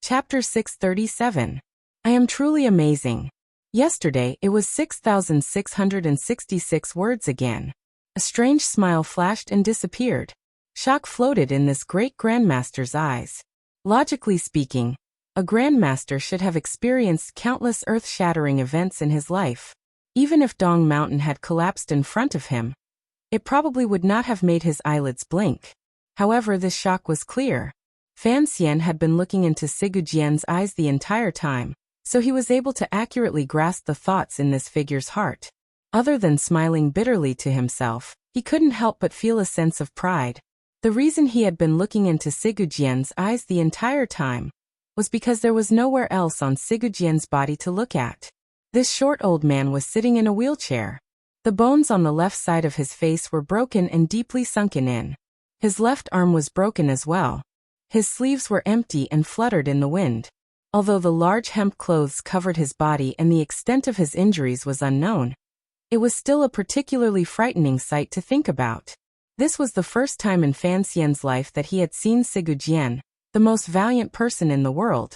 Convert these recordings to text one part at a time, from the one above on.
Chapter 637. I am truly amazing. Yesterday it was 6,666 words again. A strange smile flashed and disappeared. Shock floated in this great grandmaster's eyes. Logically speaking, a grandmaster should have experienced countless earth-shattering events in his life. Even if Dong Mountain had collapsed in front of him, it probably would not have made his eyelids blink. However, this shock was clear. Fan Xian had been looking into Sigu Jian's eyes the entire time, so he was able to accurately grasp the thoughts in this figure's heart. Other than smiling bitterly to himself, he couldn't help but feel a sense of pride. The reason he had been looking into Sigu Jian's eyes the entire time was because there was nowhere else on Sigu Jian's body to look at. This short old man was sitting in a wheelchair. The bones on the left side of his face were broken and deeply sunken in. His left arm was broken as well. His sleeves were empty and fluttered in the wind. Although the large hemp clothes covered his body and the extent of his injuries was unknown, it was still a particularly frightening sight to think about. This was the first time in Fan Xian's life that he had seen Sigu Jian, the most valiant person in the world,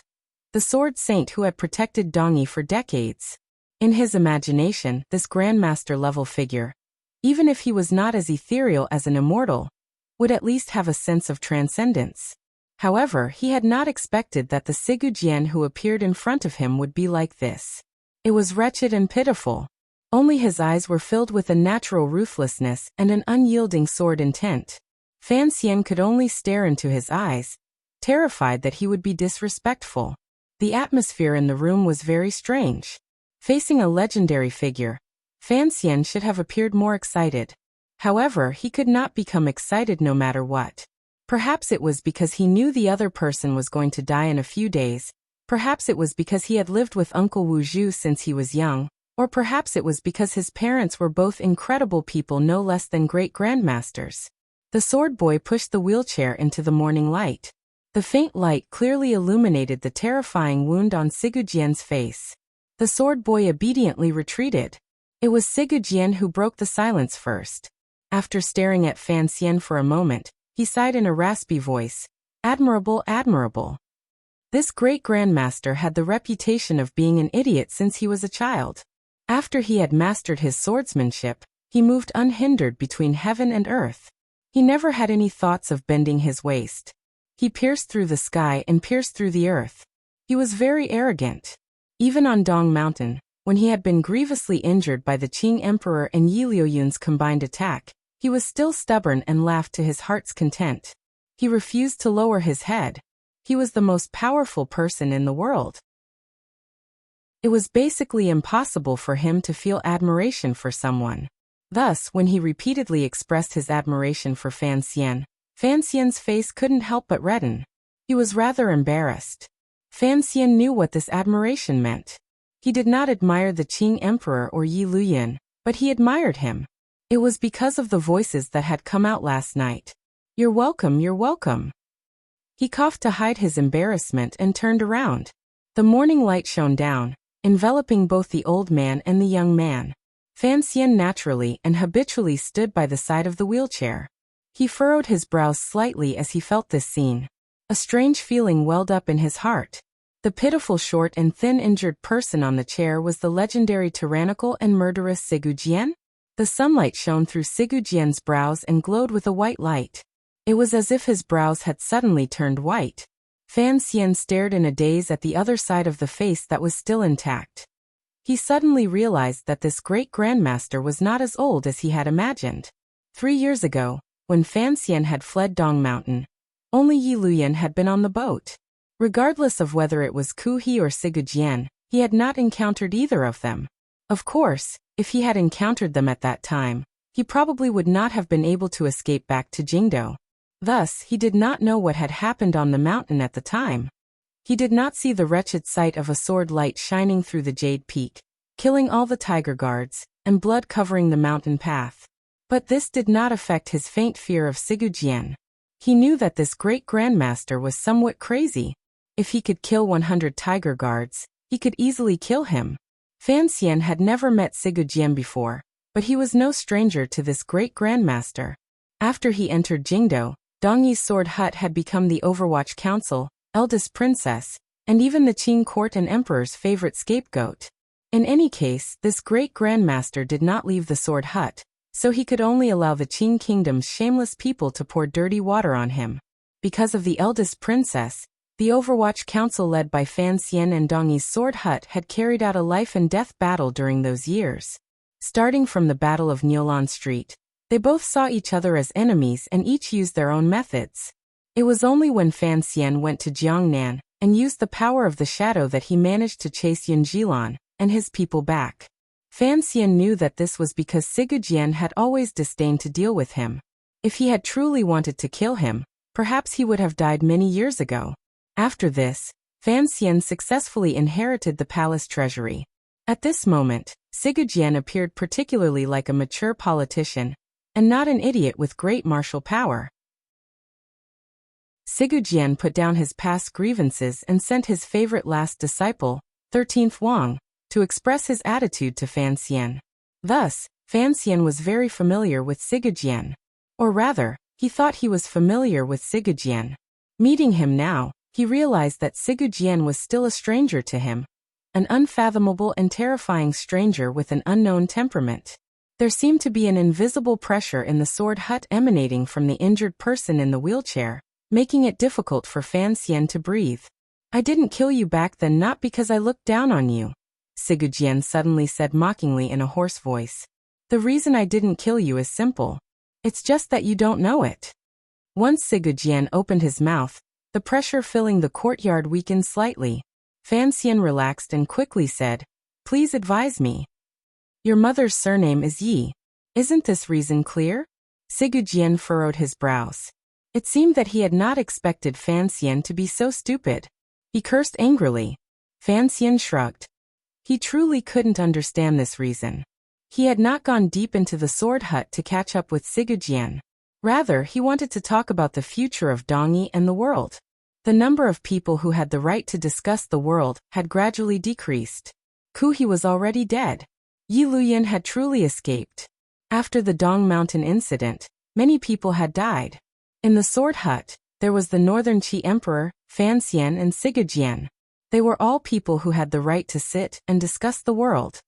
the sword saint who had protected Dongyi for decades. In his imagination, this grandmaster-level figure, even if he was not as ethereal as an immortal, would at least have a sense of transcendence. However, he had not expected that the Sigu Jian who appeared in front of him would be like this. It was wretched and pitiful. Only his eyes were filled with a natural ruthlessness and an unyielding sword intent. Fan Xian could only stare into his eyes, terrified that he would be disrespectful. The atmosphere in the room was very strange. Facing a legendary figure, Fan Xian should have appeared more excited. However, he could not become excited no matter what. Perhaps it was because he knew the other person was going to die in a few days, perhaps it was because he had lived with Uncle Wu Zhu since he was young, or perhaps it was because his parents were both incredible people no less than great grandmasters. The sword boy pushed the wheelchair into the morning light. The faint light clearly illuminated the terrifying wound on Sigu Jian's face. The sword boy obediently retreated. It was Sigu Jian who broke the silence first. After staring at Fan Xian for a moment, he sighed in a raspy voice, "Admirable, admirable." This great grandmaster had the reputation of being an idiot since he was a child. After he had mastered his swordsmanship, he moved unhindered between heaven and earth. He never had any thoughts of bending his waist. He pierced through the sky and pierced through the earth. He was very arrogant. Even on Dong Mountain, when he had been grievously injured by the Qing Emperor and Yi Liuyun's combined attack, he was still stubborn and laughed to his heart's content. He refused to lower his head. He was the most powerful person in the world. It was basically impossible for him to feel admiration for someone. Thus, when he repeatedly expressed his admiration for Fan Xian's face couldn't help but redden. He was rather embarrassed. Fan Xian knew what this admiration meant. He did not admire the Qing Emperor or Yi Luyun, but he admired him. It was because of the voices that had come out last night. "You're welcome, you're welcome." He coughed to hide his embarrassment and turned around. The morning light shone down, enveloping both the old man and the young man. Fan Xian naturally and habitually stood by the side of the wheelchair. He furrowed his brows slightly as he felt this scene. A strange feeling welled up in his heart. The pitiful short and thin injured person on the chair was the legendary tyrannical and murderous Sigu Jian? The sunlight shone through Sigu Jian's brows and glowed with a white light. It was as if his brows had suddenly turned white. Fan Xian stared in a daze at the other side of the face that was still intact. He suddenly realized that this great grandmaster was not as old as he had imagined. 3 years ago, when Fan Xian had fled Dong Mountain, only Yi Luyun had been on the boat. Regardless of whether it was Ku He or Sigu Jian, he had not encountered either of them. Of course, if he had encountered them at that time, he probably would not have been able to escape back to Jingdou. Thus, he did not know what had happened on the mountain at the time. He did not see the wretched sight of a sword light shining through the jade peak, killing all the tiger guards, and blood covering the mountain path. But this did not affect his faint fear of Sigu Jian. He knew that this great grandmaster was somewhat crazy. If he could kill 100 tiger guards, he could easily kill him. Fan Xian had never met Sigu Jian before, but he was no stranger to this great grandmaster. After he entered Jingdou, Dongyi's sword hut had become the Overwatch Council, eldest princess, and even the Qing court and emperor's favorite scapegoat. In any case, this great grandmaster did not leave the sword hut, so he could only allow the Qing kingdom's shameless people to pour dirty water on him. Because of the eldest princess, the Overwatch Council led by Fan Xian and Dong Yi's sword hut had carried out a life-and-death battle during those years. Starting from the Battle of Nyolan Street, they both saw each other as enemies and each used their own methods. It was only when Fan Xian went to Jiangnan and used the power of the shadow that he managed to chase Yun Jilan and his people back. Fan Xian knew that this was because Sigujian had always disdained to deal with him. If he had truly wanted to kill him, perhaps he would have died many years ago. After this, Fan Xian successfully inherited the palace treasury. At this moment, Sigujian appeared particularly like a mature politician, and not an idiot with great martial power. Sigujian put down his past grievances and sent his favorite last disciple, 13th Wang, to express his attitude to Fan Xian. Thus, Fan Xian was very familiar with Sigujian. Or rather, he thought he was familiar with Sigujian. Meeting him now, he realized that Sigujian was still a stranger to him, an unfathomable and terrifying stranger with an unknown temperament. There seemed to be an invisible pressure in the sword hut emanating from the injured person in the wheelchair, making it difficult for Fan Xian to breathe. "I didn't kill you back then not because I looked down on you," Sigujian suddenly said mockingly in a hoarse voice. "The reason I didn't kill you is simple. It's just that you don't know it." Once Sigujian opened his mouth, the pressure filling the courtyard weakened slightly. Fan Xian relaxed and quickly said, "Please advise me." "Your mother's surname is Yi. Isn't this reason clear?" Sigujian furrowed his brows. It seemed that he had not expected Fan Xian to be so stupid. He cursed angrily. Fan Xian shrugged. He truly couldn't understand this reason. He had not gone deep into the sword hut to catch up with Sigujian. Rather, he wanted to talk about the future of Dong Yi and the world. The number of people who had the right to discuss the world had gradually decreased. Ku He was already dead. Yi Luyan had truly escaped. After the Dong Mountain incident, many people had died. In the sword hut, there was the Northern Qi Emperor, Fan Xian and Sigujian. They were all people who had the right to sit and discuss the world.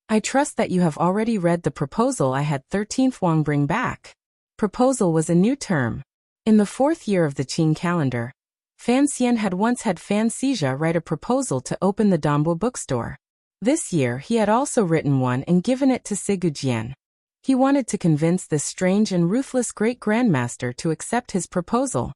"I trust that you have already read the proposal I had 13th Wang bring back." Proposal was a new term. In the 4th year of the Qing calendar, Fan Xian had once had Fan Xizha write a proposal to open the Dambo bookstore. This year he had also written one and given it to Sigujian. He wanted to convince this strange and ruthless great grandmaster to accept his proposal.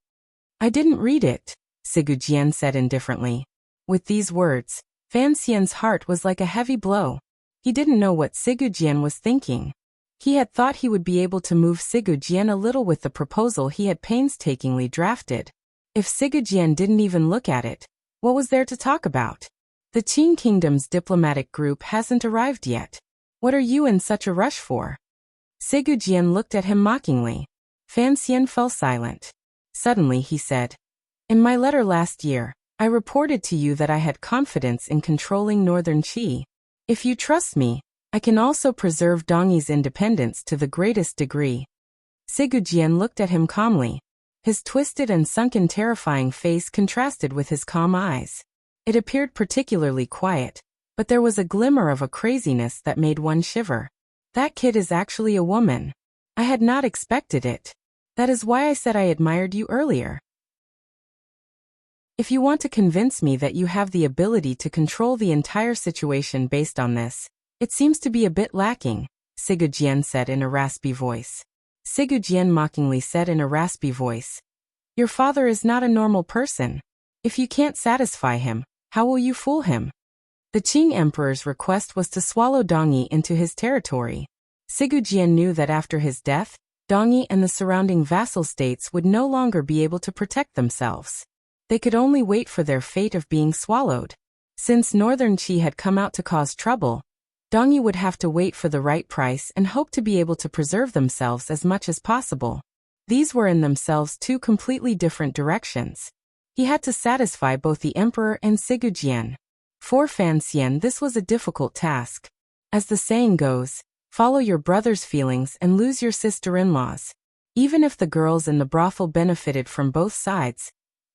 "I didn't read it," Sigujian said indifferently. With these words, Fan Xian's heart was like a heavy blow. He didn't know what Sigujian was thinking. He had thought he would be able to move Sigujian a little with the proposal he had painstakingly drafted. If Sigujian didn't even look at it, what was there to talk about? "The Qing Kingdom's diplomatic group hasn't arrived yet. What are you in such a rush for?" Sigujian looked at him mockingly. Fan Xian fell silent. Suddenly he said, "In my letter last year, I reported to you that I had confidence in controlling Northern Qi. If you trust me, I can also preserve Dong Yi's independence to the greatest degree." Sigujian looked at him calmly. His twisted and sunken terrifying face contrasted with his calm eyes. It appeared particularly quiet, but there was a glimmer of a craziness that made one shiver. "That kid is actually a woman. I had not expected it. That is why I said I admired you earlier. If you want to convince me that you have the ability to control the entire situation based on this, it seems to be a bit lacking," Sigujian said in a raspy voice. Sigujian mockingly said in a raspy voice, "Your father is not a normal person. If you can't satisfy him, how will you fool him?" The Qing Emperor's request was to swallow Dong Yi into his territory. Sigujian knew that after his death, Dong Yi and the surrounding vassal states would no longer be able to protect themselves. They could only wait for their fate of being swallowed. Since Northern Qi had come out to cause trouble, Dong Yi would have to wait for the right price and hope to be able to preserve themselves as much as possible. These were in themselves two completely different directions. He had to satisfy both the emperor and Sigujian. For Fan Xian this was a difficult task. As the saying goes, follow your brother's feelings and lose your sister-in-laws. Even if the girls in the brothel benefited from both sides,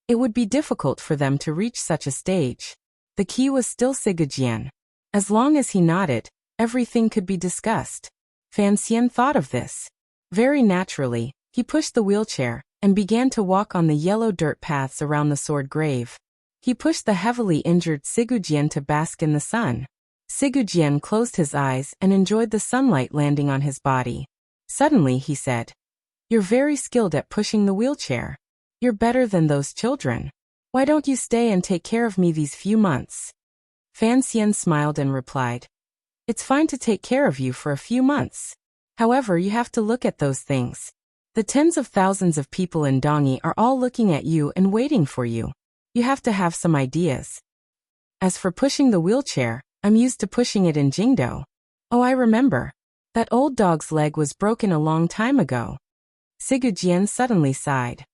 It would be difficult for them to reach such a stage. The key was still Sigujian. As long as he nodded, everything could be discussed. Fan Xian thought of this. Very naturally, he pushed the wheelchair and began to walk on the yellow dirt paths around the sword grave. He pushed the heavily injured Sigujian to bask in the sun. Sigujian closed his eyes and enjoyed the sunlight landing on his body. Suddenly he said, "You're very skilled at pushing the wheelchair. You're better than those children. Why don't you stay and take care of me these few months?" Fan Xian smiled and replied, "It's fine to take care of you for a few months. However, you have to look at those things. The tens of thousands of people in Dongyi are all looking at you and waiting for you. You have to have some ideas. As for pushing the wheelchair, I'm used to pushing it in Jingdo. Oh, I remember. That old dog's leg was broken a long time ago." Sigujian suddenly sighed.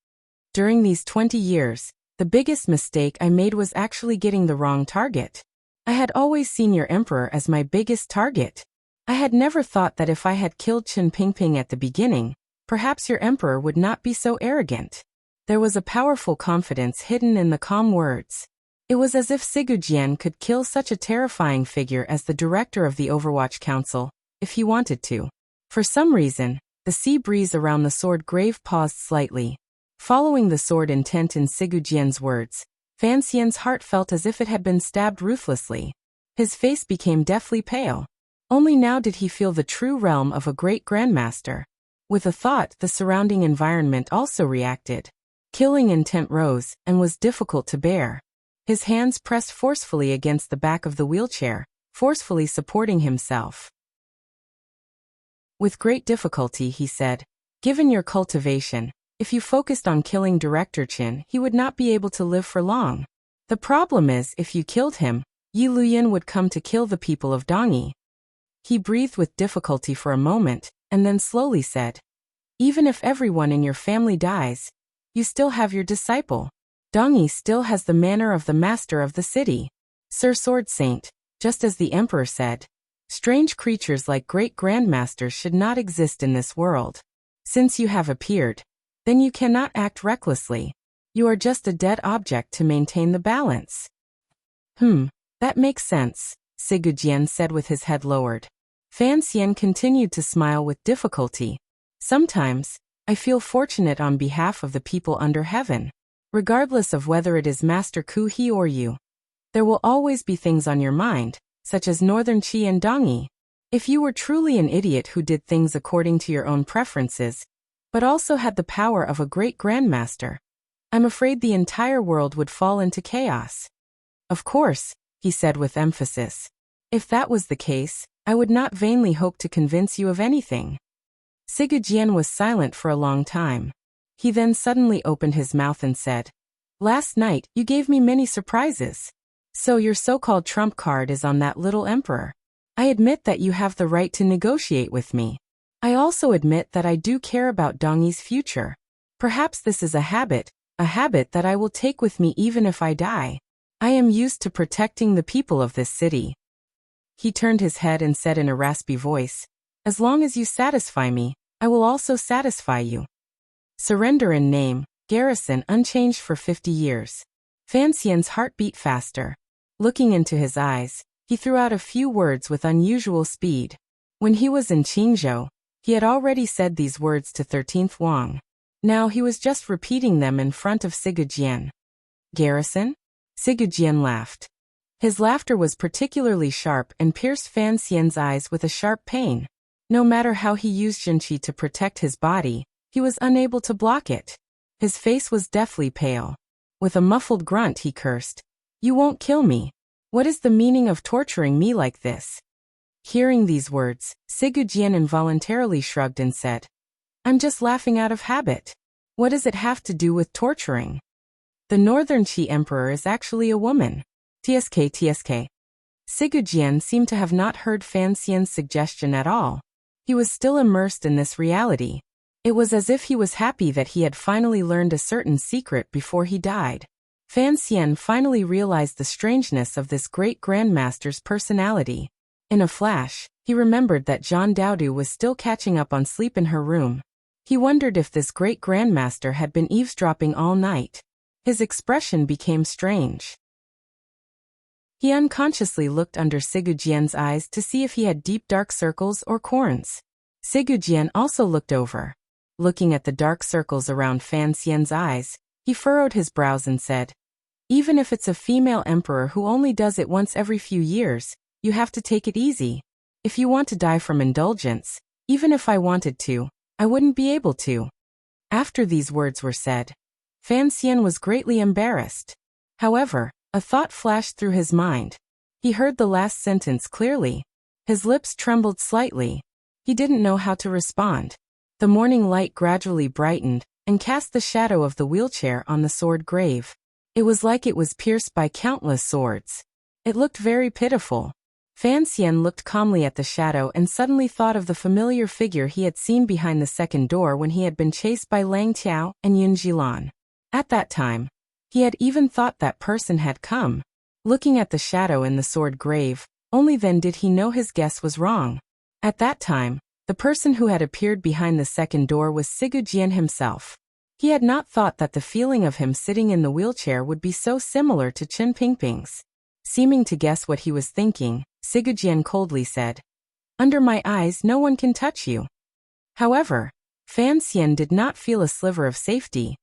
"During these 20 years, the biggest mistake I made was actually getting the wrong target. I had always seen your emperor as my biggest target. I had never thought that if I had killed Chen Pingping at the beginning, perhaps your emperor would not be so arrogant." There was a powerful confidence hidden in the calm words. It was as if Sigujian could kill such a terrifying figure as the director of the Overwatch Council, if he wanted to. For some reason, the sea breeze around the sword grave paused slightly. Following the sword intent in Sigujian's words, Fan Xian's heart felt as if it had been stabbed ruthlessly. His face became deathly pale. Only now did he feel the true realm of a great grandmaster. With a thought, the surrounding environment also reacted. Killing intent rose and was difficult to bear. His hands pressed forcefully against the back of the wheelchair, forcefully supporting himself. With great difficulty he said, "Given your cultivation, if you focused on killing Director Qin, he would not be able to live for long. The problem is, if you killed him, Yi Luyan would come to kill the people of Dongyi." He breathed with difficulty for a moment, and then slowly said, "Even if everyone in your family dies, you still have your disciple. Dongyi still has the manner of the master of the city. Sir Sword Saint, just as the emperor said, strange creatures like great grandmasters should not exist in this world. Since you have appeared, then you cannot act recklessly. You are just a dead object to maintain the balance." That makes sense," Sigujian said with his head lowered. Fan Xian continued to smile with difficulty. "Sometimes, I feel fortunate on behalf of the people under heaven. Regardless of whether it is Master Ku He or you, there will always be things on your mind, such as Northern Qi and Dongyi. If you were truly an idiot who did things according to your own preferences, but also had the power of a great grandmaster, I'm afraid the entire world would fall into chaos." "Of course," he said with emphasis. "If that was the case, I would not vainly hope to convince you of anything." Sigujian was silent for a long time. He then suddenly opened his mouth and said, "Last night, you gave me many surprises. So your so-called trump card is on that little emperor. I admit that you have the right to negotiate with me. I also admit that I do care about Dongyi's future. Perhaps this is a habit that I will take with me even if I die. I am used to protecting the people of this city." He turned his head and said in a raspy voice, "As long as you satisfy me, I will also satisfy you. Surrender in name, garrison unchanged for 50 years. Fan Xian's heart beat faster. Looking into his eyes, he threw out a few words with unusual speed. When he was in Qingzhou, he had already said these words to 13th Wang. Now he was just repeating them in front of Sigujian. "Garrison?" Sigujian laughed. His laughter was particularly sharp and pierced Fan Xian's eyes with a sharp pain. No matter how he used Jinqi to protect his body, he was unable to block it. His face was deathly pale. With a muffled grunt he cursed, "You won't kill me. What is the meaning of torturing me like this?" Hearing these words, Sigujian involuntarily shrugged and said, "I'm just laughing out of habit. What does it have to do with torturing? The Northern Qi Emperor is actually a woman. TSK. Sigujian seemed to have not heard Fan Xian's suggestion at all. He was still immersed in this reality. It was as if he was happy that he had finally learned a certain secret before he died. Fan Xian finally realized the strangeness of this great grandmaster's personality. In a flash, he remembered that Zhang Daodu was still catching up on sleep in her room. He wondered if this great grandmaster had been eavesdropping all night. His expression became strange. He unconsciously looked under Sigujian's eyes to see if he had deep dark circles or corns. Sigujian also looked over. Looking at the dark circles around Fan Xian's eyes, he furrowed his brows and said, "Even if it's a female emperor who only does it once every few years, you have to take it easy. If you want to die from indulgence, even if I wanted to, I wouldn't be able to." After these words were said, Fan Xian was greatly embarrassed. However, a thought flashed through his mind. He heard the last sentence clearly. His lips trembled slightly. He didn't know how to respond. The morning light gradually brightened and cast the shadow of the wheelchair on the sword grave. It was like it was pierced by countless swords. It looked very pitiful. Fan Xian looked calmly at the shadow and suddenly thought of the familiar figure he had seen behind the second door when he had been chased by Lang Tiao and Yun Jilan. At that time, he had even thought that person had come. Looking at the shadow in the sword grave, only then did he know his guess was wrong. At that time, the person who had appeared behind the second door was Sigujian himself. He had not thought that the feeling of him sitting in the wheelchair would be so similar to Qin Pingping's. Seeming to guess what he was thinking, Sigujian coldly said, "Under my eyes no one can touch you." However, Fan Xian did not feel a sliver of safety.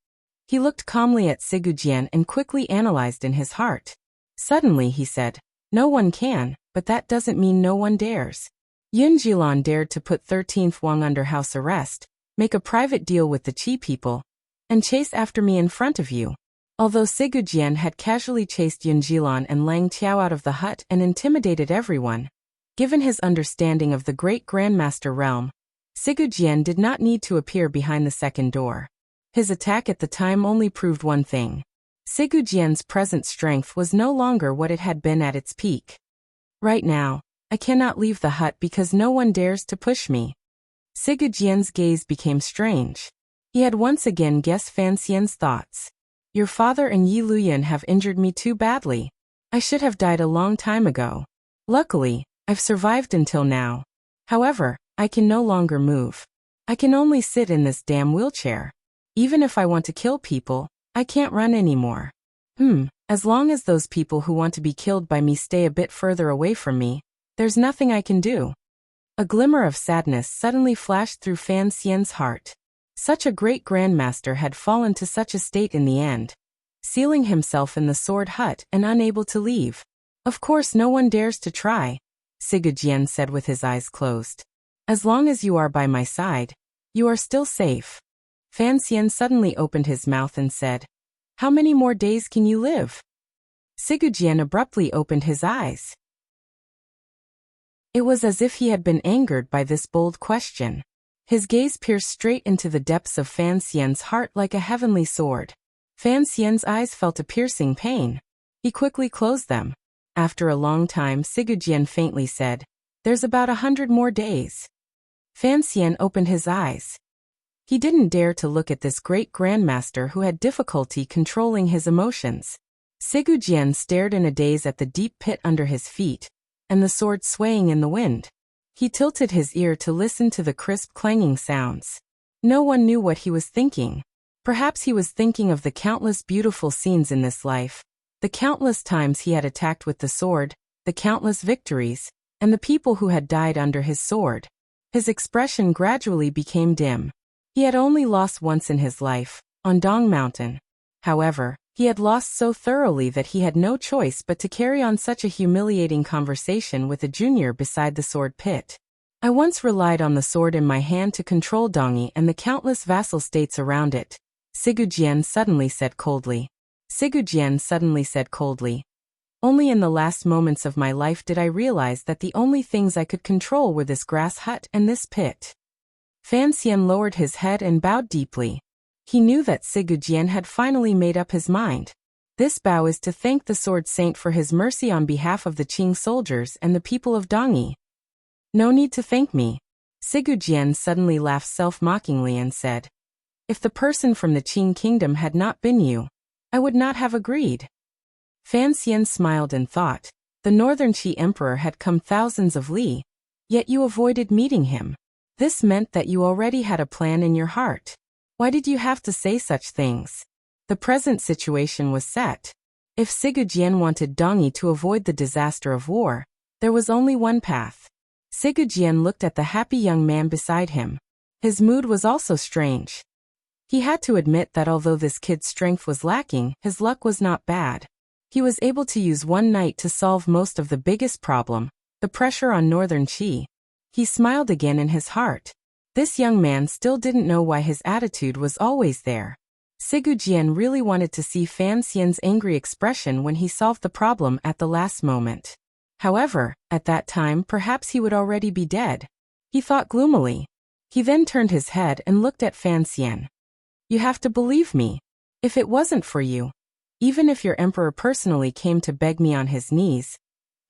He looked calmly at Sigujian and quickly analyzed in his heart. Suddenly he said, "No one can, but that doesn't mean no one dares. Yun Jilan dared to put 13th Wang under house arrest, make a private deal with the Qi people, and chase after me in front of you." Although Sigujian had casually chased Yun Jilan and Lang Tiao out of the hut and intimidated everyone, given his understanding of the great Grandmaster realm, Sigujian did not need to appear behind the second door. His attack at the time only proved one thing. Sigujian's present strength was no longer what it had been at its peak. "Right now, I cannot leave the hut because no one dares to push me." Sigujian's gaze became strange. He had once again guessed Fan Xian's thoughts. "Your father and Yi Luyan have injured me too badly. I should have died a long time ago. Luckily, I've survived until now. However, I can no longer move. I can only sit in this damn wheelchair. Even if I want to kill people, I can't run anymore. As long as those people who want to be killed by me stay a bit further away from me, there's nothing I can do." A glimmer of sadness suddenly flashed through Fan Xian's heart. Such a great grandmaster had fallen to such a state in the end, sealing himself in the sword hut and unable to leave. "Of course no one dares to try," Sigujian said with his eyes closed. "As long as you are by my side, you are still safe." Fan Xian suddenly opened his mouth and said, "How many more days can you live?" Sigujian abruptly opened his eyes. It was as if he had been angered by this bold question. His gaze pierced straight into the depths of Fan Xian's heart like a heavenly sword. Fan Xian's eyes felt a piercing pain. He quickly closed them. After a long time, Sigujian faintly said, "There's about 100 more days." Fan Xian opened his eyes. He didn't dare to look at this great grandmaster who had difficulty controlling his emotions. Sigujian stared in a daze at the deep pit under his feet, and the sword swaying in the wind. He tilted his ear to listen to the crisp clanging sounds. No one knew what he was thinking. Perhaps he was thinking of the countless beautiful scenes in this life, the countless times he had attacked with the sword, the countless victories, and the people who had died under his sword. His expression gradually became dim. He had only lost once in his life, on Dong Mountain. However, he had lost so thoroughly that he had no choice but to carry on such a humiliating conversation with a junior beside the sword pit. "I once relied on the sword in my hand to control Dongi and the countless vassal states around it," Sigujian suddenly said coldly. "Only in the last moments of my life did I realize that the only things I could control were this grass hut and this pit." Fan Xian lowered his head and bowed deeply. He knew that Sigujian had finally made up his mind. This bow is to thank the Sword Saint for his mercy on behalf of the Qing soldiers and the people of Dongi. "No need to thank me." Sigujian suddenly laughed self-mockingly and said, "If the person from the Qing kingdom had not been you, I would not have agreed." Fan Xian smiled and thought, the Northern Qi Emperor had come thousands of li, yet you avoided meeting him. This meant that you already had a plan in your heart. Why did you have to say such things? The present situation was set. If Sigu Jian wanted Dong Yi to avoid the disaster of war, there was only one path. Sigu Jian looked at the happy young man beside him. His mood was also strange. He had to admit that although this kid's strength was lacking, his luck was not bad. He was able to use one night to solve most of the biggest problem, the pressure on northern Qi. He smiled again in his heart. This young man still didn't know why his attitude was always there. Sigu Jian really wanted to see Fan Xian's angry expression when he solved the problem at the last moment. However, at that time perhaps he would already be dead. He thought gloomily. He then turned his head and looked at Fan Xian. You have to believe me. If it wasn't for you, even if your emperor personally came to beg me on his knees,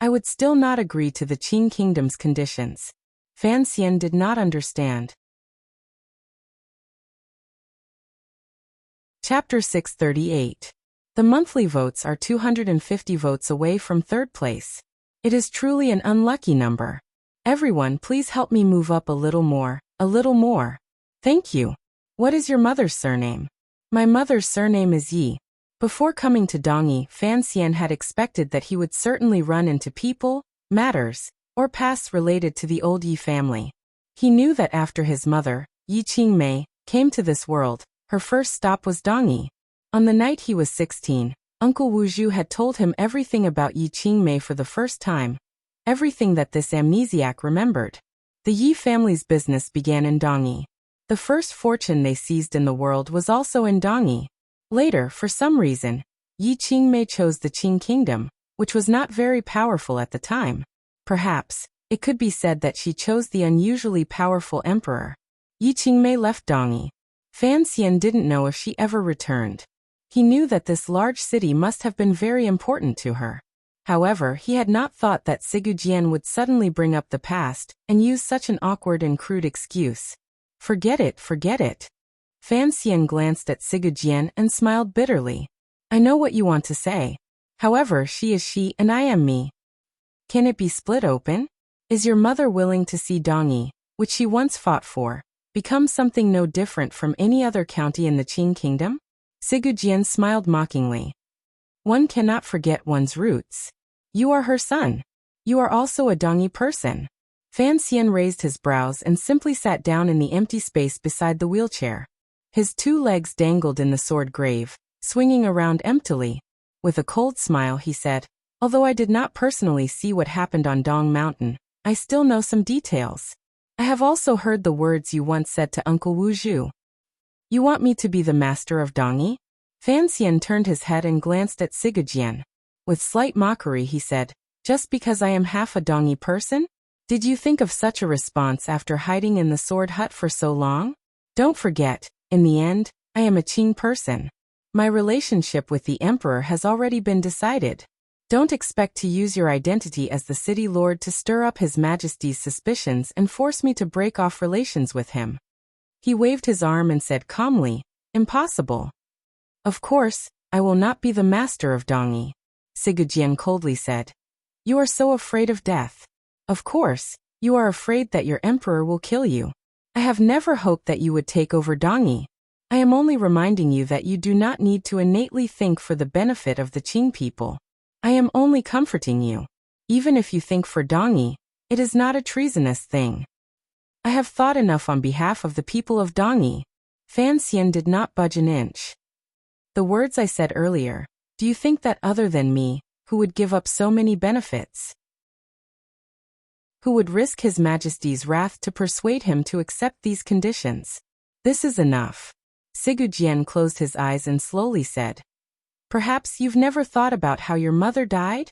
I would still not agree to the Qing kingdom's conditions. Fan Xian did not understand. Chapter 638. The monthly votes are 250 votes away from third place. It is truly an unlucky number. Everyone, please help me move up a little more, a little more. Thank you. What is your mother's surname? My mother's surname is Yi. Before coming to Dong Yi, Fan Xian had expected that he would certainly run into people, matters, or pasts related to the old Yi family. He knew that after his mother, Yi Qingmei, came to this world, her first stop was Dong Yi. On the night he was 16, Uncle Wuzhu had told him everything about Yi Qingmei for the first time, everything that this amnesiac remembered. The Yi family's business began in Dong Yi. The first fortune they seized in the world was also in Dong Yi. Later, for some reason, Yi Qingmei chose the Qing kingdom, which was not very powerful at the time. Perhaps, it could be said that she chose the unusually powerful emperor. Yi Qingmei left Dong Yi. Fan Xian didn't know if she ever returned. He knew that this large city must have been very important to her. However, he had not thought that Sigu Jian would suddenly bring up the past and use such an awkward and crude excuse. Forget it, forget it. Fan Xian glanced at Sigu Jian and smiled bitterly. I know what you want to say. However, she is she and I am me. Can it be split open? Is your mother willing to see Dong Yi, which she once fought for, become something no different from any other county in the Qing kingdom? Sigu Jian smiled mockingly. One cannot forget one's roots. You are her son. You are also a Dong Yi person. Fan Xian raised his brows and simply sat down in the empty space beside the wheelchair. His two legs dangled in the sword grave, swinging around emptily. With a cold smile he said, although I did not personally see what happened on Dong Mountain, I still know some details. I have also heard the words you once said to Uncle Wuzhu. You want me to be the master of Dong Yi? Fan Xian turned his head and glanced at Sigu Jian. With slight mockery he said, just because I am half a Dong Yi person? Did you think of such a response after hiding in the sword hut for so long? Don't forget, in the end, I am a Qing person. My relationship with the emperor has already been decided. Don't expect to use your identity as the city lord to stir up his majesty's suspicions and force me to break off relations with him. He waved his arm and said calmly, impossible. Of course, I will not be the master of Dong Yi. Sigu Jian coldly said. You are so afraid of death. Of course, you are afraid that your emperor will kill you. I have never hoped that you would take over Dong Yi. I am only reminding you that you do not need to innately think for the benefit of the Qing people. I am only comforting you. Even if you think for Dong Yi, it is not a treasonous thing. I have thought enough on behalf of the people of Dong Yi. Fan Xian did not budge an inch. The words I said earlier, do you think that other than me, who would give up so many benefits? Who would risk His Majesty's wrath to persuade him to accept these conditions? This is enough. Sigu Jian closed his eyes and slowly said, perhaps you've never thought about how your mother died?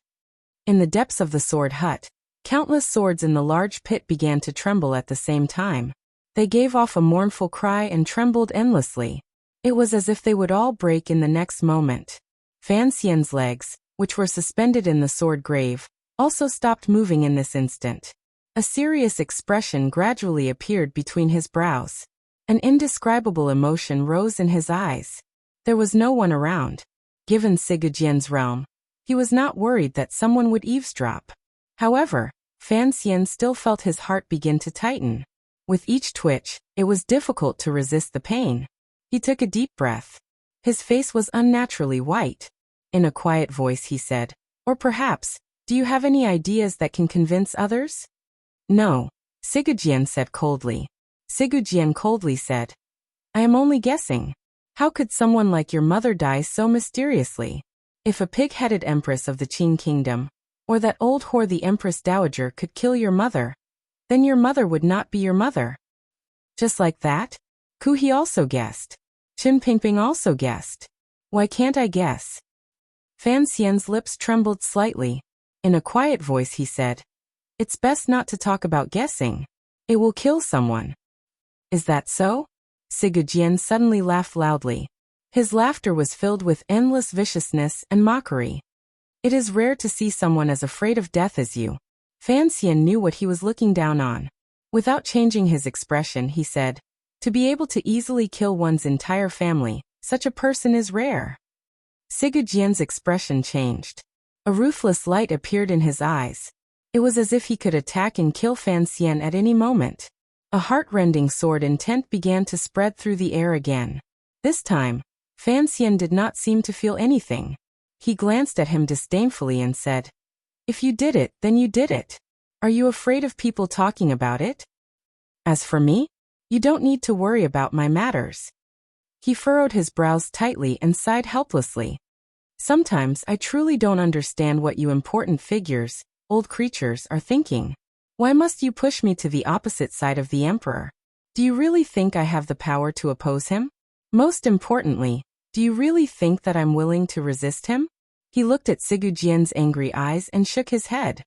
In the depths of the sword hut, countless swords in the large pit began to tremble at the same time. They gave off a mournful cry and trembled endlessly. It was as if they would all break in the next moment. Fan Xian's legs, which were suspended in the sword grave, also stopped moving in this instant. A serious expression gradually appeared between his brows. An indescribable emotion rose in his eyes. There was no one around. Given Sigu Jian's realm, he was not worried that someone would eavesdrop. However, Fan Xian still felt his heart begin to tighten. With each twitch, it was difficult to resist the pain. He took a deep breath. His face was unnaturally white. In a quiet voice he said, "Or perhaps, do you have any ideas that can convince others?" "No," Sigujian said coldly. Sigujian coldly said, "I am only guessing. How could someone like your mother die so mysteriously? If a pig-headed empress of the Qing kingdom, or that old whore the Empress Dowager could kill your mother, then your mother would not be your mother." Just like that? Ku He also guessed. Qin Pingping also guessed. Why can't I guess? Fan Xian's lips trembled slightly. In a quiet voice he said, "It's best not to talk about guessing. It will kill someone." "Is that so?" Sigujian suddenly laughed loudly. His laughter was filled with endless viciousness and mockery. "It is rare to see someone as afraid of death as you." Fan Xian knew what he was looking down on. Without changing his expression, he said, "To be able to easily kill one's entire family, such a person is rare." Sigujian's expression changed. A ruthless light appeared in his eyes. It was as if he could attack and kill Fan Xian at any moment. A heart-rending sword intent began to spread through the air again. This time, Fan Xian did not seem to feel anything. He glanced at him disdainfully and said, "If you did it, then you did it. Are you afraid of people talking about it? As for me, you don't need to worry about my matters." He furrowed his brows tightly and sighed helplessly. "Sometimes I truly don't understand what you important figures, old creatures, are thinking. Why must you push me to the opposite side of the emperor? Do you really think I have the power to oppose him? Most importantly, do you really think that I'm willing to resist him?" He looked at Sigujian's angry eyes and shook his head.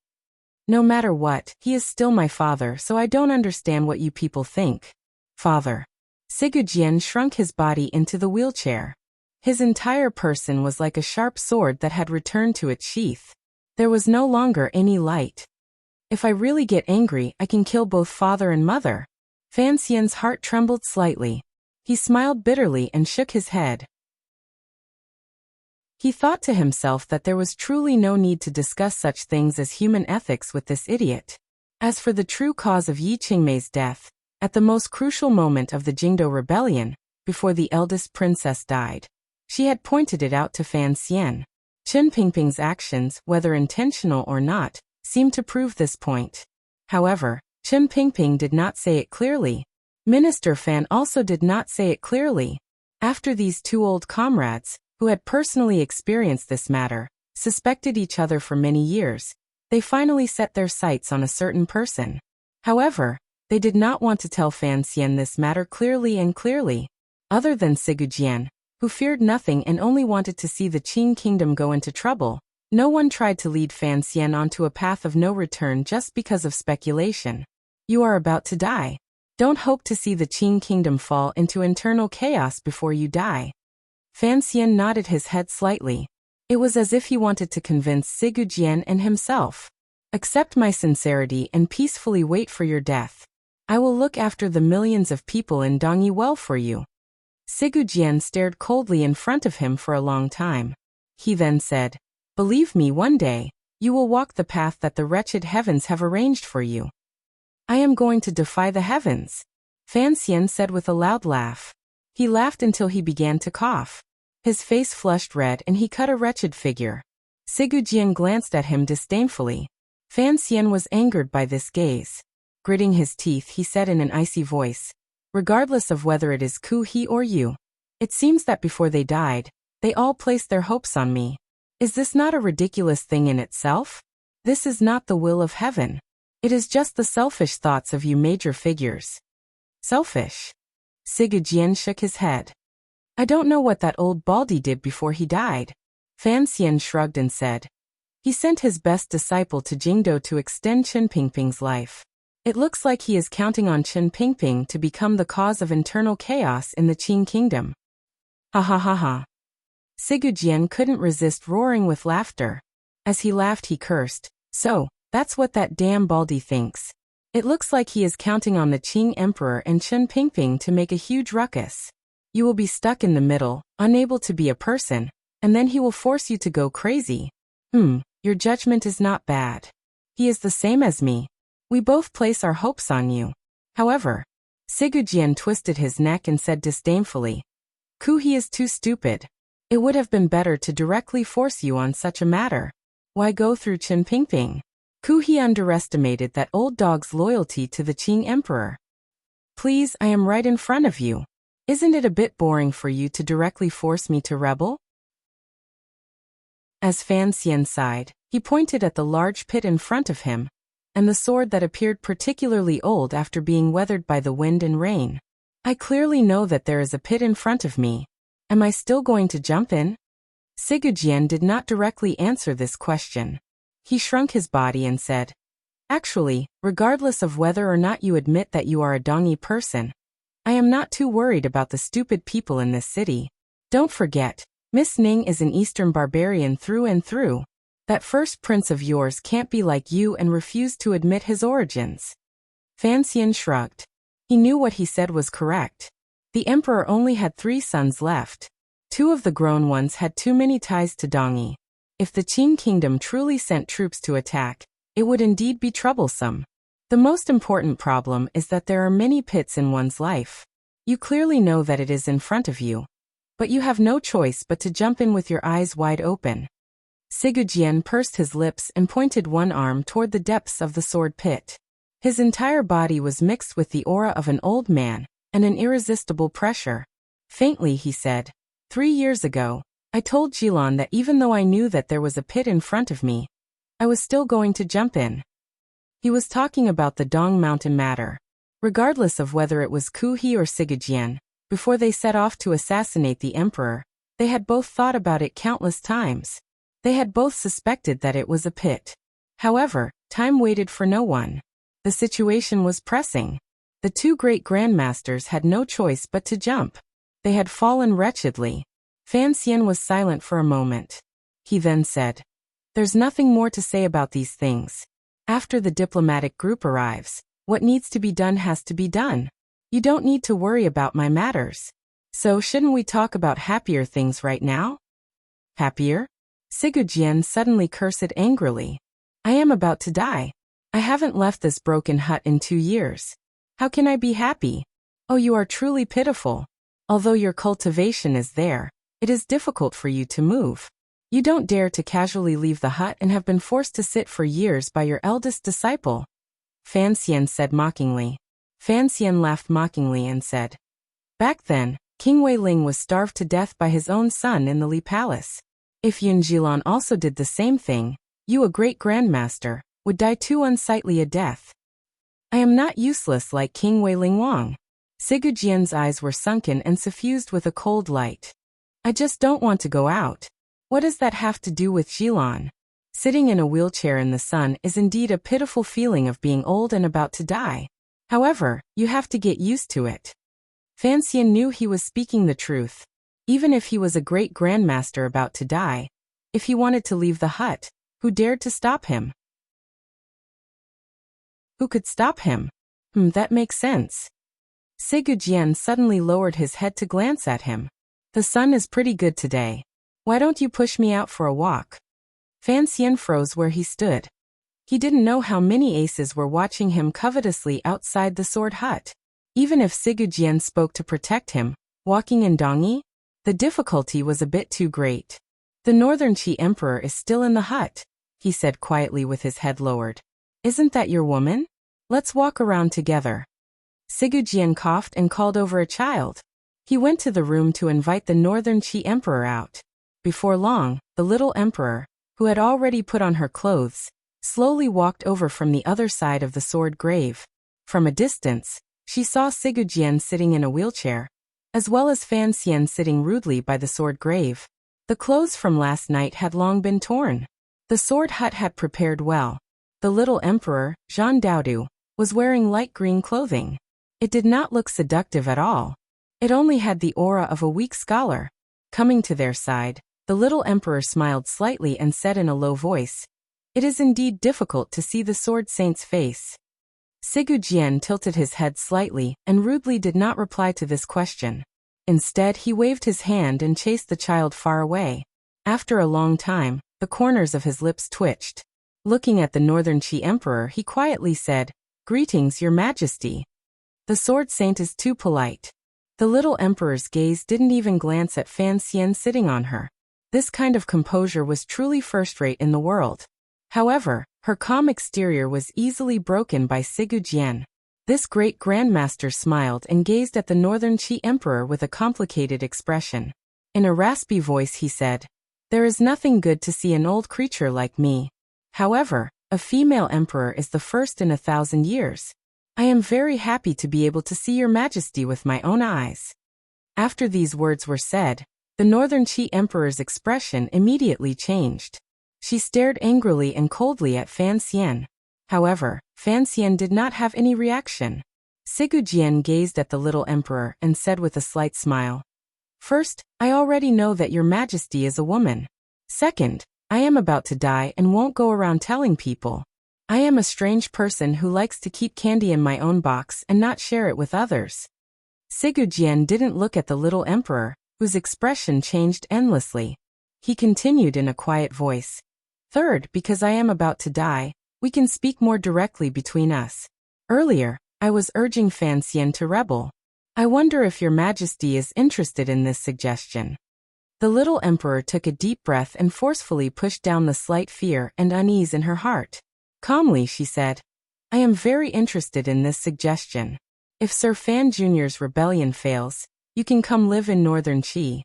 "No matter what, he is still my father, so I don't understand what you people think." "Father." Sigujian shrunk his body into the wheelchair. His entire person was like a sharp sword that had returned to its sheath. There was no longer any light. "If I really get angry, I can kill both father and mother." Fan Xian's heart trembled slightly. He smiled bitterly and shook his head. He thought to himself that there was truly no need to discuss such things as human ethics with this idiot. As for the true cause of Yi Qingmei's death, at the most crucial moment of the Jingdo rebellion, before the eldest princess died, she had pointed it out to Fan Xian. Qin Pingping's actions, whether intentional or not, seemed to prove this point. However, Qin Pingping did not say it clearly. Minister Fan also did not say it clearly. After these two old comrades, who had personally experienced this matter, suspected each other for many years, they finally set their sights on a certain person. However, they did not want to tell Fan Xian this matter clearly. Other than Sigujian, who feared nothing and only wanted to see the Qing kingdom go into trouble, no one tried to lead Fan Xian onto a path of no return just because of speculation. "You are about to die. Don't hope to see the Qing kingdom fall into internal chaos before you die." Fan Xian nodded his head slightly. It was as if he wanted to convince Sigujian and himself. "Accept my sincerity and peacefully wait for your death. I will look after the millions of people in Dongyi well for you." Sigujian stared coldly in front of him for a long time. He then said, "Believe me, one day, you will walk the path that the wretched heavens have arranged for you." "I am going to defy the heavens," Fan Xian said with a loud laugh. He laughed until he began to cough. His face flushed red and he cut a wretched figure. Sigujian glanced at him disdainfully. Fan Xian was angered by this gaze. Gritting his teeth, he said in an icy voice, "Regardless of whether it is Ku He or you, it seems that before they died, they all placed their hopes on me. Is this not a ridiculous thing in itself? This is not the will of heaven. It is just the selfish thoughts of you major figures." "Selfish?" Sigujian shook his head. "I don't know what that old baldy did before he died." Fan Xian shrugged and said, "He sent his best disciple to Jingdo to extend Qin Pingping's life. It looks like he is counting on Qin Pingping to become the cause of internal chaos in the Qing kingdom." "Ha ha ha ha." Sigujian couldn't resist roaring with laughter. As he laughed he cursed, "So, that's what that damn baldy thinks. It looks like he is counting on the Qing emperor and Qin Pingping to make a huge ruckus. You will be stuck in the middle, unable to be a person, and then he will force you to go crazy. Your judgment is not bad. He is the same as me. We both place our hopes on you." However, Sigujian twisted his neck and said disdainfully, He is too stupid. It would have been better to directly force you on such a matter. Why go through Qin Pingping? He underestimated that old dog's loyalty to the Qing emperor. Please, I am right in front of you. Isn't it a bit boring for you to directly force me to rebel? As Fan Xian sighed, he pointed at the large pit in front of him, and the sword that appeared particularly old after being weathered by the wind and rain. I clearly know that there is a pit in front of me. Am I still going to jump in? Sigujian did not directly answer this question. He shrunk his body and said, Actually, regardless of whether or not you admit that you are a Dongyi person, I am not too worried about the stupid people in this city. Don't forget, Miss Ning is an Eastern barbarian through and through. That first prince of yours can't be like you and refuse to admit his origins. Fan Xian shrugged. He knew what he said was correct. The emperor only had 3 sons left. 2 of the grown ones had too many ties to Dongyi. If the Qing kingdom truly sent troops to attack, it would indeed be troublesome. The most important problem is that there are many pits in one's life. You clearly know that it is in front of you. But you have no choice but to jump in with your eyes wide open. Sigujian pursed his lips and pointed one arm toward the depths of the sword pit. His entire body was mixed with the aura of an old man and an irresistible pressure. Faintly he said, 3 years ago, I told Jilan that even though I knew that there was a pit in front of me, I was still going to jump in. He was talking about the Dong Mountain matter. Regardless of whether it was He or Sigujian, before they set off to assassinate the emperor, they had both thought about it countless times. They had both suspected that it was a pit. However, time waited for no one. The situation was pressing. The 2 great grandmasters had no choice but to jump. They had fallen wretchedly. Fan Xian was silent for a moment. He then said, There's nothing more to say about these things. After the diplomatic group arrives, what needs to be done has to be done. You don't need to worry about my matters. So shouldn't we talk about happier things right now? Happier? Sigujian suddenly cursed angrily. I am about to die. I haven't left this broken hut in 2 years. How can I be happy? Oh, you are truly pitiful. Although your cultivation is there, it is difficult for you to move. You don't dare to casually leave the hut and have been forced to sit for years by your eldest disciple. Fan Xian said mockingly. Fan Xian laughed mockingly and said, Back then, King Weiling was starved to death by his own son in the Li Palace. If Yun Jilan also did the same thing, you, a great grandmaster, would die too unsightly a death. I am not useless like King Weiling Wang. Sigujian's eyes were sunken and suffused with a cold light. I just don't want to go out. What does that have to do with Jilan? Sitting in a wheelchair in the sun is indeed a pitiful feeling of being old and about to die. However, you have to get used to it. Fan Xian knew he was speaking the truth. Even if he was a great grandmaster about to die, if he wanted to leave the hut, who dared to stop him? Who could stop him? That makes sense. Sigujian suddenly lowered his head to glance at him. The sun is pretty good today. Why don't you push me out for a walk? Fan Xian froze where he stood. He didn't know how many aces were watching him covetously outside the sword hut. Even if Sigujian spoke to protect him, walking in Dongyi, the difficulty was a bit too great. The Northern Qi Emperor is still in the hut, he said quietly with his head lowered. Isn't that your woman? Let's walk around together. Sigujian coughed and called over a child. He went to the room to invite the Northern Qi Emperor out. Before long, the little emperor, who had already put on her clothes, slowly walked over from the other side of the sword grave. From a distance, she saw Sigujian sitting in a wheelchair, as well as Fan Xian sitting rudely by the sword grave. The clothes from last night had long been torn. The sword hut had prepared well. The little emperor, Zhang Daodu, was wearing light green clothing. It did not look seductive at all. It only had the aura of a weak scholar. Coming to their side, the little emperor smiled slightly and said in a low voice, It is indeed difficult to see the sword saint's face. Sigujian tilted his head slightly and rudely did not reply to this question. Instead, he waved his hand and chased the child far away. After a long time, the corners of his lips twitched. Looking at the Northern Qi Emperor, he quietly said, Greetings, Your Majesty. The sword saint is too polite. The little emperor's gaze didn't even glance at Fan Xian sitting on her. This kind of composure was truly first-rate in the world. However, her calm exterior was easily broken by Sigu Jian. This great grandmaster smiled and gazed at the Northern Qi emperor with a complicated expression. In a raspy voice he said, "There is nothing good to see an old creature like me. However, a female emperor is the first in 1,000 years. I am very happy to be able to see your majesty with my own eyes." After these words were said, the Northern Qi emperor's expression immediately changed. She stared angrily and coldly at Fan Xian. However, Fan Xian did not have any reaction. Sigu Jian gazed at the little emperor and said with a slight smile, "First, I already know that your majesty is a woman. Second, I am about to die and won't go around telling people. I am a strange person who likes to keep candy in my own box and not share it with others." Sigu Jian didn't look at the little emperor, whose expression changed endlessly. He continued in a quiet voice, "Third, because I am about to die, we can speak more directly between us. Earlier, I was urging Fan Xian to rebel. I wonder if your majesty is interested in this suggestion." The little emperor took a deep breath and forcefully pushed down the slight fear and unease in her heart. Calmly she said, "I am very interested in this suggestion. If Sir Fan Jr.'s rebellion fails, you can come live in Northern Qi."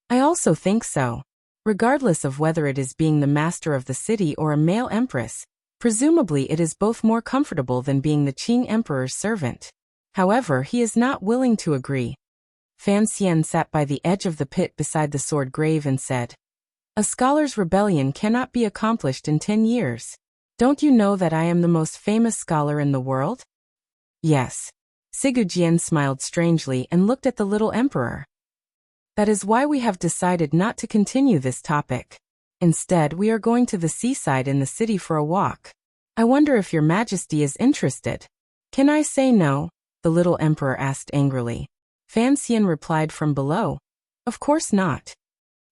"I also think so. Regardless of whether it is being the master of the city or a male empress, presumably it is both more comfortable than being the Qing emperor's servant. However, he is not willing to agree." Fan Xian sat by the edge of the pit beside the sword grave and said, "A scholar's rebellion cannot be accomplished in 10 years. Don't you know that I am the most famous scholar in the world?" "Yes." Sigu Jian smiled strangely and looked at the little emperor. "That is why we have decided not to continue this topic. Instead, we are going to the seaside in the city for a walk. I wonder if your majesty is interested." "Can I say no?" the little emperor asked angrily. Fan Xian replied from below, "Of course not."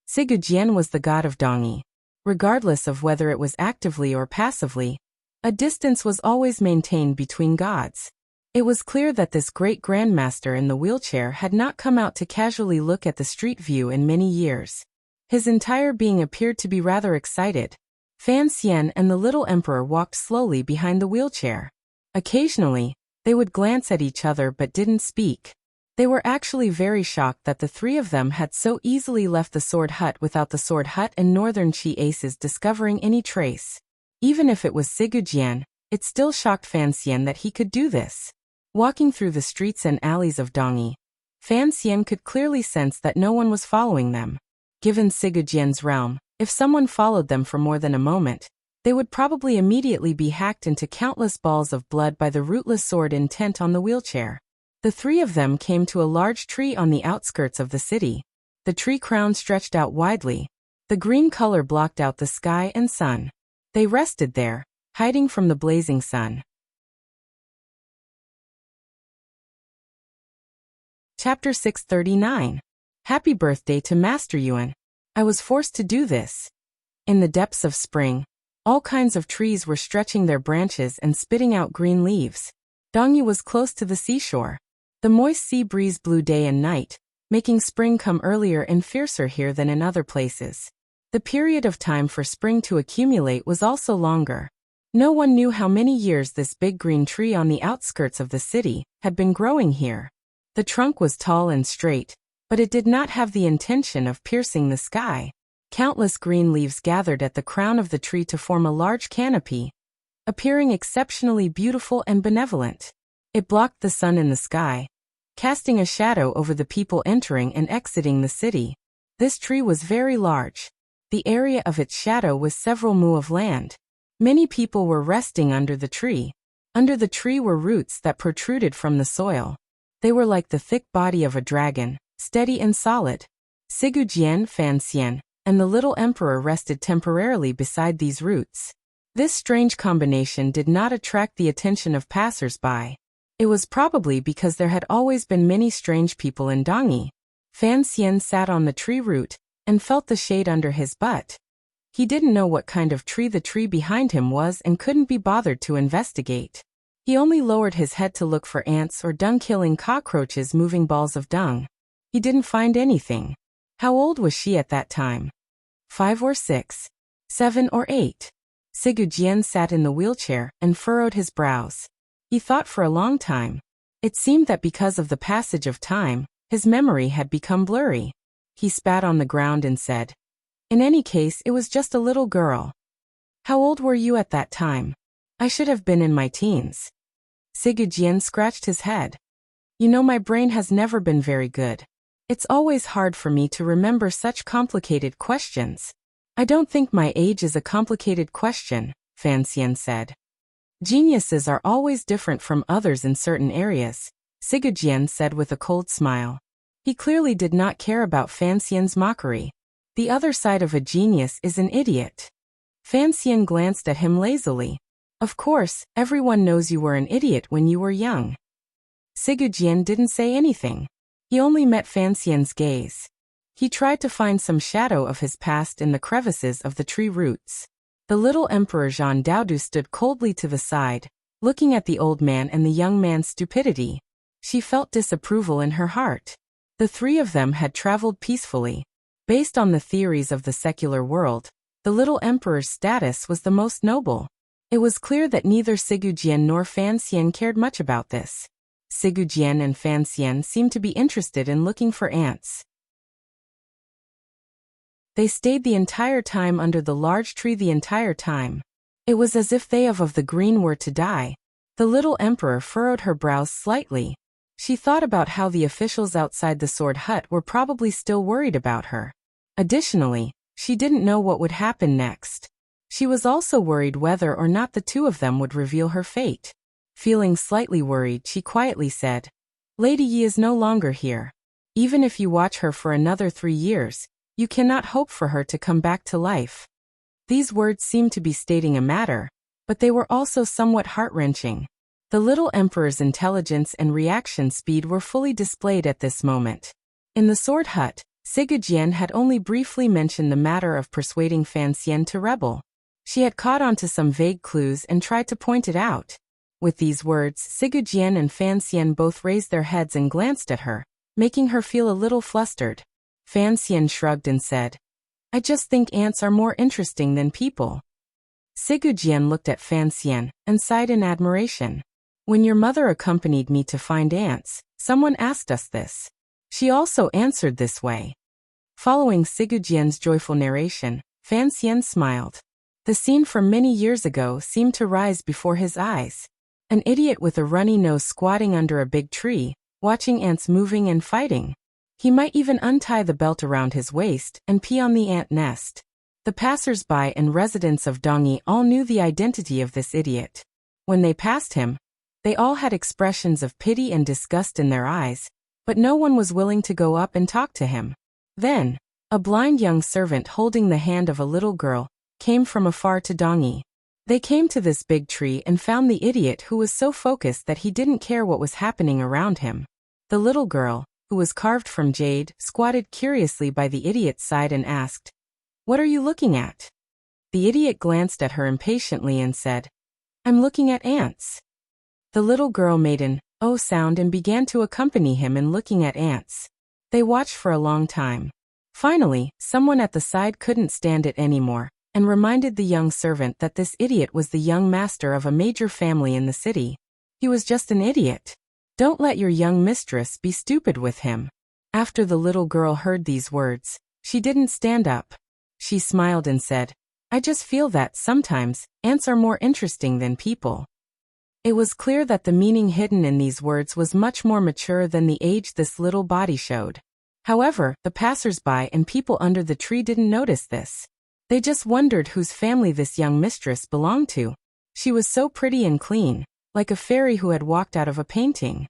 Sigu Jian was the god of Dongyi. Regardless of whether it was actively or passively, a distance was always maintained between gods. It was clear that this great grandmaster in the wheelchair had not come out to casually look at the street view in many years. His entire being appeared to be rather excited. Fan Xian and the little emperor walked slowly behind the wheelchair. Occasionally, they would glance at each other but didn't speak. They were actually very shocked that the three of them had so easily left the sword hut without the sword hut and Northern Qi aces discovering any trace. Even if it was Sigu Jian, it still shocked Fan Xian that he could do this. Walking through the streets and alleys of Dongyi, Fan Xian could clearly sense that no one was following them. Given Sigu Jian's realm, if someone followed them for more than a moment, they would probably immediately be hacked into countless balls of blood by the rootless sword intent on the wheelchair. The three of them came to a large tree on the outskirts of the city. The tree crown stretched out widely. The green color blocked out the sky and sun. They rested there, hiding from the blazing sun. Chapter 639. Happy birthday to Master Yuan. I was forced to do this. In the depths of spring, all kinds of trees were stretching their branches and spitting out green leaves. Dongyi was close to the seashore. The moist sea breeze blew day and night, making spring come earlier and fiercer here than in other places. The period of time for spring to accumulate was also longer. No one knew how many years this big green tree on the outskirts of the city had been growing here. The trunk was tall and straight, but it did not have the intention of piercing the sky. Countless green leaves gathered at the crown of the tree to form a large canopy, appearing exceptionally beautiful and benevolent. It blocked the sun in the sky, casting a shadow over the people entering and exiting the city. This tree was very large. The area of its shadow was several mu of land. Many people were resting under the tree. Under the tree were roots that protruded from the soil. They were like the thick body of a dragon, steady and solid. Sigu Jian, Fan Xian, and the little emperor rested temporarily beside these roots. This strange combination did not attract the attention of passers-by. It was probably because there had always been many strange people in Dongyi. Fan Xian sat on the tree root and felt the shade under his butt. He didn't know what kind of tree the tree behind him was and couldn't be bothered to investigate. He only lowered his head to look for ants or dung-killing cockroaches moving balls of dung. He didn't find anything. How old was she at that time? 5 or 6? 7 or 8? Sigurjien sat in the wheelchair and furrowed his brows. He thought for a long time. It seemed that because of the passage of time, his memory had become blurry. He spat on the ground and said, "In any case, it was just a little girl." "How old were you at that time?" "I should have been in my teens." Sigurjien scratched his head. "You know, my brain has never been very good. It's always hard for me to remember such complicated questions." "I don't think my age is a complicated question," Fan Xian said. "Geniuses are always different from others in certain areas," Sigurjien said with a cold smile. He clearly did not care about Fan Xian's mockery. The other side of a genius is an idiot. Fan Xian glanced at him lazily. "Of course, everyone knows you were an idiot when you were young." Sigurjien didn't say anything. He only met Fan Xian's gaze. He tried to find some shadow of his past in the crevices of the tree roots. The little Emperor Jean Daodu stood coldly to the side, looking at the old man and the young man's stupidity. She felt disapproval in her heart. The three of them had traveled peacefully. Based on the theories of the secular world, the little emperor's status was the most noble. It was clear that neither Sigurjien nor Fan Xian cared much about this. Sigurjien and Fan Xian seemed to be interested in looking for ants. They stayed the entire time under the large tree the entire time. It was as if they of the green were to die. The little emperor furrowed her brows slightly. She thought about how the officials outside the sword hut were probably still worried about her. Additionally, she didn't know what would happen next. She was also worried whether or not the two of them would reveal her fate. Feeling slightly worried, she quietly said, "Lady Yi is no longer here. Even if you watch her for another 3 years, you cannot hope for her to come back to life." These words seemed to be stating a matter, but they were also somewhat heart-wrenching. The little emperor's intelligence and reaction speed were fully displayed at this moment. In the sword hut, Sigurjien had only briefly mentioned the matter of persuading Fan Xian to rebel. She had caught on to some vague clues and tried to point it out. With these words, Sigurjien and Fan Xian both raised their heads and glanced at her, making her feel a little flustered. Fan Xian shrugged and said, "I just think ants are more interesting than people." Sigurjien looked at Fan Xian and sighed in admiration. "When your mother accompanied me to find ants, someone asked us this. She also answered this way." Following Sigurjien's joyful narration, Fan Xian smiled. The scene from many years ago seemed to rise before his eyes. An idiot with a runny nose squatting under a big tree, watching ants moving and fighting. He might even untie the belt around his waist and pee on the ant nest. The passers-by and residents of Dongyi all knew the identity of this idiot. When they passed him, they all had expressions of pity and disgust in their eyes, but no one was willing to go up and talk to him. Then, a blind young servant holding the hand of a little girl came from afar to Dongyi. They came to this big tree and found the idiot who was so focused that he didn't care what was happening around him. The little girl, who was carved from jade, squatted curiously by the idiot's side and asked, "What are you looking at?" The idiot glanced at her impatiently and said, "I'm looking at ants." The little girl made an "oh" sound and began to accompany him in looking at ants. They watched for a long time. Finally, someone at the side couldn't stand it anymore, and reminded the young servant that this idiot was the young master of a major family in the city. He was just an idiot. Don't let your young mistress be stupid with him. After the little girl heard these words, she didn't stand up. She smiled and said, "I just feel that sometimes ants are more interesting than people." It was clear that the meaning hidden in these words was much more mature than the age this little body showed. However, the passers-by and people under the tree didn't notice this. They just wondered whose family this young mistress belonged to. She was so pretty and clean, like a fairy who had walked out of a painting.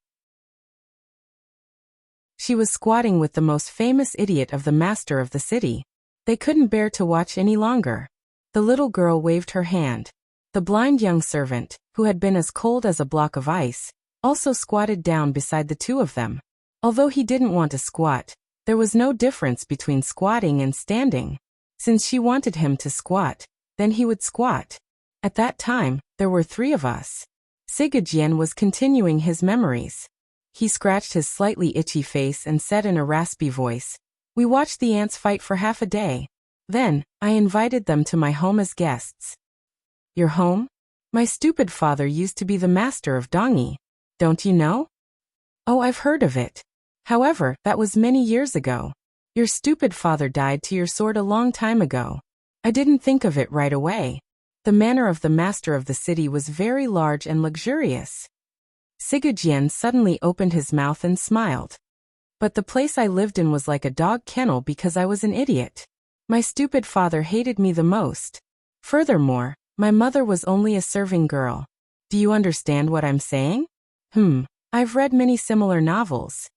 She was squatting with the most famous idiot of the master of the city. They couldn't bear to watch any longer. The little girl waved her hand. The blind young servant, who had been as cold as a block of ice, also squatted down beside the two of them. Although he didn't want to squat, there was no difference between squatting and standing. Since she wanted him to squat, then he would squat. At that time, there were 3 of us. Sigurd was continuing his memories. He scratched his slightly itchy face and said in a raspy voice, "We watched the ants fight for half a day. Then, I invited them to my home as guests." "Your home? My stupid father used to be the master of Dongi. Don't you know?" "Oh, I've heard of it. However, that was many years ago. Your stupid father died to your sword a long time ago. I didn't think of it right away." The manor of the master of the city was very large and luxurious. Sigurd suddenly opened his mouth and smiled. "But the place I lived in was like a dog kennel because I was an idiot. My stupid father hated me the most. Furthermore, my mother was only a serving girl. Do you understand what I'm saying?" I've read many similar novels."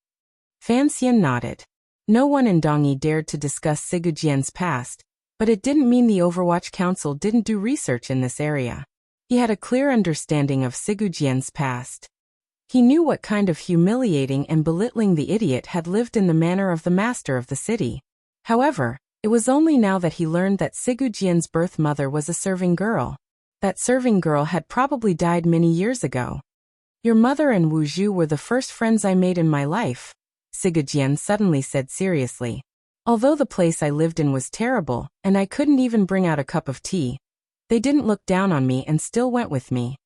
Fan Xian nodded. No one in Dongi dared to discuss Sigurd past, but it didn't mean the Overwatch Council didn't do research in this area. He had a clear understanding of Sigurd past. He knew what kind of humiliating and belittling the idiot had lived in the manor of the master of the city. However, it was only now that he learned that Sigurd birth mother was a serving girl. That serving girl had probably died many years ago. "Your mother and Wuxia were the first friends I made in my life," Sigurd suddenly said seriously. "Although the place I lived in was terrible, and I couldn't even bring out a cup of tea, they didn't look down on me and still went with me.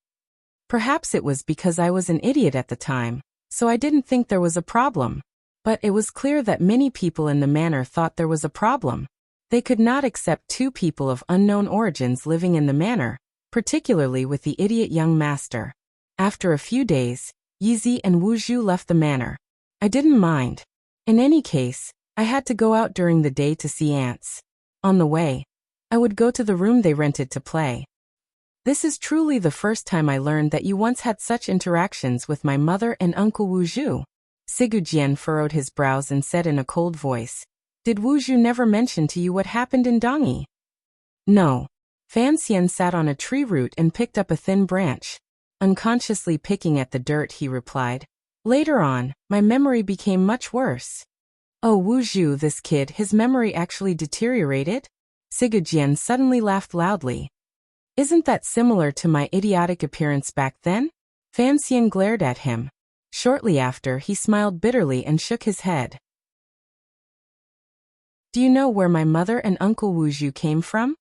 Perhaps it was because I was an idiot at the time, so I didn't think there was a problem. But it was clear that many people in the manor thought there was a problem. They could not accept two people of unknown origins living in the manor, particularly with the idiot young master. After a few days, Yizi and Wuxia left the manor. I didn't mind. In any case, I had to go out during the day to see ants. On the way, I would go to the room they rented to play. This is truly the first time I learned that you once had such interactions with my mother and Uncle Wuxia." Sigurd furrowed his brows and said in a cold voice, "Did Wuxia never mention to you what happened in Dongi?" "No." Fan Xian sat on a tree root and picked up a thin branch. Unconsciously picking at the dirt, he replied, "Later on, my memory became much worse." "Oh, Wuxia, this kid, his memory actually deteriorated?" Sigurd suddenly laughed loudly. "Isn't that similar to my idiotic appearance back then?" Fan Xian glared at him. Shortly after, he smiled bitterly and shook his head. "Do you know where my mother and Uncle Wuxia came from?"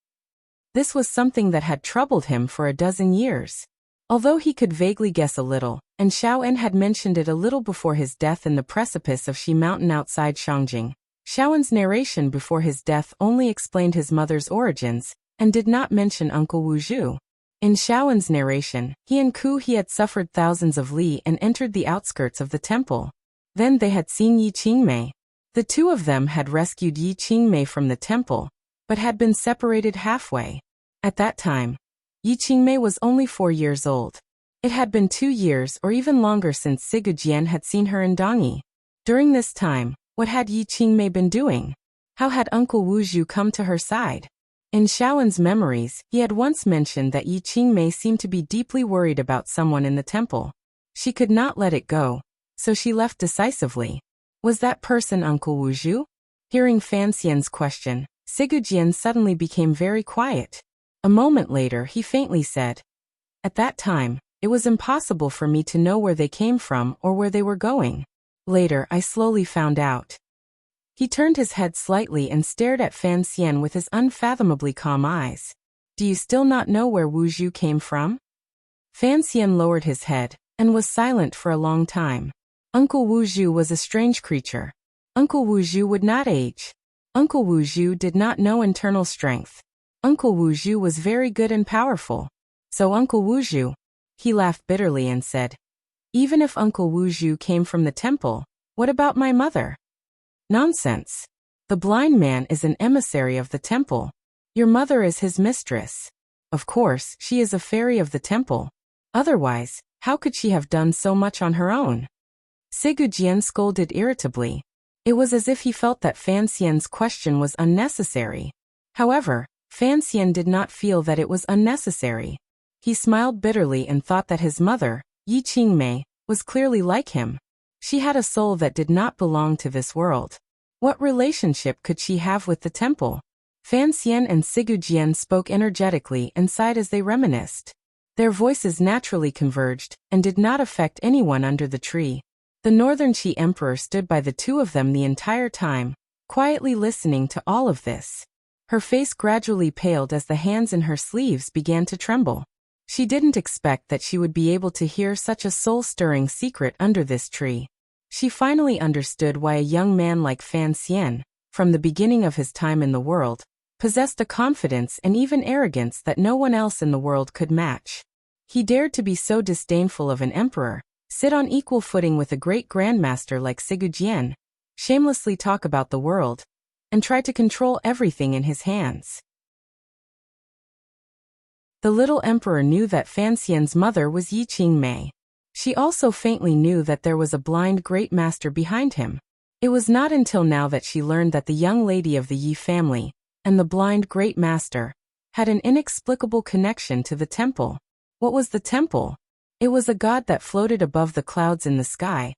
This was something that had troubled him for a dozen years. Although he could vaguely guess a little, and Xiao En had mentioned it a little before his death in the precipice of Shi Mountain outside Shangjing, Xiao En's narration before his death only explained his mother's origins, and did not mention Uncle Wuxia. In Xiao En's narration, he and Ku He had suffered thousands of li and entered the outskirts of the temple. Then they had seen Yi Qingmei. The two of them had rescued Yi Qingmei from the temple, but had been separated halfway. At that time, Yi Qingmei was only 4 years old. It had been 2 years or even longer since Sigurd had seen her in Dongi. During this time, what had Yi Qingmei been doing? How had Uncle Wuxia come to her side? In Xiao En's memories, he had once mentioned that Yi Qingmei seemed to be deeply worried about someone in the temple. She could not let it go, so she left decisively. Was that person Uncle Wuxia? Hearing Fan Xian's question, Sigurd suddenly became very quiet. A moment later, he faintly said, "At that time, it was impossible for me to know where they came from or where they were going. Later, I slowly found out." He turned his head slightly and stared at Fan Xian with his unfathomably calm eyes. "Do you still not know where Wuxia came from?" Fan Xian lowered his head and was silent for a long time. Uncle Wuxia was a strange creature. Uncle Wuxia would not age. Uncle Wuxia did not know internal strength. Uncle Wuxia was very good and powerful. So Uncle Wuxia, he laughed bitterly and said, "Even if Uncle Wuxia came from the temple, what about my mother?" "Nonsense. The blind man is an emissary of the temple. Your mother is his mistress. Of course, she is a fairy of the temple. Otherwise, how could she have done so much on her own?" Sigurd scolded irritably. It was as if he felt that Fan Xian's question was unnecessary. However, Fan Xian did not feel that it was unnecessary. He smiled bitterly and thought that his mother, Yi Qingmei, was clearly like him. She had a soul that did not belong to this world. What relationship could she have with the temple? Fan Xian and Sigurd spoke energetically and sighed as they reminisced. Their voices naturally converged, and did not affect anyone under the tree. The Northern Qi Emperor stood by the two of them the entire time, quietly listening to all of this. Her face gradually paled as the hands in her sleeves began to tremble. She didn't expect that she would be able to hear such a soul-stirring secret under this tree. She finally understood why a young man like Fan Xian, from the beginning of his time in the world, possessed a confidence and even arrogance that no one else in the world could match. He dared to be so disdainful of an emperor, sit on equal footing with a great grandmaster like Sigujian, shamelessly talk about the world, and try to control everything in his hands. The little emperor knew that Fan Xian's mother was Yi Qingmei. She also faintly knew that there was a blind great master behind him. It was not until now that she learned that the young lady of the Yi family, and the blind great master, had an inexplicable connection to the temple. What was the temple? It was a god that floated above the clouds in the sky,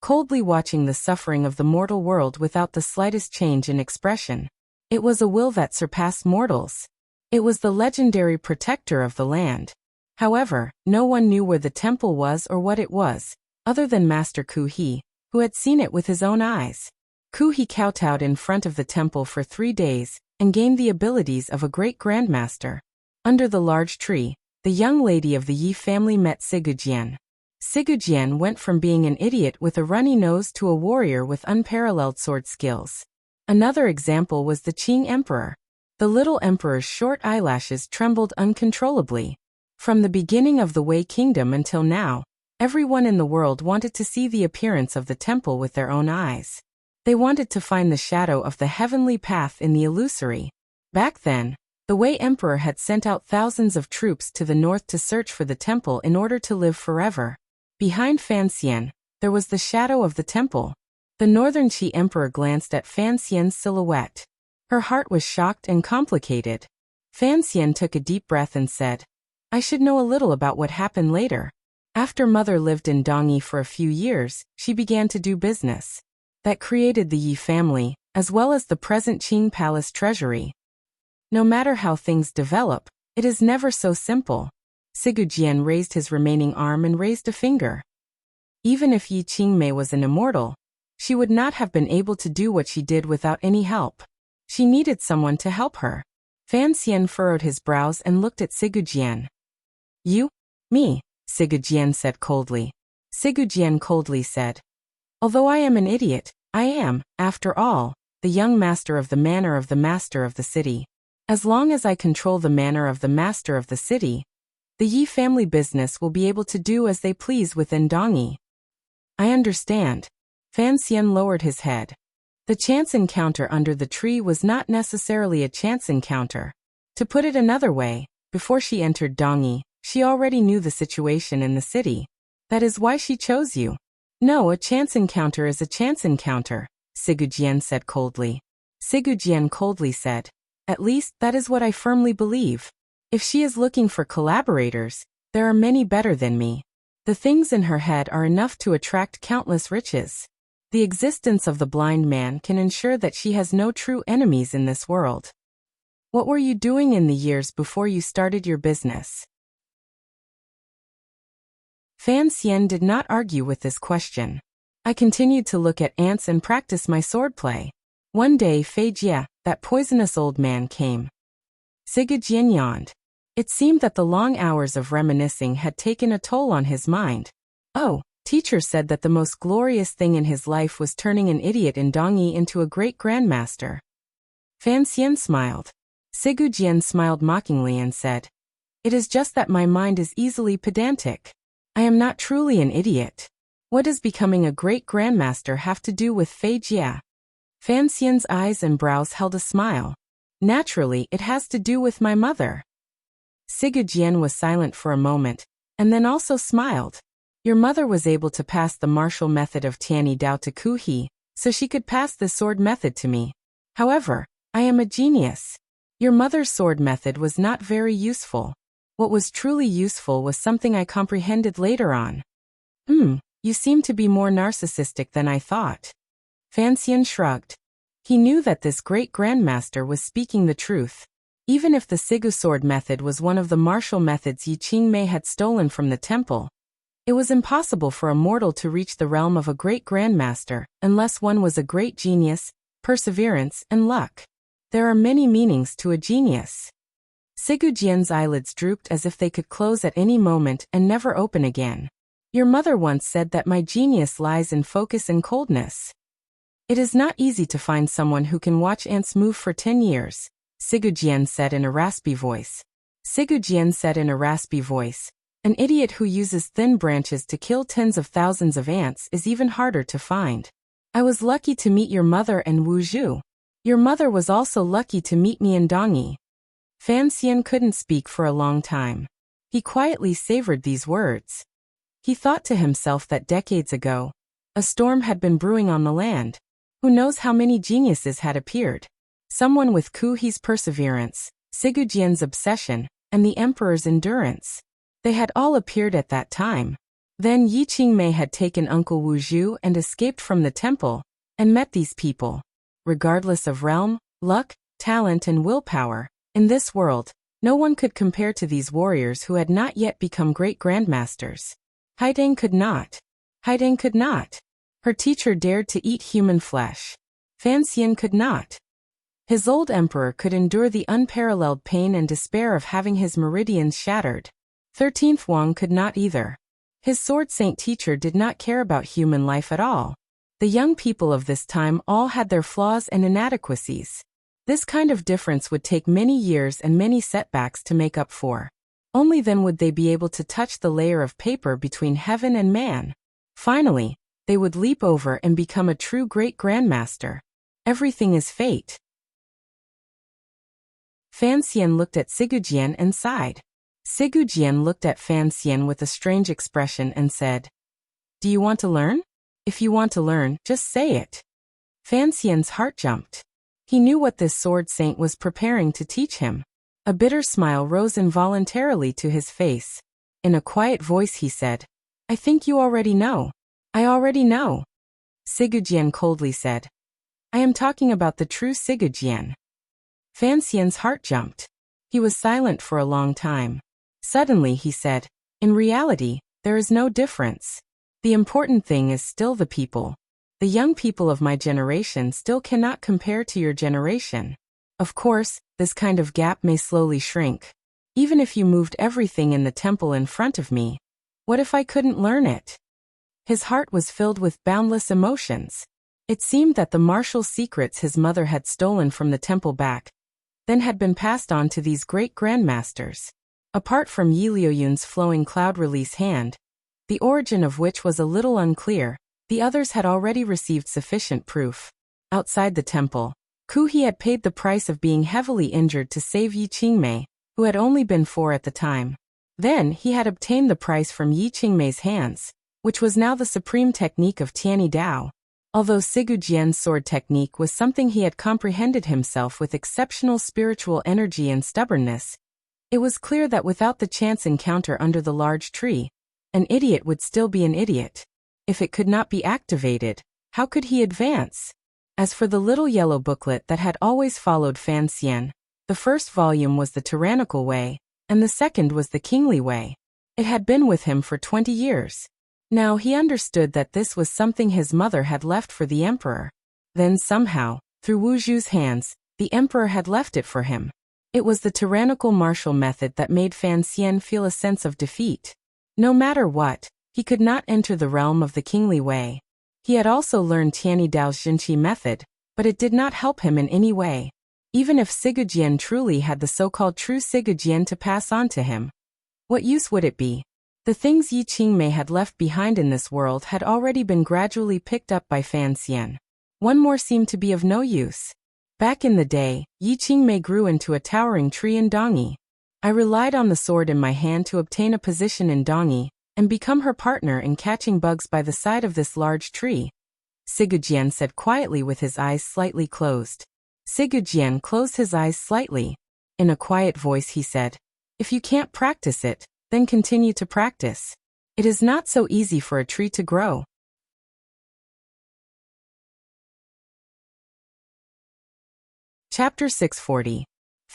coldly watching the suffering of the mortal world without the slightest change in expression. It was a will that surpassed mortals. It was the legendary protector of the land. However, no one knew where the temple was or what it was, other than Master Ku He, who had seen it with his own eyes. Ku He kowtowed in front of the temple for 3 days, and gained the abilities of a great grandmaster. Under the large tree, the young lady of the Yi family met Sigujian. Sigujian went from being an idiot with a runny nose to a warrior with unparalleled sword skills. Another example was the Qing Emperor. The little emperor's short eyelashes trembled uncontrollably. From the beginning of the Wei Kingdom until now, everyone in the world wanted to see the appearance of the temple with their own eyes. They wanted to find the shadow of the heavenly path in the illusory. Back then, the Wei Emperor had sent out thousands of troops to the north to search for the temple in order to live forever. Behind Fan Xian, there was the shadow of the temple. The Northern Qi Emperor glanced at Fan Xian's silhouette. Her heart was shocked and complicated. Fan Xian took a deep breath and said, "I should know a little about what happened later." After mother lived in Dongyi for a few years, she began to do business. That created the Yi family, as well as the present Qing Palace treasury. No matter how things develop, it is never so simple. Sigujian raised his remaining arm and raised a finger. Even if Yi Qingmei was an immortal, she would not have been able to do what she did without any help. She needed someone to help her. Fan Xian furrowed his brows and looked at Sigujian. "You? Me?" Sigujian said coldly. Sigujian coldly said, "Although I am an idiot, I am, after all, the young master of the manor of the master of the city. As long as I control the manor of the master of the city, the Yi family business will be able to do as they please within Dongyi." "I understand." Fan Xian lowered his head. The chance encounter under the tree was not necessarily a chance encounter. To put it another way, before she entered Dongyi, she already knew the situation in the city. That is why she chose you. "No, a chance encounter is a chance encounter," Sigujian said coldly. Sigujian coldly said, "At least, that is what I firmly believe. If she is looking for collaborators, there are many better than me. The things in her head are enough to attract countless riches. The existence of the blind man can ensure that she has no true enemies in this world." "What were you doing in the years before you started your business?" Fan Xian did not argue with this question. "I continued to look at ants and practice my swordplay. One day Fei Jie, that poisonous old man, came." Sigujian yawned. It seemed that the long hours of reminiscing had taken a toll on his mind. "Oh, teacher said that the most glorious thing in his life was turning an idiot in Dongyi into a great grandmaster." Fan Xian smiled. Sigujian smiled mockingly and said, "It is just that my mind is easily pedantic. I am not truly an idiot. What does becoming a great grandmaster have to do with Fei Jie?" Fan Xian's eyes and brows held a smile. "Naturally, it has to do with my mother." Sigujian was silent for a moment, and then also smiled. "Your mother was able to pass the martial method of Tianyi Dao to Ku He, so she could pass the sword method to me. However, I am a genius. Your mother's sword method was not very useful. What was truly useful was something I comprehended later on." You seem to be more narcissistic than I thought." Fan Xian shrugged. He knew that this great grandmaster was speaking the truth. Even if the Sigu sword method was one of the martial methods Yi Qingmei had stolen from the temple, it was impossible for a mortal to reach the realm of a great grandmaster unless one was a great genius, perseverance, and luck. There are many meanings to a genius. Sigu Jian's eyelids drooped as if they could close at any moment and never open again. Your mother once said that my genius lies in focus and coldness. It is not easy to find someone who can watch ants move for 10 years, Sigu Jian said in a raspy voice. Sigu Jian said in a raspy voice, an idiot who uses thin branches to kill tens of thousands of ants is even harder to find. I was lucky to meet your mother and Wu Zhu. Your mother was also lucky to meet me in Dongyi. Fan Xian couldn't speak for a long time. He quietly savored these words. He thought to himself that decades ago, a storm had been brewing on the land. Who knows how many geniuses had appeared? Someone with Ku He's perseverance, Sigu Jian's obsession, and the emperor's endurance. They had all appeared at that time. Then Yi Qingmei had taken Uncle Wu Zhu and escaped from the temple, and met these people. Regardless of realm, luck, talent, and willpower, in this world, no one could compare to these warriors who had not yet become great grandmasters. Haideng could not. Haideng could not. Her teacher dared to eat human flesh. Fan Xian could not. His old emperor could endure the unparalleled pain and despair of having his meridians shattered. 13th Wang could not either. His sword saint teacher did not care about human life at all. The young people of this time all had their flaws and inadequacies. This kind of difference would take many years and many setbacks to make up for. Only then would they be able to touch the layer of paper between heaven and man. Finally, they would leap over and become a true great grandmaster. Everything is fate. Fan Xian looked at Sigu Jian and sighed. Sigu Jian looked at Fan Xian with a strange expression and said, "Do you want to learn? If you want to learn, just say it." Fan Xian's heart jumped. He knew what this sword saint was preparing to teach him. A bitter smile rose involuntarily to his face. In a quiet voice he said, "I think you already know." "I already know," Sigu Jian coldly said. "I am talking about the true Sigu Jian." Fan Xian's heart jumped. He was silent for a long time. Suddenly he said, "In reality, there is no difference. The important thing is still the people. The young people of my generation still cannot compare to your generation. Of course, this kind of gap may slowly shrink. Even if you moved everything in the temple in front of me, what if I couldn't learn it?" His heart was filled with boundless emotions. It seemed that the martial secrets his mother had stolen from the temple back then had been passed on to these great grandmasters. Apart from Yi Liuyun's flowing cloud release hand, the origin of which was a little unclear, the others had already received sufficient proof. Outside the temple, Ku He had paid the price of being heavily injured to save Yi Qingmei, who had only been 4 at the time. Then he had obtained the price from Yi Qingmei's hands, which was now the supreme technique of Tianyi Dao. Although Sigu Jian's sword technique was something he had comprehended himself with exceptional spiritual energy and stubbornness, it was clear that without the chance encounter under the large tree, an idiot would still be an idiot. If it could not be activated, how could he advance? As for the little yellow booklet that had always followed Fan Xian, the first volume was the tyrannical way, and the second was the kingly way. It had been with him for 20 years. Now he understood that this was something his mother had left for the emperor. Then somehow, through Wu Zhu's hands, the emperor had left it for him. It was the tyrannical martial method that made Fan Xian feel a sense of defeat. No matter what, he could not enter the realm of the kingly way. He had also learned Tianyi Dao's Jinqi method, but it did not help him in any way. Even if Sigu Jian truly had the so-called true Sigu Jian to pass on to him, what use would it be? The things Yi Qingmei had left behind in this world had already been gradually picked up by Fan Xian. One more seemed to be of no use. Back in the day, Yi Qingmei grew into a towering tree in Dongyi. I relied on the sword in my hand to obtain a position in Dongyi, and become her partner in catching bugs by the side of this large tree, Sigu Jian said quietly with his eyes slightly closed. Sigu Jian closed his eyes slightly. In a quiet voice he said, "If you can't practice it, then continue to practice. It is not so easy for a tree to grow." Chapter 640.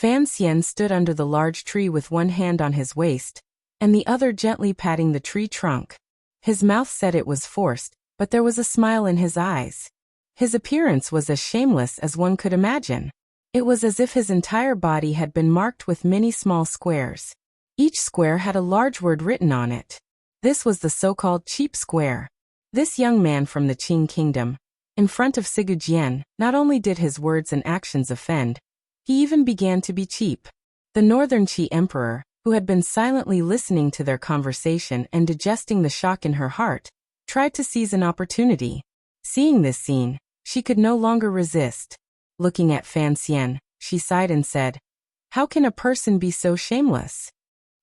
Fan Xian stood under the large tree with one hand on his waist, and the other gently patting the tree trunk. His mouth said it was forced, but there was a smile in his eyes. His appearance was as shameless as one could imagine. It was as if his entire body had been marked with many small squares. Each square had a large word written on it. This was the so-called cheap square. This young man from the Qing kingdom, in front of Sigujian, not only did his words and actions offend, he even began to be cheap. The Northern Qi emperor, who had been silently listening to their conversation and digesting the shock in her heart, tried to seize an opportunity. Seeing this scene, she could no longer resist. Looking at Fan Xian, she sighed and said, "How can a person be so shameless?"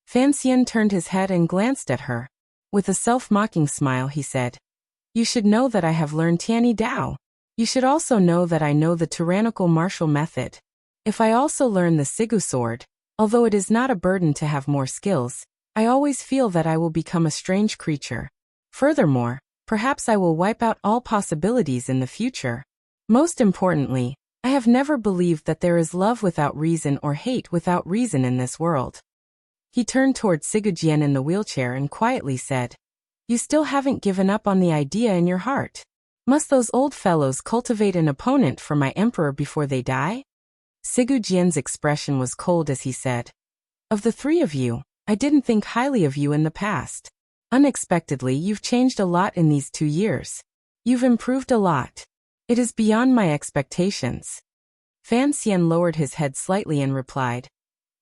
Fan Xian turned his head and glanced at her. With a self-mocking smile he said, "You should know that I have learned Tianyi Dao. You should also know that I know the tyrannical martial method. If I also learn the Sigu sword, although it is not a burden to have more skills, I always feel that I will become a strange creature. Furthermore, perhaps I will wipe out all possibilities in the future. Most importantly, I have never believed that there is love without reason or hate without reason in this world." He turned toward Sigujian in the wheelchair and quietly said, "You still haven't given up on the idea in your heart. Must those old fellows cultivate an opponent for my emperor before they die?" Sigujian's expression was cold as he said, "Of the three of you, I didn't think highly of you in the past. Unexpectedly, you've changed a lot in these 2 years. You've improved a lot. It is beyond my expectations." Fan Xian lowered his head slightly and replied,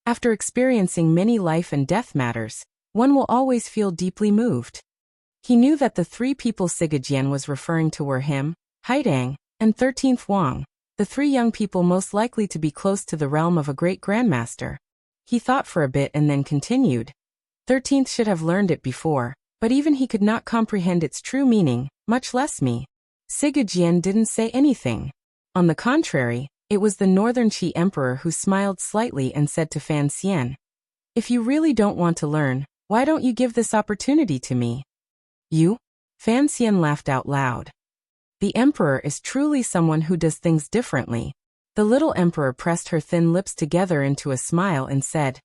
"After experiencing many life and death matters, one will always feel deeply moved." He knew that the 3 people Sigujian was referring to were him, Haidang, and 13th Wang, the 3 young people most likely to be close to the realm of a great grandmaster. He thought for a bit and then continued, 13th should have learned it before, but even he could not comprehend its true meaning, much less me. Sigujian didn't say anything. On the contrary, it was the Northern Qi emperor who smiled slightly and said to Fan Xian, "If you really don't want to learn, why don't you give this opportunity to me?" "You?" Fan Xian laughed out loud. "The emperor is truly someone who does things differently." The little emperor pressed her thin lips together into a smile and said,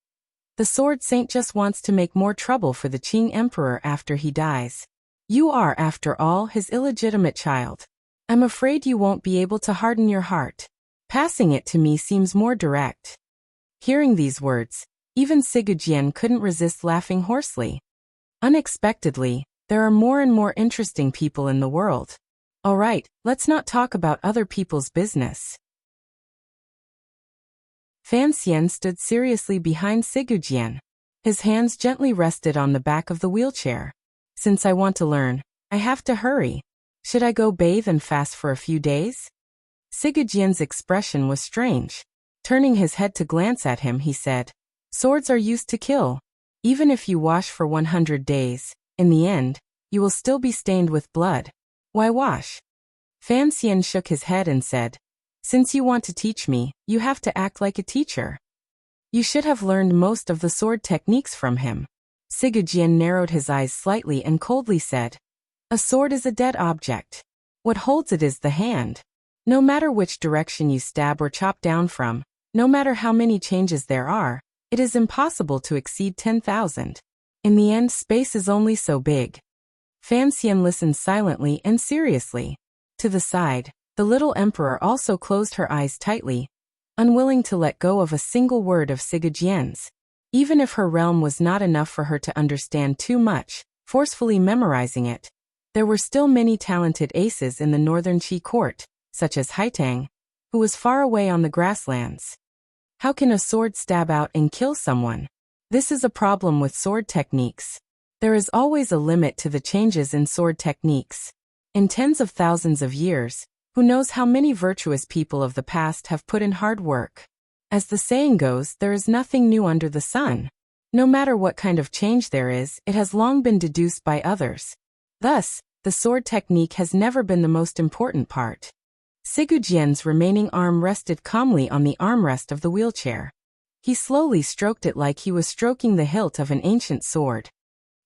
"The sword saint just wants to make more trouble for the Qing emperor after he dies. You are, after all, his illegitimate child. I'm afraid you won't be able to harden your heart. Passing it to me seems more direct." Hearing these words, even Sigujian couldn't resist laughing hoarsely. Unexpectedly, there are more and more interesting people in the world. All right, let's not talk about other people's business. Fan Xian stood seriously behind Sigujian. His hands gently rested on the back of the wheelchair. "Since I want to learn, I have to hurry. Should I go bathe and fast for a few days?" Sigujian's expression was strange. Turning his head to glance at him, he said, "Swords are used to kill. Even if you wash for 100 days, in the end, you will still be stained with blood. Why wash?" Fan Xian shook his head and said, "Since you want to teach me, you have to act like a teacher. You should have learned most of the sword techniques from him." Sigujian narrowed his eyes slightly and coldly said, "A sword is a dead object. What holds it is the hand. No matter which direction you stab or chop down from, no matter how many changes there are, it is impossible to exceed 10,000. In the end, space is only so big." Fan Xian listened silently and seriously. To the side, the little emperor also closed her eyes tightly, unwilling to let go of a single word of Sigujian's. Even if her realm was not enough for her to understand too much, forcefully memorizing it, there were still many talented aces in the Northern Qi court, such as Haitang, who was far away on the grasslands. How can a sword stab out and kill someone? This is a problem with sword techniques. There is always a limit to the changes in sword techniques. In tens of thousands of years, who knows how many virtuous people of the past have put in hard work. As the saying goes, there is nothing new under the sun. No matter what kind of change there is, it has long been deduced by others. Thus, the sword technique has never been the most important part. Sigujian's remaining arm rested calmly on the armrest of the wheelchair. He slowly stroked it like he was stroking the hilt of an ancient sword.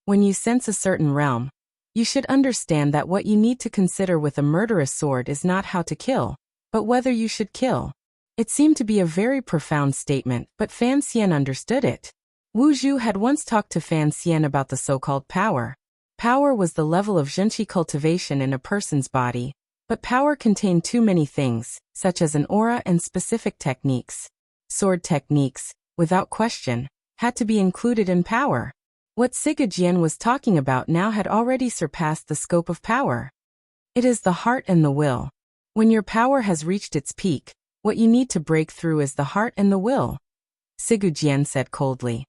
When you sense a certain realm, you should understand that what you need to consider with a murderous sword is not how to kill, but whether you should kill. It seemed to be a very profound statement, but Fan Xian understood it. Wu Zhu had once talked to Fan Xian about the so-called power. Power was the level of zhenqi cultivation in a person's body, but power contained too many things, such as an aura and specific techniques. Sword techniques, without question, had to be included in power. What Sigurd was talking about now had already surpassed the scope of power. It is the heart and the will. When your power has reached its peak, what you need to break through is the heart and the will, Sigurd said coldly.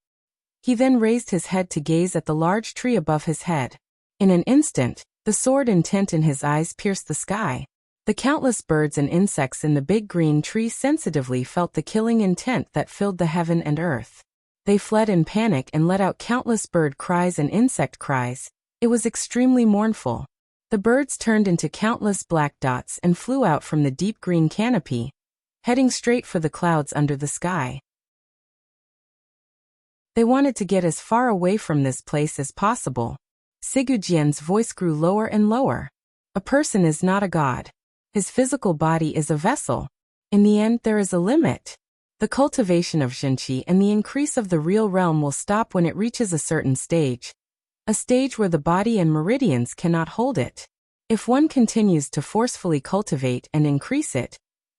He then raised his head to gaze at the large tree above his head. In an instant, the sword intent in his eyes pierced the sky. The countless birds and insects in the big green tree sensitively felt the killing intent that filled the heaven and earth. They fled in panic and let out countless bird cries and insect cries. It was extremely mournful. The birds turned into countless black dots and flew out from the deep green canopy, heading straight for the clouds under the sky. They wanted to get as far away from this place as possible. Sigurd voice grew lower and lower. A person is not a god. His physical body is a vessel. In the end, there is a limit. The cultivation of zhenqi and the increase of the real realm will stop when it reaches a certain stage. A stage where the body and meridians cannot hold it. If one continues to forcefully cultivate and increase it,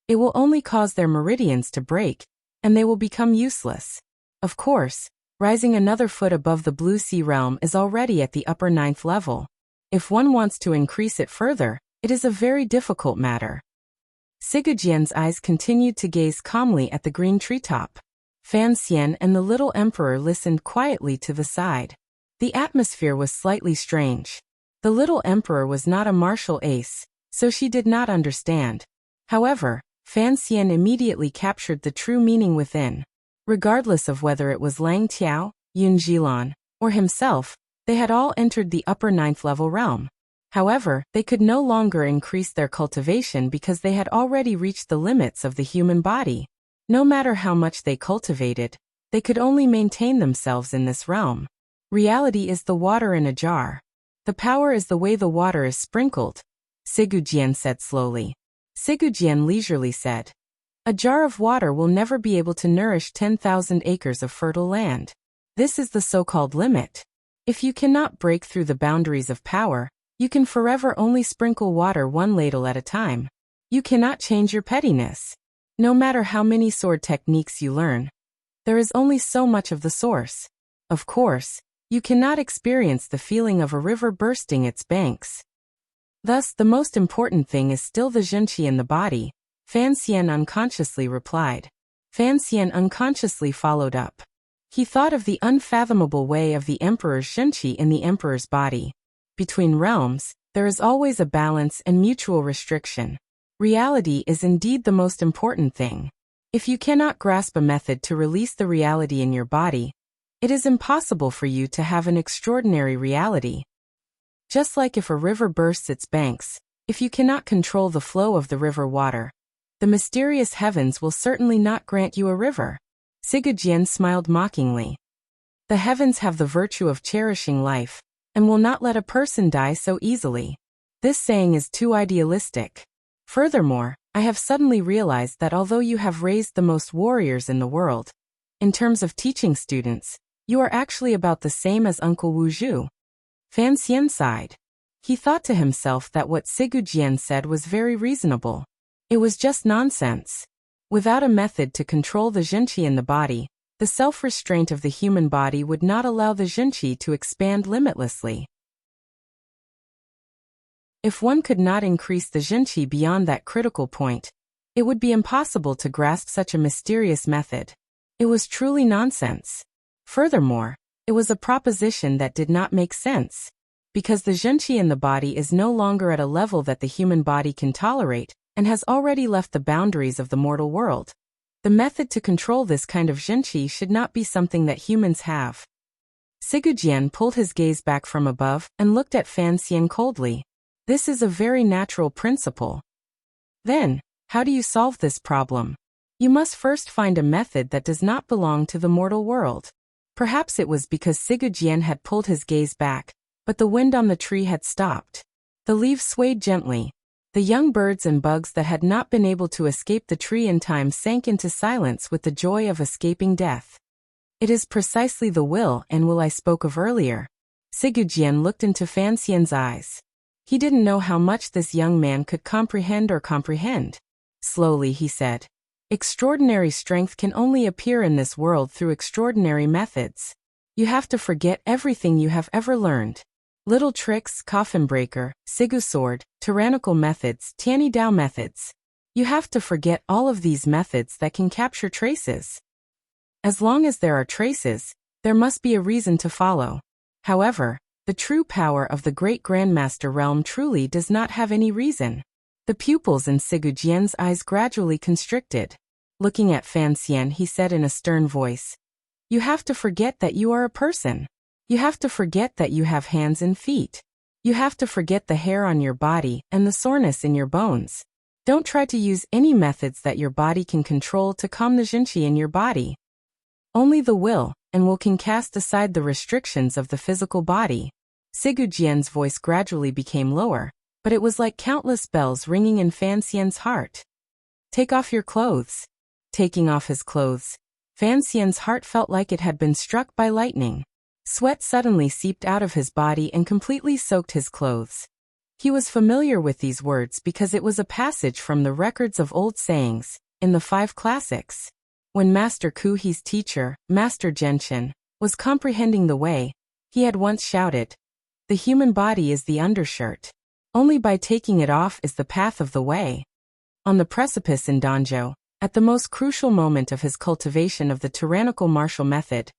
it will only cause their meridians to break, and they will become useless. Of course, rising another foot above the Blue Sea realm is already at the upper 9th level. If one wants to increase it further, it is a very difficult matter. Sigurd eyes continued to gaze calmly at the green treetop. Fan Xian and the little emperor listened quietly to the side. The atmosphere was slightly strange. The little emperor was not a martial ace, so she did not understand. However, Fan Xian immediately captured the true meaning within. Regardless of whether it was Lang Tiao, Yun Jilan, or himself, they had all entered the upper 9th level realm. However, they could no longer increase their cultivation because they had already reached the limits of the human body. No matter how much they cultivated, they could only maintain themselves in this realm. Reality is the water in a jar. The power is the way the water is sprinkled, Sigurd said slowly. Sigurd leisurely said, a jar of water will never be able to nourish 10,000 acres of fertile land. This is the so-called limit. If you cannot break through the boundaries of power, you can forever only sprinkle water one ladle at a time. You cannot change your pettiness. No matter how many sword techniques you learn, there is only so much of the source. Of course, you cannot experience the feeling of a river bursting its banks. Thus, the most important thing is still the zhenqi in the body, Fan Xian unconsciously replied. Fan Xian unconsciously followed up. He thought of the unfathomable way of the emperor's zhenqi in the emperor's body. Between realms, there is always a balance and mutual restriction. Reality is indeed the most important thing. If you cannot grasp a method to release the reality in your body, it is impossible for you to have an extraordinary reality. Just like if a river bursts its banks, if you cannot control the flow of the river water, the mysterious heavens will certainly not grant you a river. Sigurd smiled mockingly. The heavens have the virtue of cherishing life, and will not let a person die so easily. This saying is too idealistic. Furthermore, I have suddenly realized that although you have raised the most warriors in the world, in terms of teaching students, you are actually about the same as Uncle Wu Zhu. Fan Xian sighed. He thought to himself that what Sigurd said was very reasonable. It was just nonsense. Without a method to control the zhenqi in the body, the self-restraint of the human body would not allow the zhenqi to expand limitlessly. If one could not increase the zhenqi beyond that critical point, it would be impossible to grasp such a mysterious method. It was truly nonsense. Furthermore, it was a proposition that did not make sense. Because the zhenqi in the body is no longer at a level that the human body can tolerate, and has already left the boundaries of the mortal world. The method to control this kind of zhenqi should not be something that humans have. Sigurd pulled his gaze back from above and looked at Fan Xian coldly. This is a very natural principle. Then, how do you solve this problem? You must first find a method that does not belong to the mortal world. Perhaps it was because Sigurd had pulled his gaze back, but the wind on the tree had stopped. The leaves swayed gently. The young birds and bugs that had not been able to escape the tree in time sank into silence with the joy of escaping death. It is precisely the will and I spoke of earlier. Sigujian looked into Fan Xian's eyes. He didn't know how much this young man could comprehend. Slowly he said, "Extraordinary strength can only appear in this world through extraordinary methods. You have to forget everything you have ever learned. Little tricks, coffin breaker, Sigu sword, tyrannical methods, Tianyi Dao methods. You have to forget all of these methods that can capture traces. As long as there are traces, there must be a reason to follow. However, the true power of the great Grandmaster realm truly does not have any reason." The pupils in Sigujian's eyes gradually constricted. Looking at Fan Xian, he said in a stern voice, "You have to forget that you are a person. You have to forget that you have hands and feet. You have to forget the hair on your body and the soreness in your bones. Don't try to use any methods that your body can control to calm the jinqi in your body. Only the will can cast aside the restrictions of the physical body." Sigujian's voice gradually became lower, but it was like countless bells ringing in Fan Xian's heart. "Take off your clothes." Taking off his clothes, Fan Xian's heart felt like it had been struck by lightning. Sweat suddenly seeped out of his body and completely soaked his clothes. He was familiar with these words because it was a passage from the records of old sayings, in the 5 classics. When Master Kuhi's teacher, Master Genshin, was comprehending the way, he had once shouted, "The human body is the undershirt. Only by taking it off is the path of the way." On the precipice in Danzhou, at the most crucial moment of his cultivation of the tyrannical martial method,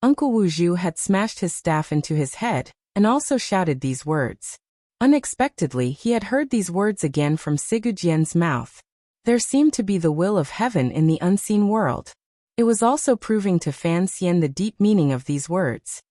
Uncle Wu Zhu had smashed his staff into his head, and also shouted these words. Unexpectedly, he had heard these words again from Sigujian's mouth. There seemed to be the will of heaven in the unseen world. It was also proving to Fan Xian the deep meaning of these words.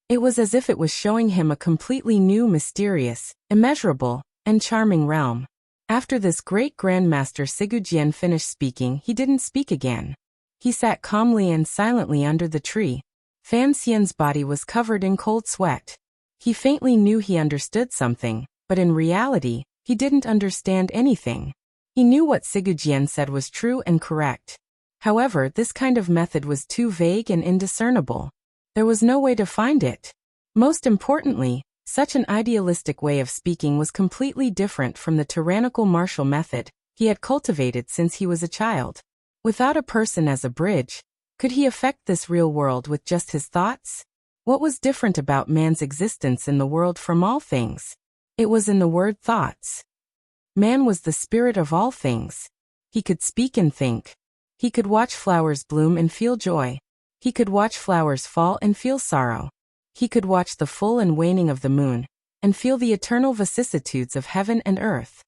It was as if it was showing him a completely new, mysterious, immeasurable, and charming realm. After this great Grandmaster Sigujian finished speaking, he didn't speak again. He sat calmly and silently under the tree. Fan Xian's body was covered in cold sweat. He faintly knew he understood something, but in reality, he didn't understand anything. He knew what Sigujian said was true and correct. However, this kind of method was too vague and indiscernible. There was no way to find it. Most importantly, such an idealistic way of speaking was completely different from the tyrannical martial method he had cultivated since he was a child. Without a person as a bridge, could he affect this real world with just his thoughts? What was different about man's existence in the world from all things? It was in the word thoughts. Man was the spirit of all things. He could speak and think. He could watch flowers bloom and feel joy. He could watch flowers fall and feel sorrow. He could watch the full and waning of the moon, and feel the eternal vicissitudes of heaven and earth.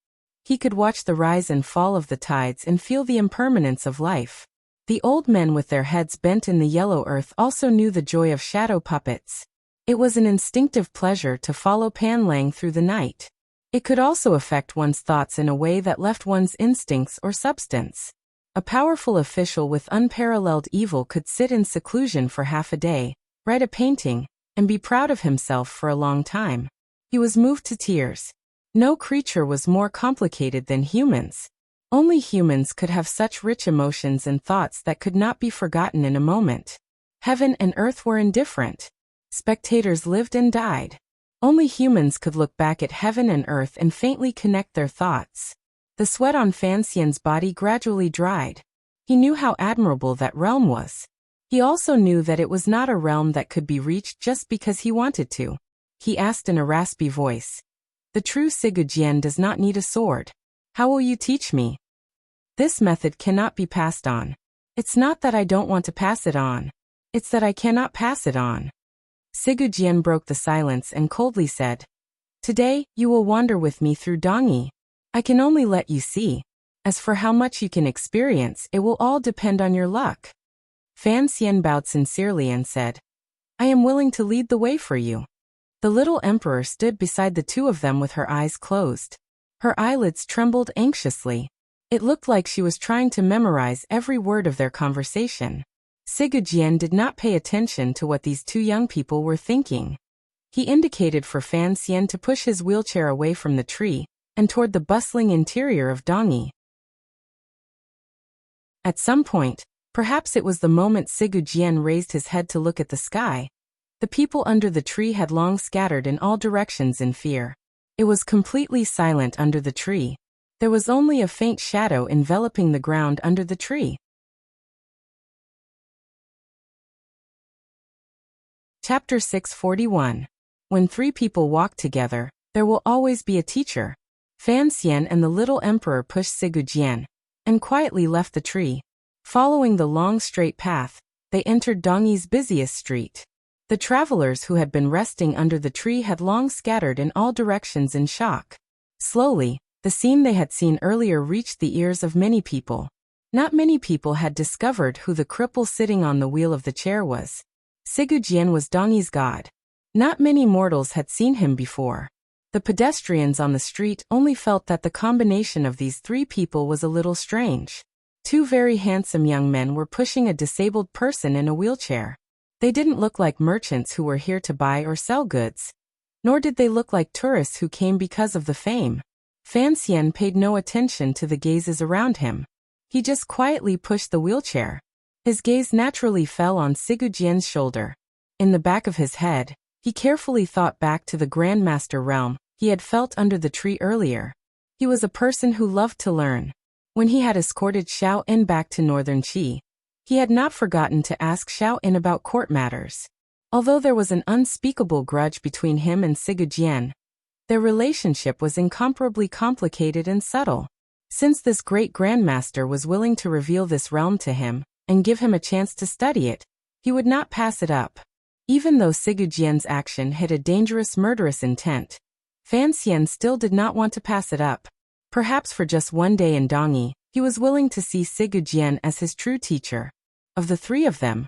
He could watch the rise and fall of the tides and feel the impermanence of life. The old men with their heads bent in the yellow earth also knew the joy of shadow puppets. It was an instinctive pleasure to follow Pan Lang through the night. It could also affect one's thoughts in a way that left one's instincts or substance. A powerful official with unparalleled evil could sit in seclusion for half a day, write a painting, and be proud of himself for a long time. He was moved to tears. No creature was more complicated than humans. Only humans could have such rich emotions and thoughts that could not be forgotten in a moment. Heaven and earth were indifferent. Spectators lived and died. Only humans could look back at heaven and earth and faintly connect their thoughts. The sweat on Fan Xian's body gradually dried. He knew how admirable that realm was. He also knew that it was not a realm that could be reached just because he wanted to. He asked in a raspy voice, "The true Sigujian does not need a sword. How will you teach me?" "This method cannot be passed on. It's not that I don't want to pass it on. It's that I cannot pass it on." Sigujian broke the silence and coldly said, "Today, you will wander with me through Dongyi. I can only let you see. As for how much you can experience, it will all depend on your luck." Fan Xian bowed sincerely and said, "I am willing to lead the way for you." The little emperor stood beside the two of them with her eyes closed. Her eyelids trembled anxiously. It looked like she was trying to memorize every word of their conversation. Sigujian did not pay attention to what these two young people were thinking. He indicated for Fan Xian to push his wheelchair away from the tree and toward the bustling interior of Dongyi. At some point, perhaps it was the moment Sigu Jian raised his head to look at the sky, the people under the tree had long scattered in all directions in fear. It was completely silent under the tree. There was only a faint shadow enveloping the ground under the tree. Chapter 641. When three people walk together, there will always be a teacher. Fan Xian and the little emperor pushed Sigu Jian and quietly left the tree. Following the long straight path, they entered Dongyi's busiest street. The travelers who had been resting under the tree had long scattered in all directions in shock. Slowly, the scene they had seen earlier reached the ears of many people. Not many people had discovered who the cripple sitting on the wheel of the chair was. Sigu Jian was Dongyi's god. Not many mortals had seen him before. The pedestrians on the street only felt that the combination of these three people was a little strange. Two very handsome young men were pushing a disabled person in a wheelchair. They didn't look like merchants who were here to buy or sell goods. Nor did they look like tourists who came because of the fame. Fan Xian paid no attention to the gazes around him. He just quietly pushed the wheelchair. His gaze naturally fell on Sigu Jian's shoulder. In the back of his head, he carefully thought back to the Grandmaster realm he had felt under the tree earlier. He was a person who loved to learn. When he had escorted Xiao En back to northern Qi, he had not forgotten to ask Xiao En about court matters. Although there was an unspeakable grudge between him and Sigu Jian, their relationship was incomparably complicated and subtle. Since this great grandmaster was willing to reveal this realm to him and give him a chance to study it, he would not pass it up. Even though Sigu Jian's action hid a dangerous murderous intent, Fan Xian still did not want to pass it up. Perhaps for just one day in Dongyi, he was willing to see Sigu Jian as his true teacher. Of the three of them,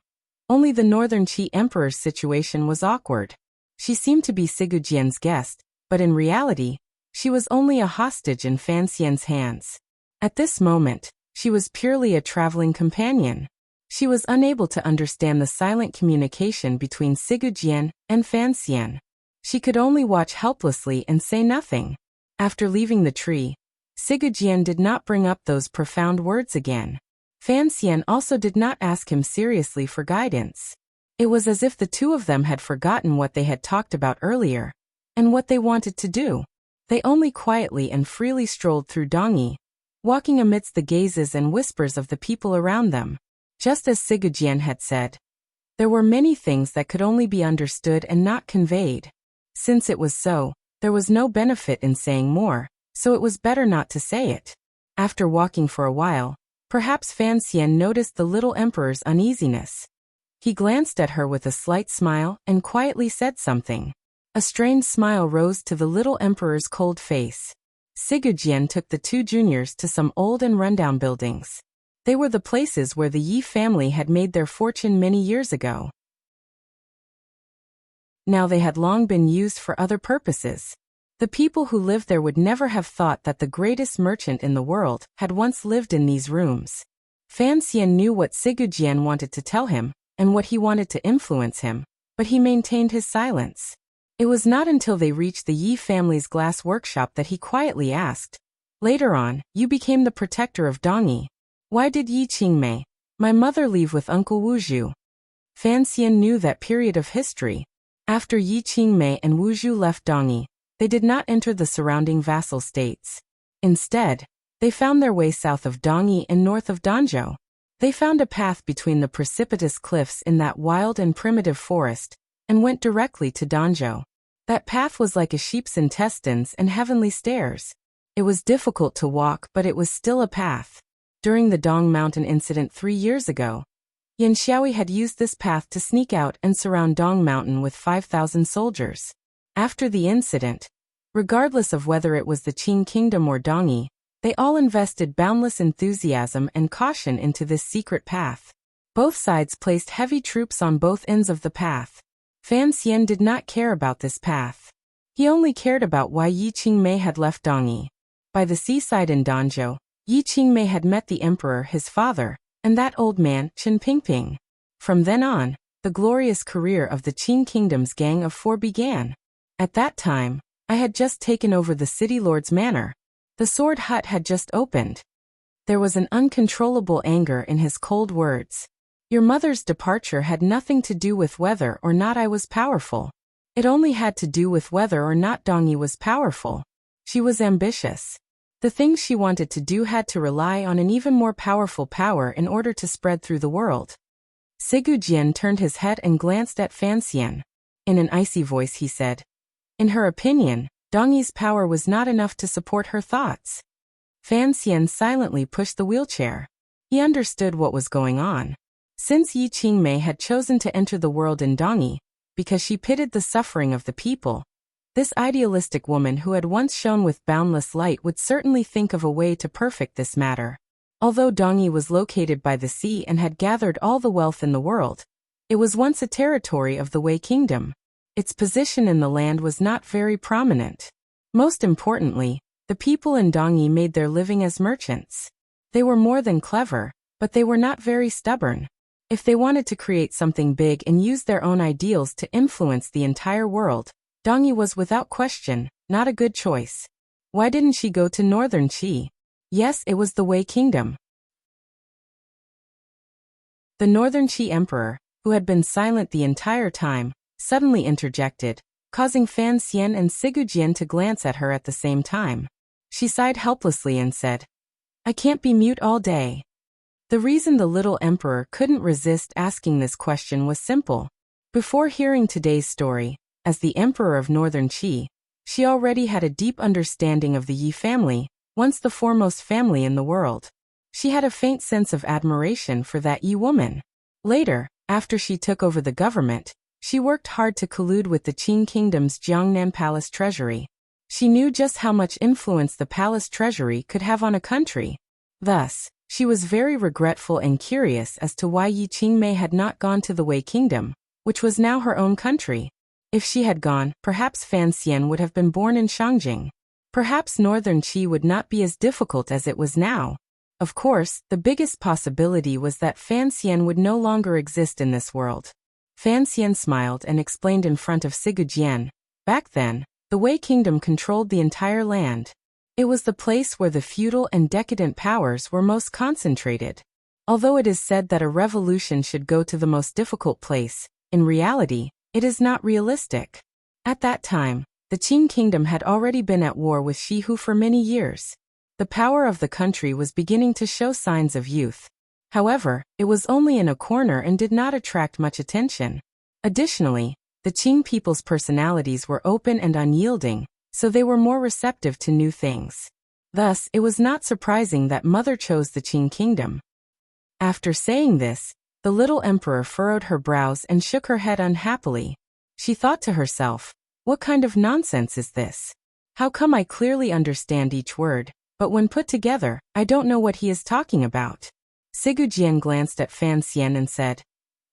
only the Northern Qi Emperor's situation was awkward. She seemed to be Sigu Jian's guest, but in reality, she was only a hostage in Fan Xian's hands. At this moment, she was purely a traveling companion. She was unable to understand the silent communication between Sigu Jian and Fan Xian. She could only watch helplessly and say nothing. After leaving the tree, Sigu Jian did not bring up those profound words again. Fan Xian also did not ask him seriously for guidance. It was as if the two of them had forgotten what they had talked about earlier, and what they wanted to do. They only quietly and freely strolled through Dongyi, walking amidst the gazes and whispers of the people around them. Just as Sigu Jian had said, there were many things that could only be understood and not conveyed. Since it was so, there was no benefit in saying more, so it was better not to say it. After walking for a while, perhaps Fan Xian noticed the little emperor's uneasiness. He glanced at her with a slight smile and quietly said something. A strange smile rose to the little emperor's cold face. Sigu Jian took the two juniors to some old and rundown buildings. They were the places where the Yi family had made their fortune many years ago. Now they had long been used for other purposes. The people who lived there would never have thought that the greatest merchant in the world had once lived in these rooms. Fan Xian knew what Sigu Jian wanted to tell him, and what he wanted to influence him, but he maintained his silence. It was not until they reached the Yi family's glass workshop that he quietly asked, "Later on, you became the protector of Dongyi. Why did Yi Qingmei, my mother, leave with Uncle Wuzhu?" Fan Xian knew that period of history. After Yi Qingmei and Wuzhu left Dongyi, they did not enter the surrounding vassal states. Instead, they found their way south of Dongyi and north of Danzhou. They found a path between the precipitous cliffs in that wild and primitive forest, and went directly to Danzhou. That path was like a sheep's intestines and heavenly stairs. It was difficult to walk, but it was still a path. During the Dong Mountain incident 3 years ago, Yan Xiaoyi had used this path to sneak out and surround Dong Mountain with 5,000 soldiers. After the incident, regardless of whether it was the Qing Kingdom or Dongyi, they all invested boundless enthusiasm and caution into this secret path. Both sides placed heavy troops on both ends of the path. Fan Xian did not care about this path. He only cared about why Yi Qingmei had left Dongyi. By the seaside in Danzhou, Yi Qingmei had met the emperor, his father, and that old man, Chen Pingping. From then on, the glorious career of the Qing Kingdom's Gang of Four began. At that time, I had just taken over the city lord's manor. The sword hut had just opened. There was an uncontrollable anger in his cold words. Your mother's departure had nothing to do with whether or not I was powerful. It only had to do with whether or not Dongyi was powerful. She was ambitious. The things she wanted to do had to rely on an even more powerful power in order to spread through the world. Sigujian turned his head and glanced at Fan Xian. In an icy voice he said, in her opinion, Dongyi's power was not enough to support her thoughts. Fan Xian silently pushed the wheelchair. He understood what was going on. Since Yi Qingmei had chosen to enter the world in Dongyi, because she pitied the suffering of the people, this idealistic woman who had once shone with boundless light would certainly think of a way to perfect this matter. Although Dongyi was located by the sea and had gathered all the wealth in the world, it was once a territory of the Wei Kingdom. Its position in the land was not very prominent. Most importantly, the people in Dongyi made their living as merchants. They were more than clever, but they were not very stubborn. If they wanted to create something big and use their own ideals to influence the entire world, Dongyi was without question not a good choice. Why didn't she go to northern Qi? Yes, it was the Wei Kingdom. The northern Qi emperor, who had been silent the entire time, suddenly interjected, causing Fan Xian and Sigujian to glance at her at the same time. She sighed helplessly and said, I can't be mute all day. The reason the little emperor couldn't resist asking this question was simple. Before hearing today's story, as the emperor of northern Qi, she already had a deep understanding of the Yi family, once the foremost family in the world. She had a faint sense of admiration for that Yi woman. Later, after she took over the government, she worked hard to collude with the Qing Kingdom's Jiangnan Palace treasury. She knew just how much influence the palace treasury could have on a country. Thus, she was very regretful and curious as to why Yi Qingmei had not gone to the Wei Kingdom, which was now her own country. If she had gone, perhaps Fan Xian would have been born in Shangjing. Perhaps northern Qi would not be as difficult as it was now. Of course, the biggest possibility was that Fan Xian would no longer exist in this world. Fan Xian smiled and explained in front of Sigujian. Back then, the Wei Kingdom controlled the entire land. It was the place where the feudal and decadent powers were most concentrated. Although it is said that a revolution should go to the most difficult place, in reality, it is not realistic. At that time, the Qing Kingdom had already been at war with Shihu for many years. The power of the country was beginning to show signs of youth. However, it was only in a corner and did not attract much attention. Additionally, the Qing people's personalities were open and unyielding, so they were more receptive to new things. Thus, it was not surprising that Mother chose the Qing Kingdom. After saying this, the little emperor furrowed her brows and shook her head unhappily. She thought to herself, what kind of nonsense is this? How come I clearly understand each word, but when put together, I don't know what he is talking about? Sigujian glanced at Fan Xian and said,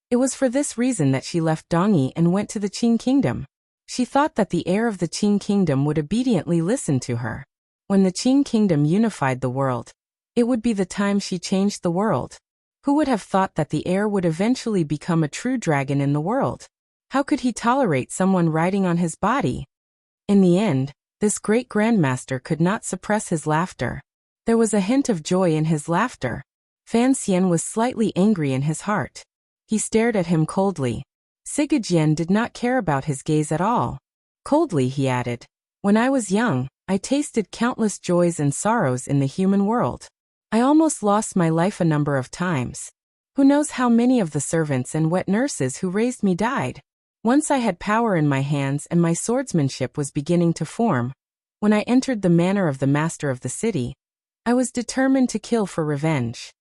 it was for this reason that she left Dongyi and went to the Qing Kingdom. She thought that the heir of the Qing Kingdom would obediently listen to her. When the Qing Kingdom unified the world, it would be the time she changed the world. Who would have thought that the heir would eventually become a true dragon in the world? How could he tolerate someone riding on his body? In the end, this great grandmaster could not suppress his laughter. There was a hint of joy in his laughter. Fan Xian was slightly angry in his heart. He stared at him coldly. Sigujian did not care about his gaze at all. Coldly he added, when I was young, I tasted countless joys and sorrows in the human world. I almost lost my life a number of times. Who knows how many of the servants and wet nurses who raised me died? Once I had power in my hands and my swordsmanship was beginning to form. When I entered the manor of the master of the city, I was determined to kill for revenge.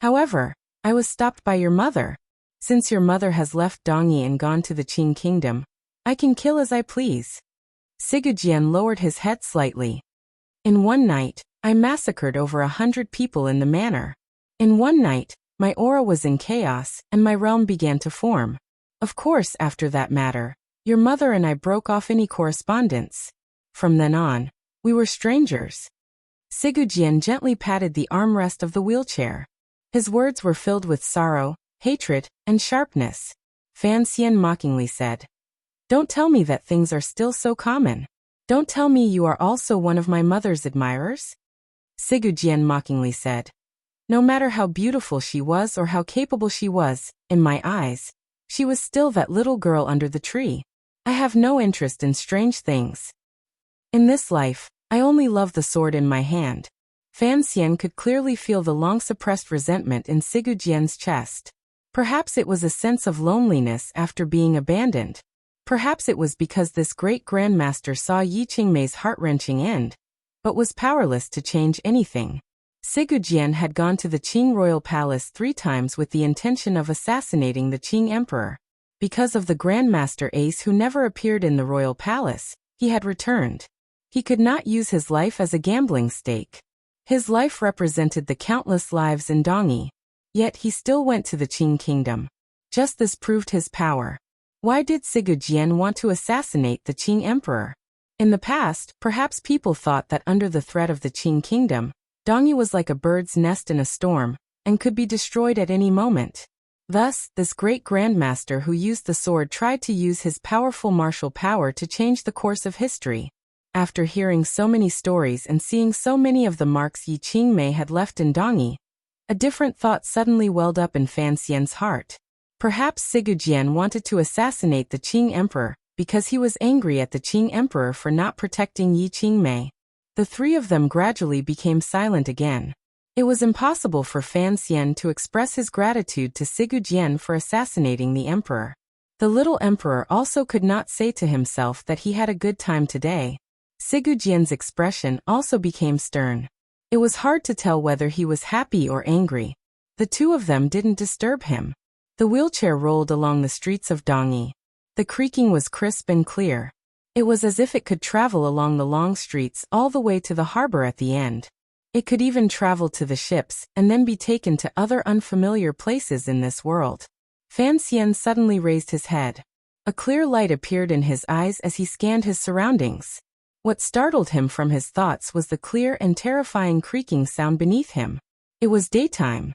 However, I was stopped by your mother. Since your mother has left Dongyi and gone to the Qing Kingdom, I can kill as I please. Sigujian lowered his head slightly. In one night, I massacred over 100 people in the manor. In one night, my aura was in chaos and my realm began to form. Of course, after that matter, your mother and I broke off any correspondence. From then on, we were strangers. Sigujian gently patted the armrest of the wheelchair. His words were filled with sorrow, hatred, and sharpness. Fan Xian mockingly said. Don't tell me that things are still so common. Don't tell me you are also one of my mother's admirers? Sigurjian mockingly said. No matter how beautiful she was or how capable she was, in my eyes, she was still that little girl under the tree. I have no interest in strange things. In this life, I only love the sword in my hand. Fan Xian could clearly feel the long-suppressed resentment in Sigurjian's chest. Perhaps it was a sense of loneliness after being abandoned. Perhaps it was because this great grandmaster saw Yi Qingmei's heart-wrenching end, but was powerless to change anything. Sigurjian had gone to the Qing royal palace 3 times with the intention of assassinating the Qing emperor. Because of the grandmaster ace who never appeared in the royal palace, he had returned. He could not use his life as a gambling stake. His life represented the countless lives in Dongyi. Yet he still went to the Qing kingdom. Just this proved his power. Why did Sigurjian want to assassinate the Qing emperor? In the past, perhaps people thought that under the threat of the Qing kingdom, Dongyi was like a bird's nest in a storm, and could be destroyed at any moment. Thus, this great grandmaster who used the sword tried to use his powerful martial power to change the course of history. After hearing so many stories and seeing so many of the marks Yi Qingmei had left in Dongyi, a different thought suddenly welled up in Fan Xian's heart. Perhaps Sigurjian wanted to assassinate the Qing emperor, because he was angry at the Qing emperor for not protecting Yi Qingmei. The 3 of them gradually became silent again. It was impossible for Fan Xian to express his gratitude to Sigurjian for assassinating the emperor. The little emperor also could not say to himself that he had a good time today. Sigurjian's expression also became stern. It was hard to tell whether he was happy or angry. The 2 of them didn't disturb him. The wheelchair rolled along the streets of Dongyi. The creaking was crisp and clear. It was as if it could travel along the long streets all the way to the harbor at the end. It could even travel to the ships and then be taken to other unfamiliar places in this world. Fan Xian suddenly raised his head. A clear light appeared in his eyes as he scanned his surroundings. What startled him from his thoughts was the clear and terrifying creaking sound beneath him. It was daytime.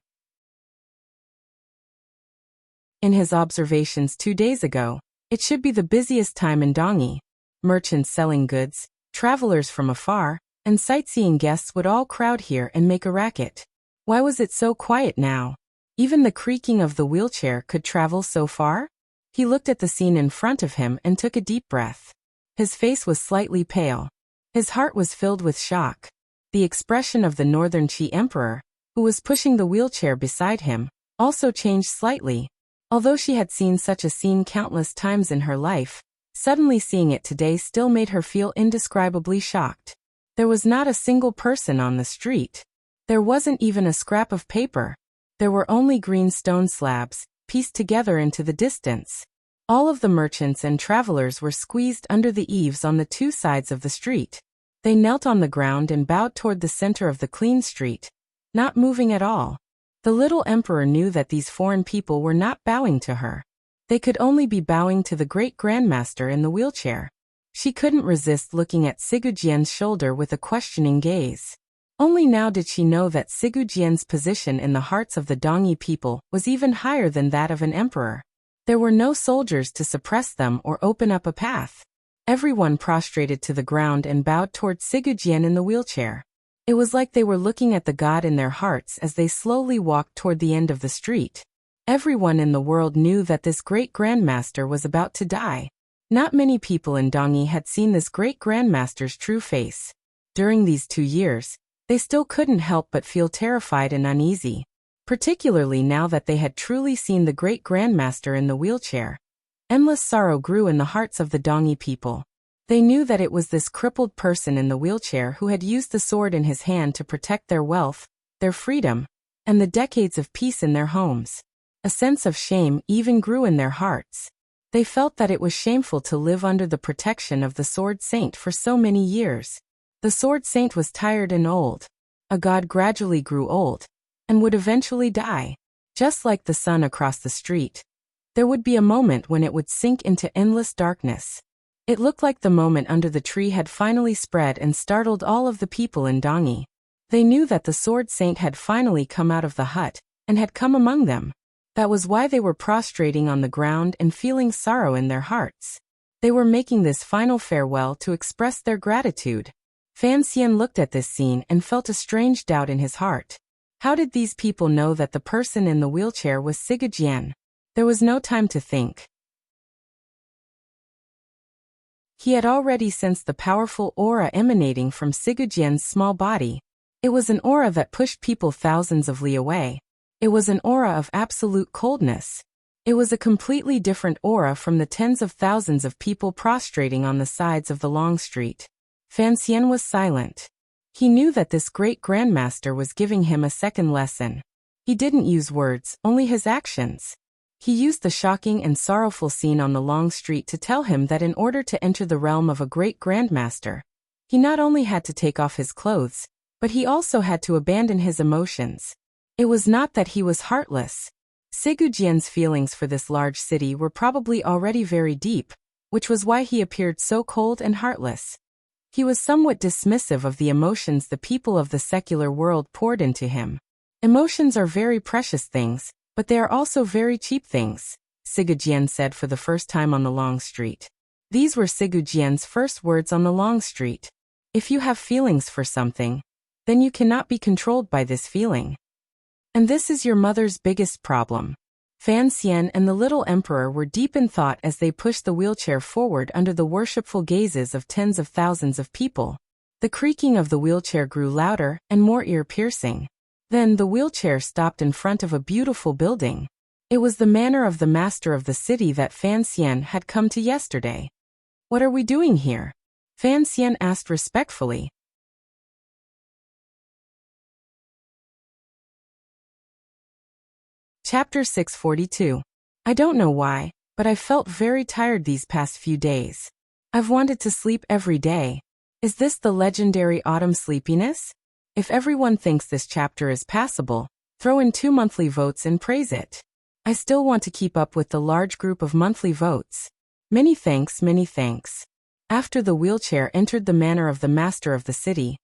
In his observations 2 days ago, it should be the busiest time in Dongyi. Merchants selling goods, travelers from afar, and sightseeing guests would all crowd here and make a racket. Why was it so quiet now? Even the creaking of the wheelchair could travel so far? He looked at the scene in front of him and took a deep breath. His face was slightly pale. His heart was filled with shock. The expression of the Northern Qi emperor, who was pushing the wheelchair beside him, also changed slightly. Although she had seen such a scene countless times in her life, suddenly seeing it today still made her feel indescribably shocked. There was not a single person on the street. There wasn't even a scrap of paper. There were only green stone slabs, pieced together into the distance. All of the merchants and travelers were squeezed under the eaves on the 2 sides of the street. They knelt on the ground and bowed toward the center of the clean street, not moving at all. The little emperor knew that these foreign people were not bowing to her. They could only be bowing to the great grandmaster in the wheelchair. She couldn't resist looking at Sigurjian's shoulder with a questioning gaze. Only now did she know that Sigurjian's position in the hearts of the Dongyi people was even higher than that of an emperor. There were no soldiers to suppress them or open up a path. Everyone prostrated to the ground and bowed toward Sigurjian in the wheelchair. It was like they were looking at the god in their hearts as they slowly walked toward the end of the street. Everyone in the world knew that this great grandmaster was about to die. Not many people in Dongyi had seen this great grandmaster's true face. During these 2 years, they still couldn't help but feel terrified and uneasy, particularly now that they had truly seen the great grandmaster in the wheelchair. Endless sorrow grew in the hearts of the Dongyi people. They knew that it was this crippled person in the wheelchair who had used the sword in his hand to protect their wealth, their freedom, and the decades of peace in their homes. A sense of shame even grew in their hearts. They felt that it was shameful to live under the protection of the Sword Saint for so many years. The Sword Saint was tired and old. A god gradually grew old, and would eventually die. Just like the sun across the street, there would be a moment when it would sink into endless darkness. It looked like the moment under the tree had finally spread and startled all of the people in Dongyi. They knew that the Sword Saint had finally come out of the hut, and had come among them. That was why they were prostrating on the ground and feeling sorrow in their hearts. They were making this final farewell to express their gratitude. Fan Xian looked at this scene and felt a strange doubt in his heart. How did these people know that the person in the wheelchair was Sigujian? There was no time to think. He had already sensed the powerful aura emanating from Sigujian's small body. It was an aura that pushed people thousands of li away. It was an aura of absolute coldness. It was a completely different aura from the tens of thousands of people prostrating on the sides of the long street. Fan Xian was silent. He knew that this great grandmaster was giving him a second lesson. He didn't use words, only his actions. He used the shocking and sorrowful scene on the long street to tell him that in order to enter the realm of a great grandmaster, he not only had to take off his clothes, but he also had to abandon his emotions. It was not that he was heartless. Sigujian's feelings for this large city were probably already very deep, which was why he appeared so cold and heartless. He was somewhat dismissive of the emotions the people of the secular world poured into him. Emotions are very precious things, but they are also very cheap things, Sigujian said for the first time on the long street. These were Sigujian's first words on the long street. If you have feelings for something, then you cannot be controlled by this feeling. And this is your mother's biggest problem. Fan Xian and the little emperor were deep in thought as they pushed the wheelchair forward under the worshipful gazes of tens of thousands of people. The creaking of the wheelchair grew louder and more ear-piercing. Then the wheelchair stopped in front of a beautiful building. It was the manor of the master of the city that Fan Xian had come to yesterday. "What are we doing here?" Fan Xian asked respectfully. Chapter 642. I don't know why, but I felt very tired these past few days. I've wanted to sleep every day. Is this the legendary autumn sleepiness? If everyone thinks this chapter is passable, throw in 2 monthly votes and praise it. I still want to keep up with the large group of monthly votes. Many thanks, many thanks. After the wheelchair entered the manor of the master of the city,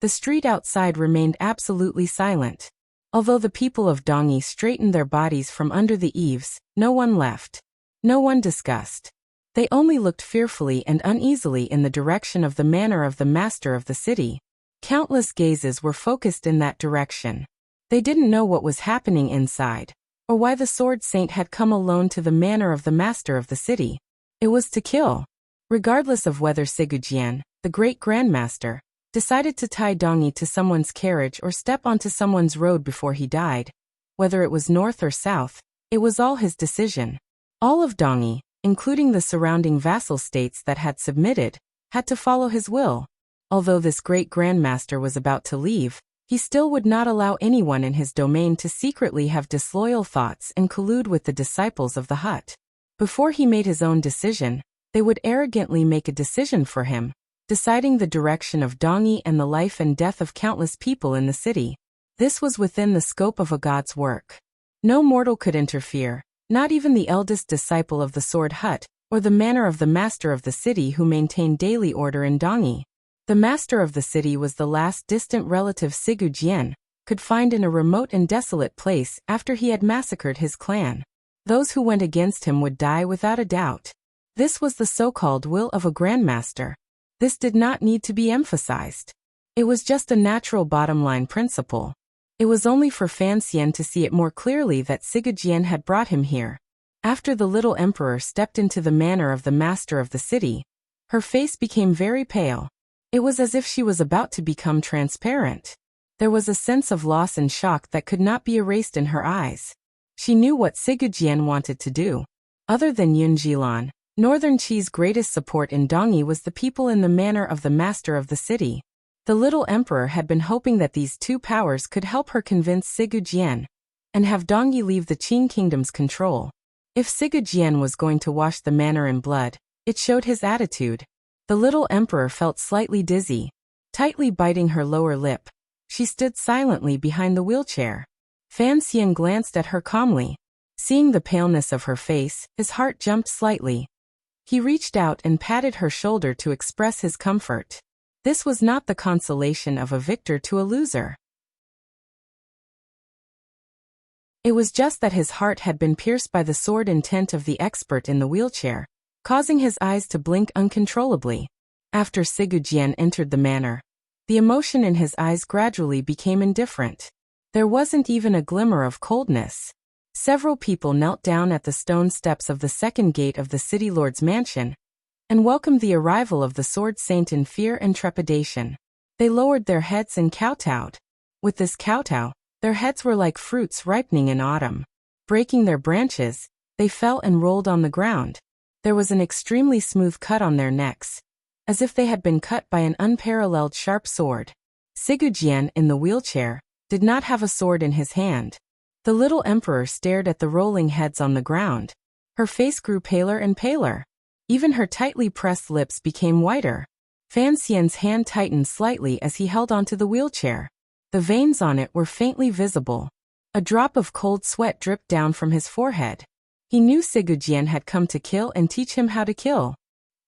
the street outside remained absolutely silent. Although the people of Dongyi straightened their bodies from under the eaves, no one left. No one discussed. They only looked fearfully and uneasily in the direction of the manor of the master of the city. Countless gazes were focused in that direction. They didn't know what was happening inside, or why the sword saint had come alone to the manor of the master of the city. It was to kill. Regardless of whether Sigujian, the great grandmaster, decided to tie Dongyi to someone's carriage or step onto someone's road before he died, whether it was north or south, it was all his decision. All of Dongyi, including the surrounding vassal states that had submitted, had to follow his will. Although this great grandmaster was about to leave, he still would not allow anyone in his domain to secretly have disloyal thoughts and collude with the disciples of the hut. Before he made his own decision, they would arrogantly make a decision for him, deciding the direction of Dongyi and the life and death of countless people in the city. This was within the scope of a god's work. No mortal could interfere, not even the eldest disciple of the sword hut, or the manor of the master of the city who maintained daily order in Dongyi. The master of the city was the last distant relative Sigujian could find in a remote and desolate place after he had massacred his clan. Those who went against him would die without a doubt. This was the so-called will of a grandmaster. This did not need to be emphasized. It was just a natural bottom-line principle. It was only for Fan Xian to see it more clearly that Sigujian had brought him here. After the little emperor stepped into the manor of the master of the city, her face became very pale. It was as if she was about to become transparent. There was a sense of loss and shock that could not be erased in her eyes. She knew what Sigujian wanted to do. Other than Yun Jilan, Northern Qi's greatest support in Dongyi was the people in the manor of the master of the city. The little emperor had been hoping that these two powers could help her convince Sigujian and have Dongyi leave the Qing kingdom's control. If Sigujian was going to wash the manor in blood, it showed his attitude. The little emperor felt slightly dizzy. Tightly biting her lower lip, she stood silently behind the wheelchair. Fan Xian glanced at her calmly. Seeing the paleness of her face, his heart jumped slightly. He reached out and patted her shoulder to express his comfort. This was not the consolation of a victor to a loser. It was just that his heart had been pierced by the sword intent of the expert in the wheelchair, causing his eyes to blink uncontrollably. After Sigurjian entered the manor, the emotion in his eyes gradually became indifferent. There wasn't even a glimmer of coldness. Several people knelt down at the stone steps of the second gate of the city lord's mansion and welcomed the arrival of the sword saint in fear and trepidation. They lowered their heads and kowtowed. With this kowtow, their heads were like fruits ripening in autumn. Breaking their branches, they fell and rolled on the ground. There was an extremely smooth cut on their necks, as if they had been cut by an unparalleled sharp sword. Sigurjian, in the wheelchair, did not have a sword in his hand. The little emperor stared at the rolling heads on the ground. Her face grew paler and paler. Even her tightly pressed lips became whiter. Fan Xian's hand tightened slightly as he held onto the wheelchair. The veins on it were faintly visible. A drop of cold sweat dripped down from his forehead. He knew Sigurjian had come to kill and teach him how to kill.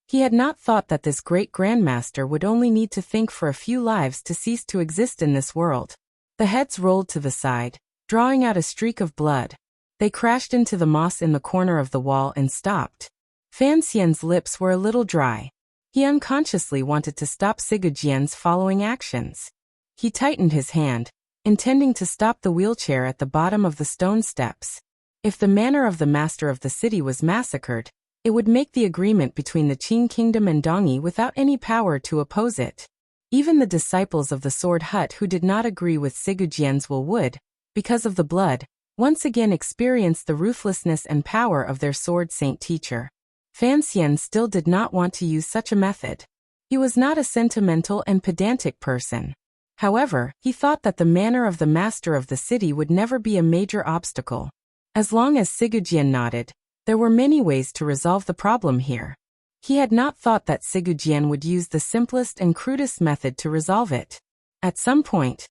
He had not thought that this great grandmaster would only need to think for a few lives to cease to exist in this world. The heads rolled to the side, drawing out a streak of blood. They crashed into the moss in the corner of the wall and stopped. Fan Xian's lips were a little dry. He unconsciously wanted to stop Sigurjian's following actions. He tightened his hand, intending to stop the wheelchair at the bottom of the stone steps. If the manor of the master of the city was massacred, it would make the agreement between the Qing kingdom and Dongyi without any power to oppose it. Even the disciples of the sword hut who did not agree with Sigurjian's will would, because of the blood, once again experience the ruthlessness and power of their sword saint teacher. Fan Xian still did not want to use such a method. He was not a sentimental and pedantic person. However, he thought that the manor of the master of the city would never be a major obstacle. As long as Sigurjian nodded, there were many ways to resolve the problem here. He had not thought that Sigurjian would use the simplest and crudest method to resolve it. At some point,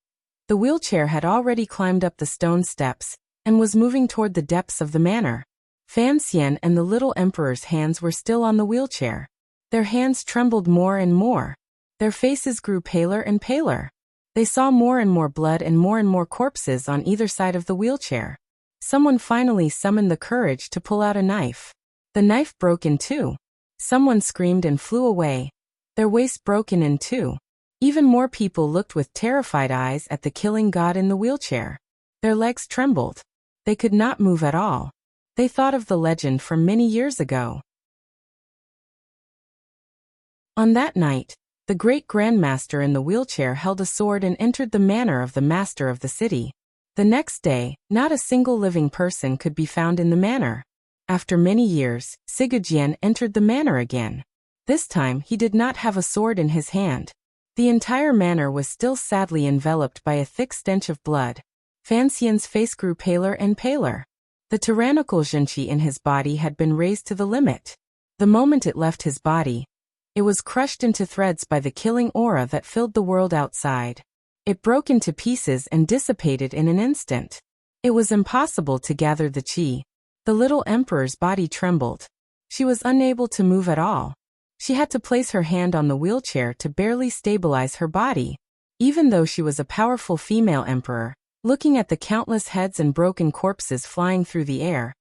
the wheelchair had already climbed up the stone steps and was moving toward the depths of the manor. Fan Xian and the little emperor's hands were still on the wheelchair. Their hands trembled more and more. Their faces grew paler and paler. They saw more and more blood and more corpses on either side of the wheelchair. Someone finally summoned the courage to pull out a knife. The knife broke in two. Someone screamed and flew away. Their waist broken in two. Even more people looked with terrified eyes at the killing god in the wheelchair. Their legs trembled. They could not move at all. They thought of the legend from many years ago. On that night, the great grandmaster in the wheelchair held a sword and entered the manor of the master of the city. The next day, not a single living person could be found in the manor. After many years, Sigurjian entered the manor again. This time he did not have a sword in his hand. The entire manor was still sadly enveloped by a thick stench of blood. Fan Xian's face grew paler and paler. The tyrannical zhenqi in his body had been raised to the limit. The moment it left his body, it was crushed into threads by the killing aura that filled the world outside. It broke into pieces and dissipated in an instant. It was impossible to gather the qi. The little emperor's body trembled. She was unable to move at all. She had to place her hand on the wheelchair to barely stabilize her body. Even though she was a powerful female emperor, looking at the countless heads and broken corpses flying through the air,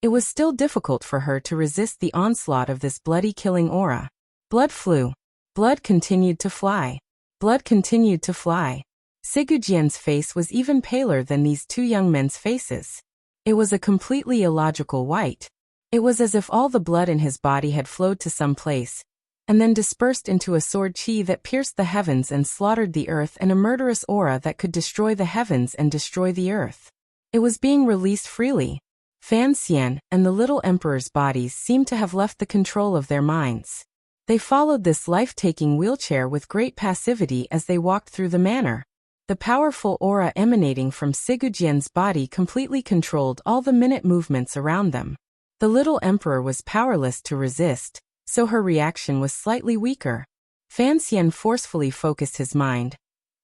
it was still difficult for her to resist the onslaught of this bloody killing aura. Blood flew. Blood continued to fly. Blood continued to fly. Sigurjian's face was even paler than these two young men's faces. It was a completely illogical white. It was as if all the blood in his body had flowed to some place, and then dispersed into a sword qi that pierced the heavens and slaughtered the earth, and a murderous aura that could destroy the heavens and destroy the earth. It was being released freely. Fan Xian and the little emperor's bodies seemed to have left the control of their minds. They followed this life-taking wheelchair with great passivity as they walked through the manor. The powerful aura emanating from Sigurjian's body completely controlled all the minute movements around them. The little emperor was powerless to resist, so her reaction was slightly weaker. Fan Xian forcefully focused his mind,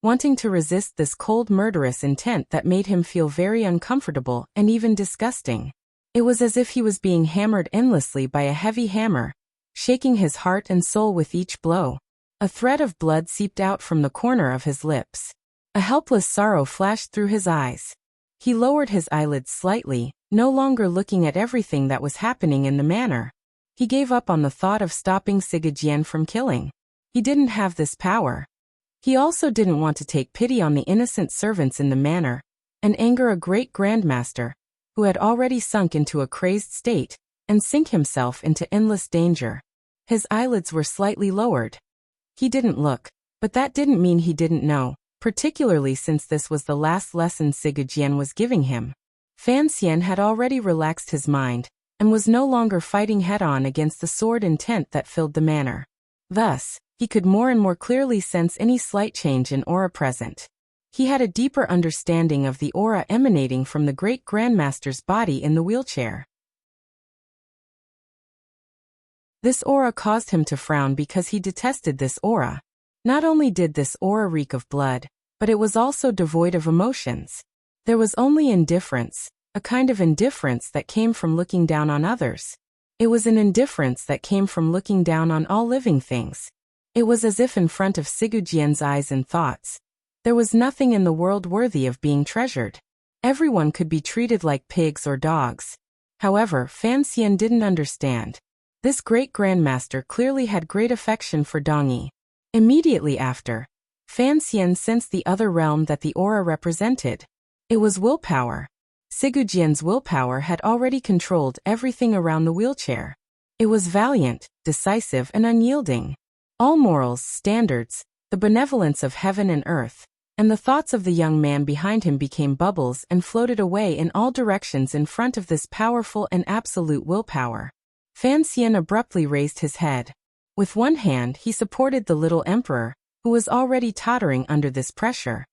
wanting to resist this cold murderous intent that made him feel very uncomfortable and even disgusting. It was as if he was being hammered endlessly by a heavy hammer, shaking his heart and soul with each blow. A thread of blood seeped out from the corner of his lips. A helpless sorrow flashed through his eyes. He lowered his eyelids slightly, no longer looking at everything that was happening in the manor. He gave up on the thought of stopping Sigurd from killing. He didn't have this power. He also didn't want to take pity on the innocent servants in the manor, and anger a great grandmaster, who had already sunk into a crazed state, and sink himself into endless danger. His eyelids were slightly lowered. He didn't look, but that didn't mean he didn't know, particularly since this was the last lesson Sigurd was giving him. Fan Xian had already relaxed his mind, and was no longer fighting head-on against the sword intent that filled the manor. Thus, he could more and more clearly sense any slight change in aura present. He had a deeper understanding of the aura emanating from the great grandmaster's body in the wheelchair. This aura caused him to frown because he detested this aura. Not only did this aura reek of blood, but it was also devoid of emotions. There was only indifference, a kind of indifference that came from looking down on others. It was an indifference that came from looking down on all living things. It was as if in front of Sigurd eyes and thoughts, there was nothing in the world worthy of being treasured. Everyone could be treated like pigs or dogs. However, Fan Xian didn't understand. This great grandmaster clearly had great affection for Dongyi. Immediately after, Fan Xian sensed the other realm that the aura represented. It was willpower. Sigurd willpower had already controlled everything around the wheelchair. It was valiant, decisive and unyielding. All morals, standards, the benevolence of heaven and earth, and the thoughts of the young man behind him became bubbles and floated away in all directions in front of this powerful and absolute willpower. Fan Xian abruptly raised his head. With one hand he supported the little emperor, who was already tottering under this pressure.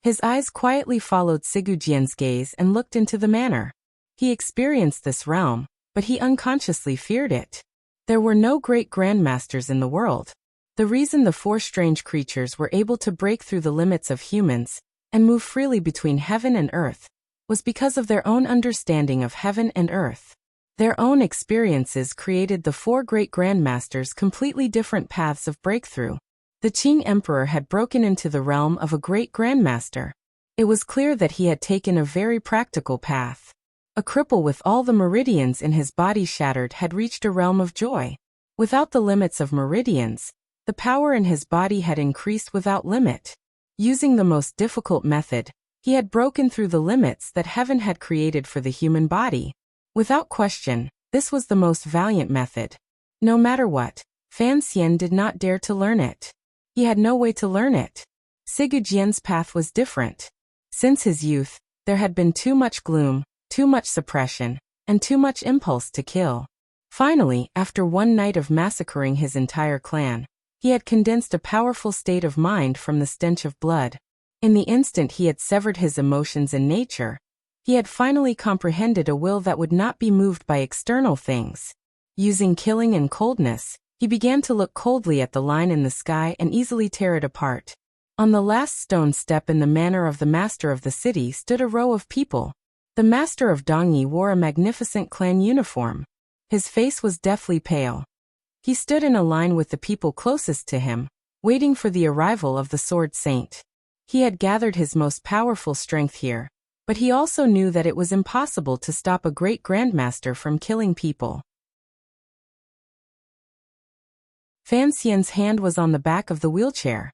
His eyes quietly followed Sigurd gaze and looked into the manor. He experienced this realm, but he unconsciously feared it. There were no great grandmasters in the world. The reason the four strange creatures were able to break through the limits of humans and move freely between heaven and earth was because of their own understanding of heaven and earth. Their own experiences created the four great grandmasters completely different paths of breakthrough. The Qing Emperor had broken into the realm of a great grandmaster. It was clear that he had taken a very practical path. A cripple with all the meridians in his body shattered had reached a realm of joy. Without the limits of meridians, the power in his body had increased without limit. Using the most difficult method, he had broken through the limits that heaven had created for the human body. Without question, this was the most valiant method. No matter what, Fan Xian did not dare to learn it. He had no way to learn it. Sigurd path was different. Since his youth, there had been too much gloom, too much suppression, and too much impulse to kill. Finally, after one night of massacring his entire clan, he had condensed a powerful state of mind from the stench of blood. In the instant he had severed his emotions and nature, he had finally comprehended a will that would not be moved by external things. Using killing and coldness, he began to look coldly at the line in the sky and easily tear it apart. On the last stone step in the manor of the master of the city stood a row of people. The master of Dongyi wore a magnificent clan uniform. His face was deathly pale. He stood in a line with the people closest to him, waiting for the arrival of the sword saint. He had gathered his most powerful strength here, but he also knew that it was impossible to stop a great grandmaster from killing people. Fan Xian's hand was on the back of the wheelchair.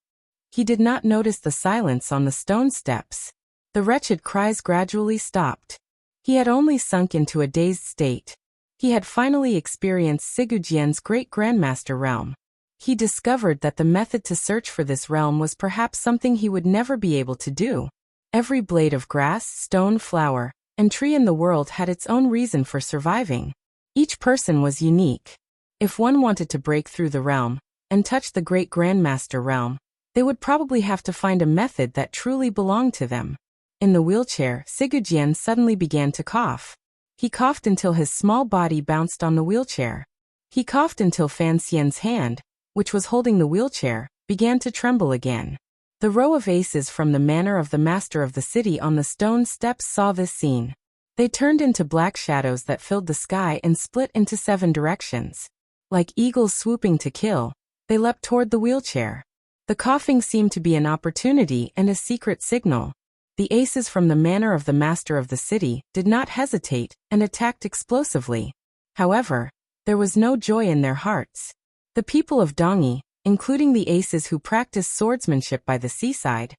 He did not notice the silence on the stone steps. The wretched cries gradually stopped. He had only sunk into a dazed state. He had finally experienced Sigurd great grandmaster realm. He discovered that the method to search for this realm was perhaps something he would never be able to do. Every blade of grass, stone, flower, and tree in the world had its own reason for surviving. Each person was unique. If one wanted to break through the realm and touch the great grandmaster realm, they would probably have to find a method that truly belonged to them. In the wheelchair, Sigurd suddenly began to cough. He coughed until his small body bounced on the wheelchair. He coughed until Fan Xian's hand, which was holding the wheelchair, began to tremble again. The row of aces from the manor of the master of the city on the stone steps saw this scene. They turned into black shadows that filled the sky and split into 7 directions. Like eagles swooping to kill, they leapt toward the wheelchair. The coughing seemed to be an opportunity and a secret signal. The aces from the manor of the master of the city did not hesitate and attacked explosively. However, there was no joy in their hearts. The people of Dongyi, including the aces who practiced swordsmanship by the seaside,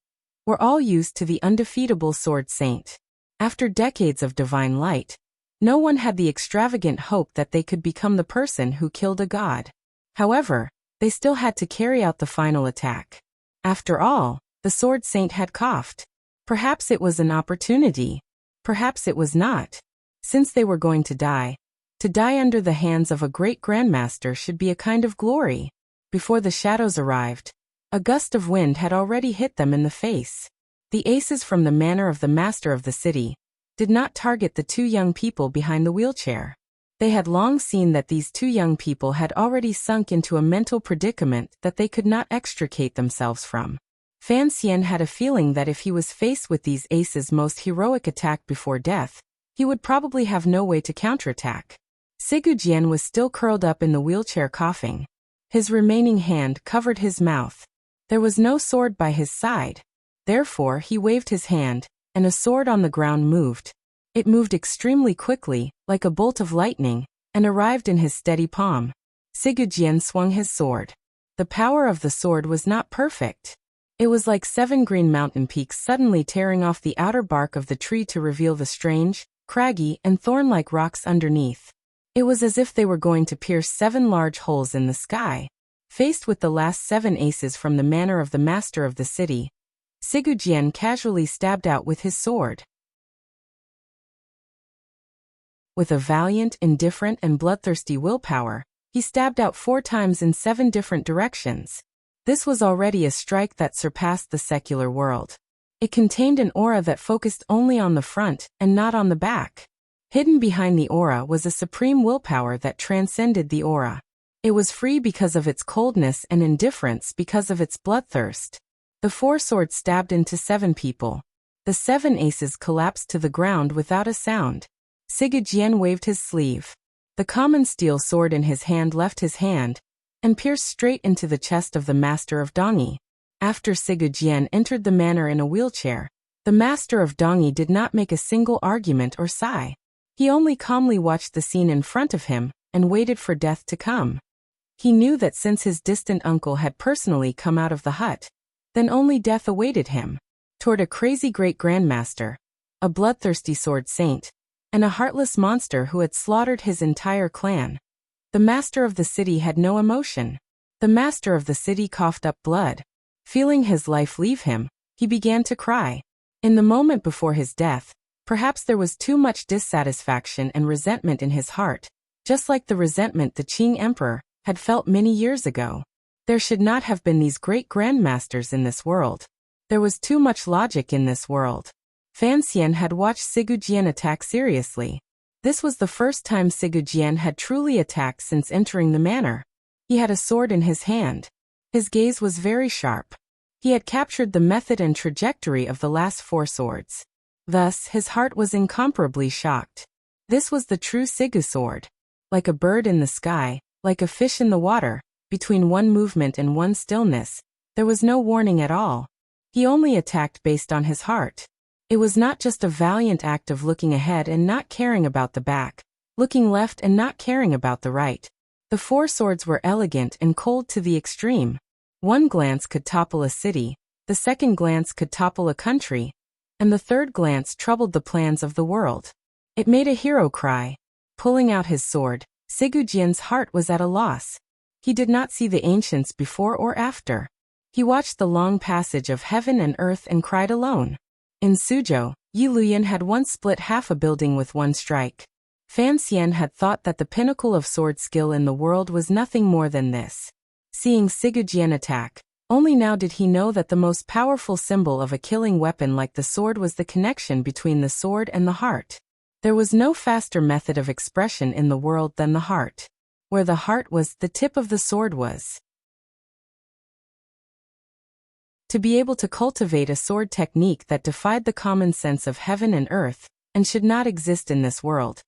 were all used to the undefeatable sword saint. After decades of divine light, no one had the extravagant hope that they could become the person who killed a god. However, they still had to carry out the final attack. After all, the sword saint had coughed. Perhaps it was an opportunity. Perhaps it was not. Since they were going to die under the hands of a great grandmaster should be a kind of glory. Before the shadows arrived, a gust of wind had already hit them in the face. The aces from the manor of the master of the city did not target the two young people behind the wheelchair. They had long seen that these two young people had already sunk into a mental predicament that they could not extricate themselves from. Fan Xian had a feeling that if he was faced with these aces' most heroic attack before death, he would probably have no way to counterattack. Sigu Jian was still curled up in the wheelchair coughing. His remaining hand covered his mouth. There was no sword by his side. Therefore he waved his hand, and a sword on the ground moved. It moved extremely quickly, like a bolt of lightning, and arrived in his steady palm. Sigu Jian swung his sword. The power of the sword was not perfect. It was like 7 green mountain peaks suddenly tearing off the outer bark of the tree to reveal the strange, craggy, and thorn-like rocks underneath. It was as if they were going to pierce 7 large holes in the sky. Faced with the last 7 aces from the manor of the master of the city, Sigu Jian casually stabbed out with his sword. With a valiant, indifferent, and bloodthirsty willpower, he stabbed out 4 times in 7 different directions. This was already a strike that surpassed the secular world. It contained an aura that focused only on the front and not on the back. Hidden behind the aura was a supreme willpower that transcended the aura. It was free because of its coldness and indifference because of its bloodthirst. The 4 swords stabbed into 7 people. The 7 aces collapsed to the ground without a sound. Sigu Jian waved his sleeve. The common steel sword in his hand left his hand and pierced straight into the chest of the master of Dongyi. After Sigu Jian entered the manor in a wheelchair, the master of Dongyi did not make a single argument or sigh. He only calmly watched the scene in front of him and waited for death to come. He knew that since his distant uncle had personally come out of the hut, then only death awaited him. Toward a crazy great grandmaster, a bloodthirsty sword saint, and a heartless monster who had slaughtered his entire clan, the master of the city had no emotion. The master of the city coughed up blood. Feeling his life leave him, he began to cry. In the moment before his death, perhaps there was too much dissatisfaction and resentment in his heart, just like the resentment the Qing emperor had felt many years ago. There should not have been these great grandmasters in this world. There was too much logic in this world. Fan Xian had watched Sigu Jian attack seriously. This was the first time Sigu Jian had truly attacked since entering the manor. He had a sword in his hand. His gaze was very sharp. He had captured the method and trajectory of the last 4 swords. Thus, his heart was incomparably shocked. This was the true Sigu sword. Like a bird in the sky, like a fish in the water, between one movement and one stillness, there was no warning at all. He only attacked based on his heart. It was not just a valiant act of looking ahead and not caring about the back, looking left and not caring about the right. The 4 swords were elegant and cold to the extreme. One glance could topple a city, the second glance could topple a country, and the third glance troubled the plans of the world. It made a hero cry. Pulling out his sword, Sigu Jian's heart was at a loss. He did not see the ancients before or after. He watched the long passage of heaven and earth and cried alone. In Suzhou, Yi Luyan had once split half a building with one strike. Fan Xian had thought that the pinnacle of sword skill in the world was nothing more than this. Seeing Sigu Jian attack, only now did he know that the most powerful symbol of a killing weapon like the sword was the connection between the sword and the heart. There was no faster method of expression in the world than the heart. Where the heart was, the tip of the sword was. To be able to cultivate a sword technique that defied the common sense of heaven and earth, and should not exist in this world.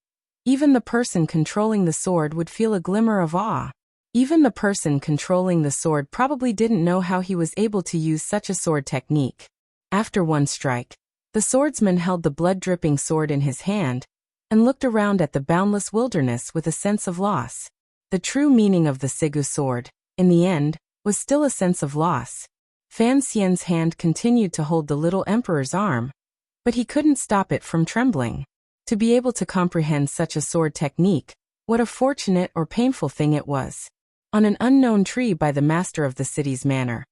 Even the person controlling the sword would feel a glimmer of awe. Even the person controlling the sword probably didn't know how he was able to use such a sword technique. After one strike, The swordsman held the blood-dripping sword in his hand and looked around at the boundless wilderness with a sense of loss. The true meaning of the Sigu sword, in the end, was still a sense of loss. Fan Xian's hand continued to hold the little emperor's arm, but he couldn't stop it from trembling. To be able to comprehend such a sword technique, what a fortunate or painful thing it was. On an unknown tree by the master of the city's manor,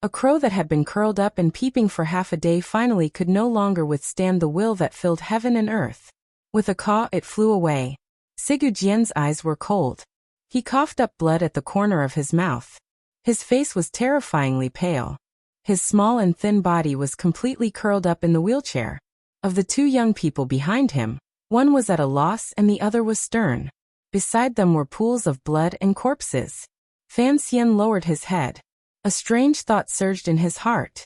a crow that had been curled up and peeping for half a day finally could no longer withstand the will that filled heaven and earth. With a caw, it flew away. Sigu Jian's eyes were cold. He coughed up blood at the corner of his mouth. His face was terrifyingly pale. His small and thin body was completely curled up in the wheelchair. Of the two young people behind him, one was at a loss and the other was stern. Beside them were pools of blood and corpses. Fan Xian lowered his head. A strange thought surged in his heart.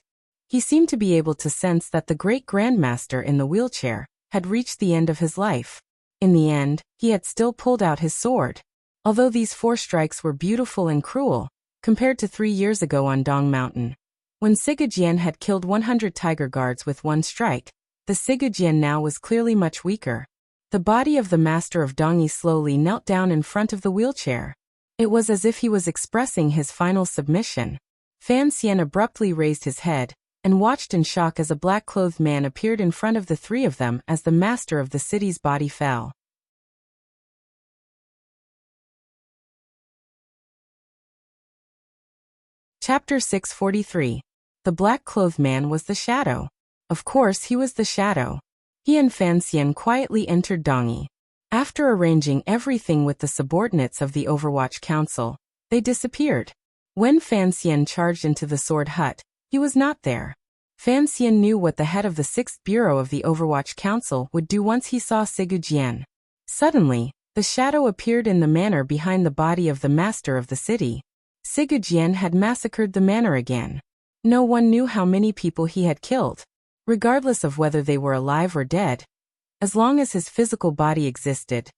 He seemed to be able to sense that the great grandmaster in the wheelchair had reached the end of his life. In the end, he had still pulled out his sword. Although these 4 strikes were beautiful and cruel, compared to 3 years ago on Dong Mountain, when Sigu Jian had killed 100 tiger guards with 1 strike, the Sigu Jian now was clearly much weaker. The body of the master of Dongyi slowly knelt down in front of the wheelchair. It was as if he was expressing his final submission. Fan Xian abruptly raised his head and watched in shock as a black-clothed man appeared in front of the 3 of them as the master of the city's body fell. Chapter 643. The black-clothed man was the shadow. Of course he was the shadow. He and Fan Xian quietly entered Dongyi. After arranging everything with the subordinates of the Overwatch Council, they disappeared. When Fan Xian charged into the sword hut, he was not there. Fan Xian knew what the head of the 6th Bureau of the Overwatch Council would do once he saw Sigu Jian. Suddenly, the shadow appeared in the manor behind the body of the master of the city. Sigu Jian had massacred the manor again. No one knew how many people he had killed. Regardless of whether they were alive or dead, as long as his physical body existed,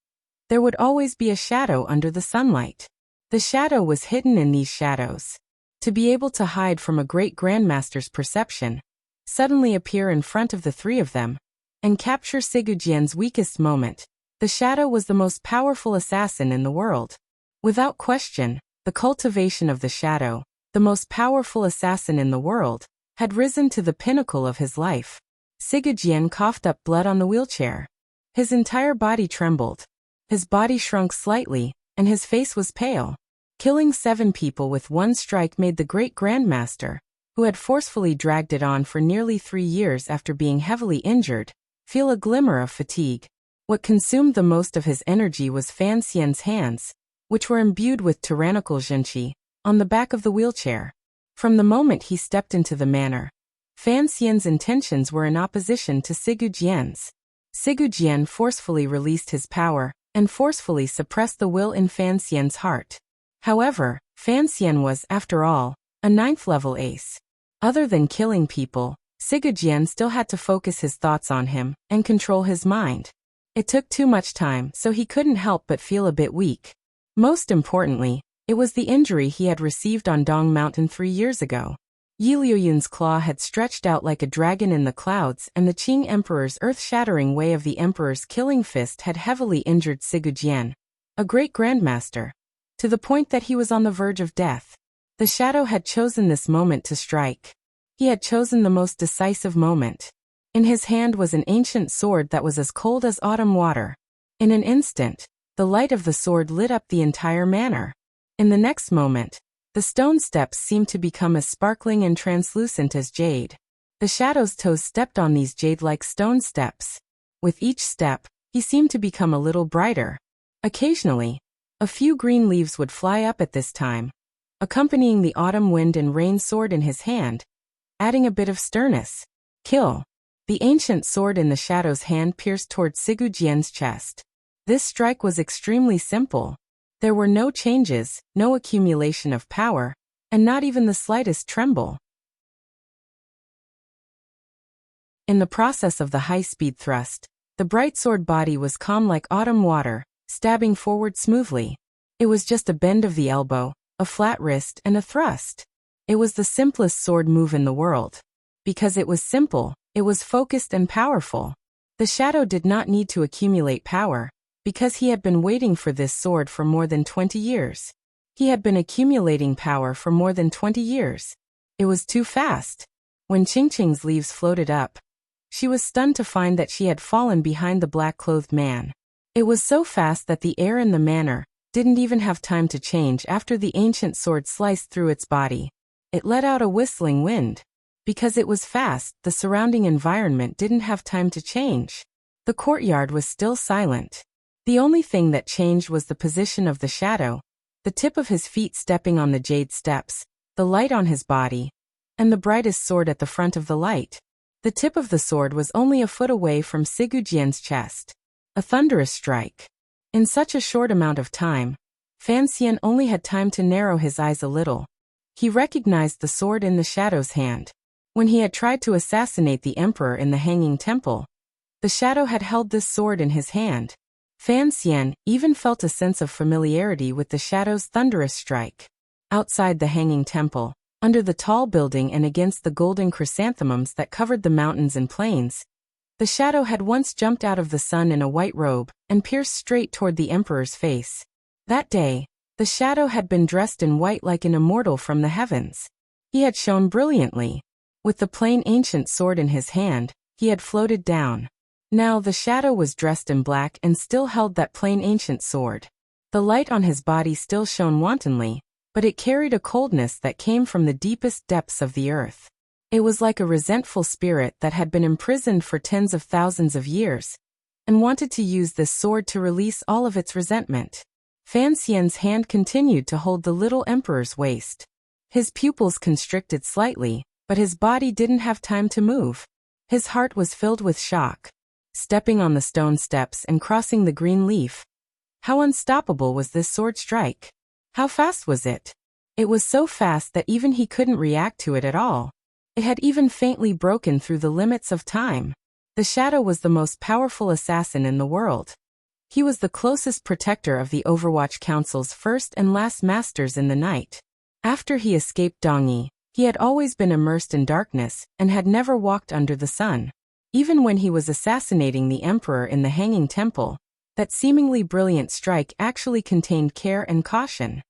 there would always be a shadow under the sunlight. The shadow was hidden in these shadows. To be able to hide from a great grandmaster's perception, suddenly appear in front of the 3 of them, and capture Sigu Jian's weakest moment, the shadow was the most powerful assassin in the world. Without question, the cultivation of the shadow, the most powerful assassin in the world, had risen to the pinnacle of his life. Sigu Jian coughed up blood on the wheelchair. His entire body trembled. His body shrunk slightly, and his face was pale. Killing 7 people with 1 strike made the great grandmaster, who had forcefully dragged it on for nearly 3 years after being heavily injured, feel a glimmer of fatigue. What consumed the most of his energy was Fan Xian's hands, which were imbued with tyrannical zhenqi, on the back of the wheelchair. From the moment he stepped into the manor, Fan Xian's intentions were in opposition to Sigu Jian's. Sigu Jian forcefully released his power and forcefully suppressed the will in Fan Xian's heart. However, Fan Xian was, after all, a 9th-level ace. Other than killing people, Sigu Jian still had to focus his thoughts on him and control his mind. It took too much time, so he couldn't help but feel a bit weak. Most importantly, it was the injury he had received on Dong Mountain 3 years ago. Yi Liuyun's claw had stretched out like a dragon in the clouds, and the Qing Emperor's earth-shattering way of the Emperor's killing fist had heavily injured Sigu Jian, a great grandmaster, to the point that he was on the verge of death. The shadow had chosen this moment to strike. He had chosen the most decisive moment. In his hand was an ancient sword that was as cold as autumn water. In an instant, the light of the sword lit up the entire manor. In the next moment, the stone steps seemed to become as sparkling and translucent as jade. The shadow's toes stepped on these jade-like stone steps. With each step, he seemed to become a little brighter. Occasionally, a few green leaves would fly up at this time, accompanying the autumn wind and rain sword in his hand, adding a bit of sternness. Kill. The ancient sword in the shadow's hand pierced towards Sigu Jian's chest. This strike was extremely simple. There were no changes, no accumulation of power, and not even the slightest tremble. In the process of the high-speed thrust, the bright sword body was calm like autumn water, stabbing forward smoothly. It was just a bend of the elbow, a flat wrist, and a thrust. It was the simplest sword move in the world. Because it was simple, it was focused and powerful. The shadow did not need to accumulate power, because he had been waiting for this sword for more than 20 years. He had been accumulating power for more than 20 years. It was too fast. When Qingqing's leaves floated up, she was stunned to find that she had fallen behind the black-clothed man. It was so fast that the air in the manor didn't even have time to change after the ancient sword sliced through its body. It let out a whistling wind. Because it was fast, the surrounding environment didn't have time to change. The courtyard was still silent. The only thing that changed was the position of the shadow, the tip of his feet stepping on the jade steps, the light on his body, and the brightest sword at the front of the light. The tip of the sword was only a foot away from Sigujian's chest. A thunderous strike. In such a short amount of time, Fan Xian only had time to narrow his eyes a little. He recognized the sword in the shadow's hand. When he had tried to assassinate the emperor in the Hanging Temple, the shadow had held this sword in his hand. Fan Xian even felt a sense of familiarity with the shadow's thunderous strike. Outside the Hanging Temple, under the tall building and against the golden chrysanthemums that covered the mountains and plains, the shadow had once jumped out of the sun in a white robe and pierced straight toward the emperor's face. That day, the shadow had been dressed in white like an immortal from the heavens. He had shone brilliantly. With the plain ancient sword in his hand, he had floated down. Now the shadow was dressed in black and still held that plain ancient sword. The light on his body still shone wantonly, but it carried a coldness that came from the deepest depths of the earth. It was like a resentful spirit that had been imprisoned for tens of thousands of years, and wanted to use this sword to release all of its resentment. Fan Xian's hand continued to hold the little emperor's waist. His pupils constricted slightly, but his body didn't have time to move. His heart was filled with shock. Stepping on the stone steps and crossing the green leaf. How unstoppable was this sword strike? How fast was it? It was so fast that even he couldn't react to it at all. It had even faintly broken through the limits of time. The shadow was the most powerful assassin in the world. He was the closest protector of the Overwatch Council's first and last masters in the night. After he escaped Dongyi, he had always been immersed in darkness and had never walked under the sun. Even when he was assassinating the emperor in the Hanging Temple, that seemingly brilliant strike actually contained care and caution.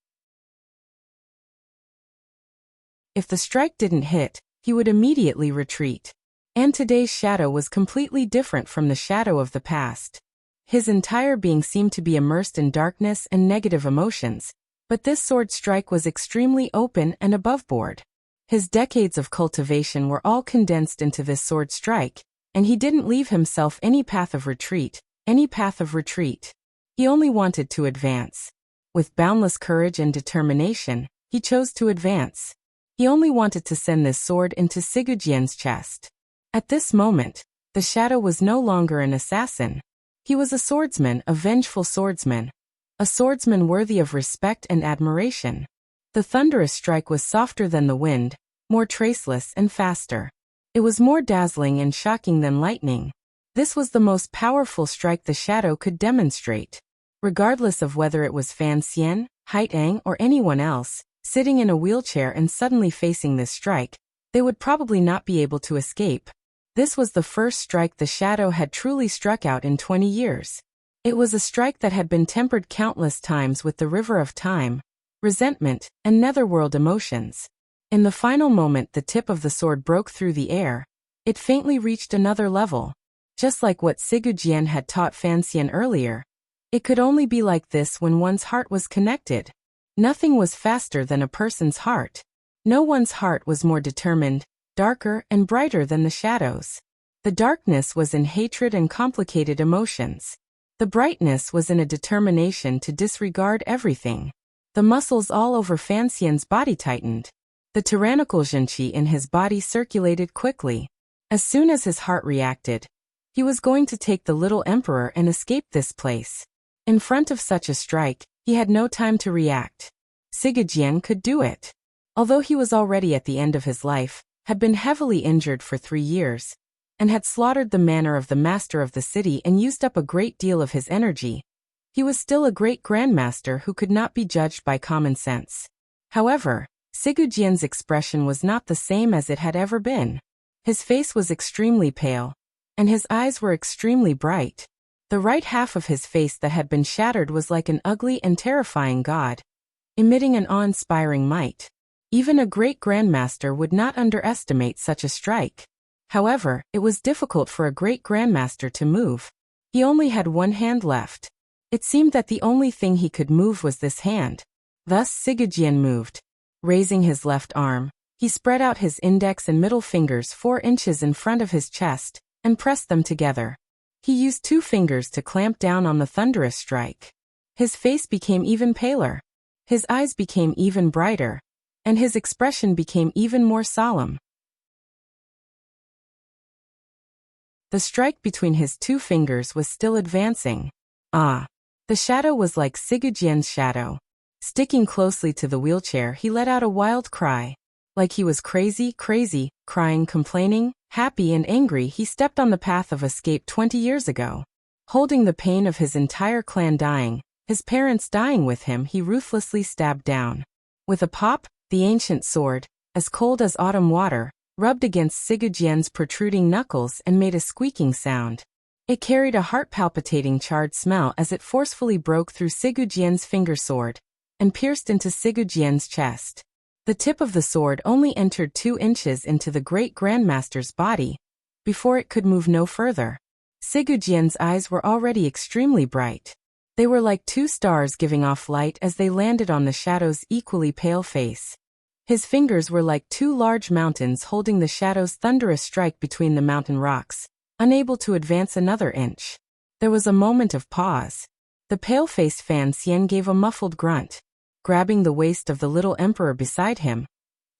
If the strike didn't hit, he would immediately retreat. And today's shadow was completely different from the shadow of the past. His entire being seemed to be immersed in darkness and negative emotions, but this sword strike was extremely open and aboveboard. His decades of cultivation were all condensed into this sword strike, and he didn't leave himself any path of retreat, He only wanted to advance. With boundless courage and determination, he chose to advance. He only wanted to send this sword into Sigujian's chest. At this moment, the shadow was no longer an assassin. He was a swordsman, a vengeful swordsman. A swordsman worthy of respect and admiration. The thunderous strike was softer than the wind, more traceless and faster. It was more dazzling and shocking than lightning. This was the most powerful strike the shadow could demonstrate. Regardless of whether it was Fan Xian, Haitang, or anyone else, sitting in a wheelchair and suddenly facing this strike, they would probably not be able to escape. This was the first strike the shadow had truly struck out in 20 years. It was a strike that had been tempered countless times with the river of time, resentment, and netherworld emotions. In the final moment the tip of the sword broke through the air. It faintly reached another level. Just like what Sigujian had taught Fan Xian earlier. It could only be like this when one's heart was connected. Nothing was faster than a person's heart. No one's heart was more determined, darker and brighter than the shadow's. The darkness was in hatred and complicated emotions. The brightness was in a determination to disregard everything. The muscles all over Fan Xian's body tightened. The tyrannical zhenqi in his body circulated quickly. As soon as his heart reacted, he was going to take the little emperor and escape this place. In front of such a strike, he had no time to react. Sigujian could do it. Although he was already at the end of his life, had been heavily injured for 3 years, and had slaughtered the manor of the master of the city and used up a great deal of his energy, he was still a great grandmaster who could not be judged by common sense. However, Sigujian's expression was not the same as it had ever been. His face was extremely pale, and his eyes were extremely bright. The right half of his face that had been shattered was like an ugly and terrifying god, emitting an awe-inspiring might. Even a great grandmaster would not underestimate such a strike. However, it was difficult for a great grandmaster to move. He only had one hand left. It seemed that the only thing he could move was this hand. Thus Sigujian moved. Raising his left arm, he spread out his index and middle fingers 4 inches in front of his chest, and pressed them together. He used 2 fingers to clamp down on the thunderous strike. His face became even paler. His eyes became even brighter, and his expression became even more solemn. The strike between his 2 fingers was still advancing. Ah! The shadow was like Sigujian's shadow. Sticking closely to the wheelchair, he let out a wild cry. Like he was crazy, crying, complaining, happy and angry. He stepped on the path of escape 20 years ago. Holding the pain of his entire clan dying, his parents dying with him, he ruthlessly stabbed down. With a pop, the ancient sword, as cold as autumn water, rubbed against Sigujian's protruding knuckles and made a squeaking sound. It carried a heart-palpitating charred smell as it forcefully broke through Sigujian's finger sword and pierced into Sigujian's chest. The tip of the sword only entered 2 inches into the great grandmaster's body before it could move no further. Sigujian's eyes were already extremely bright. They were like 2 stars giving off light as they landed on the shadow's equally pale face. His fingers were like 2 large mountains holding the shadow's thunderous strike between the mountain rocks, unable to advance another inch. There was a moment of pause. The pale-faced Fan Xian gave a muffled grunt. Grabbing the waist of the little emperor beside him,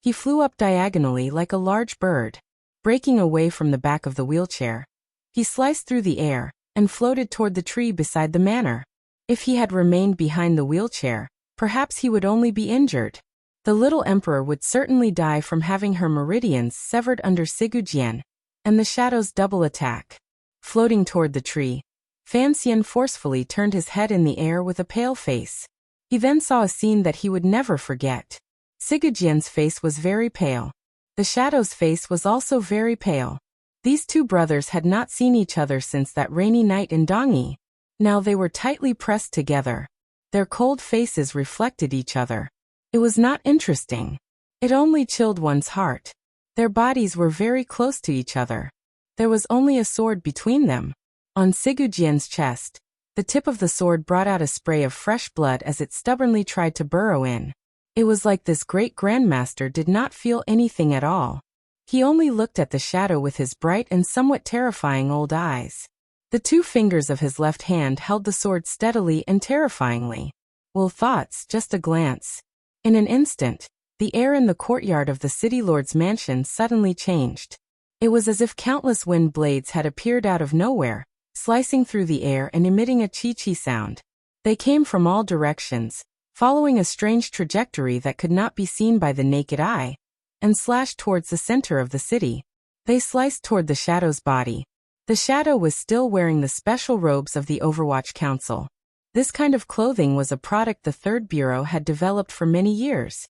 he flew up diagonally like a large bird. Breaking away from the back of the wheelchair, he sliced through the air and floated toward the tree beside the manor. If he had remained behind the wheelchair, perhaps he would only be injured. The little emperor would certainly die from having her meridians severed under Sigujian and the shadow's double attack. Floating toward the tree, Fan Xian forcefully turned his head in the air with a pale face. He then saw a scene that he would never forget. Sigujian's face was very pale. The shadow's face was also very pale. These 2 brothers had not seen each other since that rainy night in Dongyi. Now they were tightly pressed together. Their cold faces reflected each other. It was not interesting. It only chilled one's heart. Their bodies were very close to each other. There was only a sword between them. On Sigujian's chest, the tip of the sword brought out a spray of fresh blood as it stubbornly tried to burrow in. It was like this great grandmaster did not feel anything at all. He only looked at the shadow with his bright and somewhat terrifying old eyes. The 2 fingers of his left hand held the sword steadily and terrifyingly. Well, thoughts, just a glance. In an instant, the air in the courtyard of the city lord's mansion suddenly changed. It was as if countless wind blades had appeared out of nowhere, slicing through the air and emitting a chi-chi sound. They came from all directions, following a strange trajectory that could not be seen by the naked eye, and slashed towards the center of the city. They sliced toward the shadow's body. The shadow was still wearing the special robes of the Overwatch Council. This kind of clothing was a product the Third Bureau had developed for many years.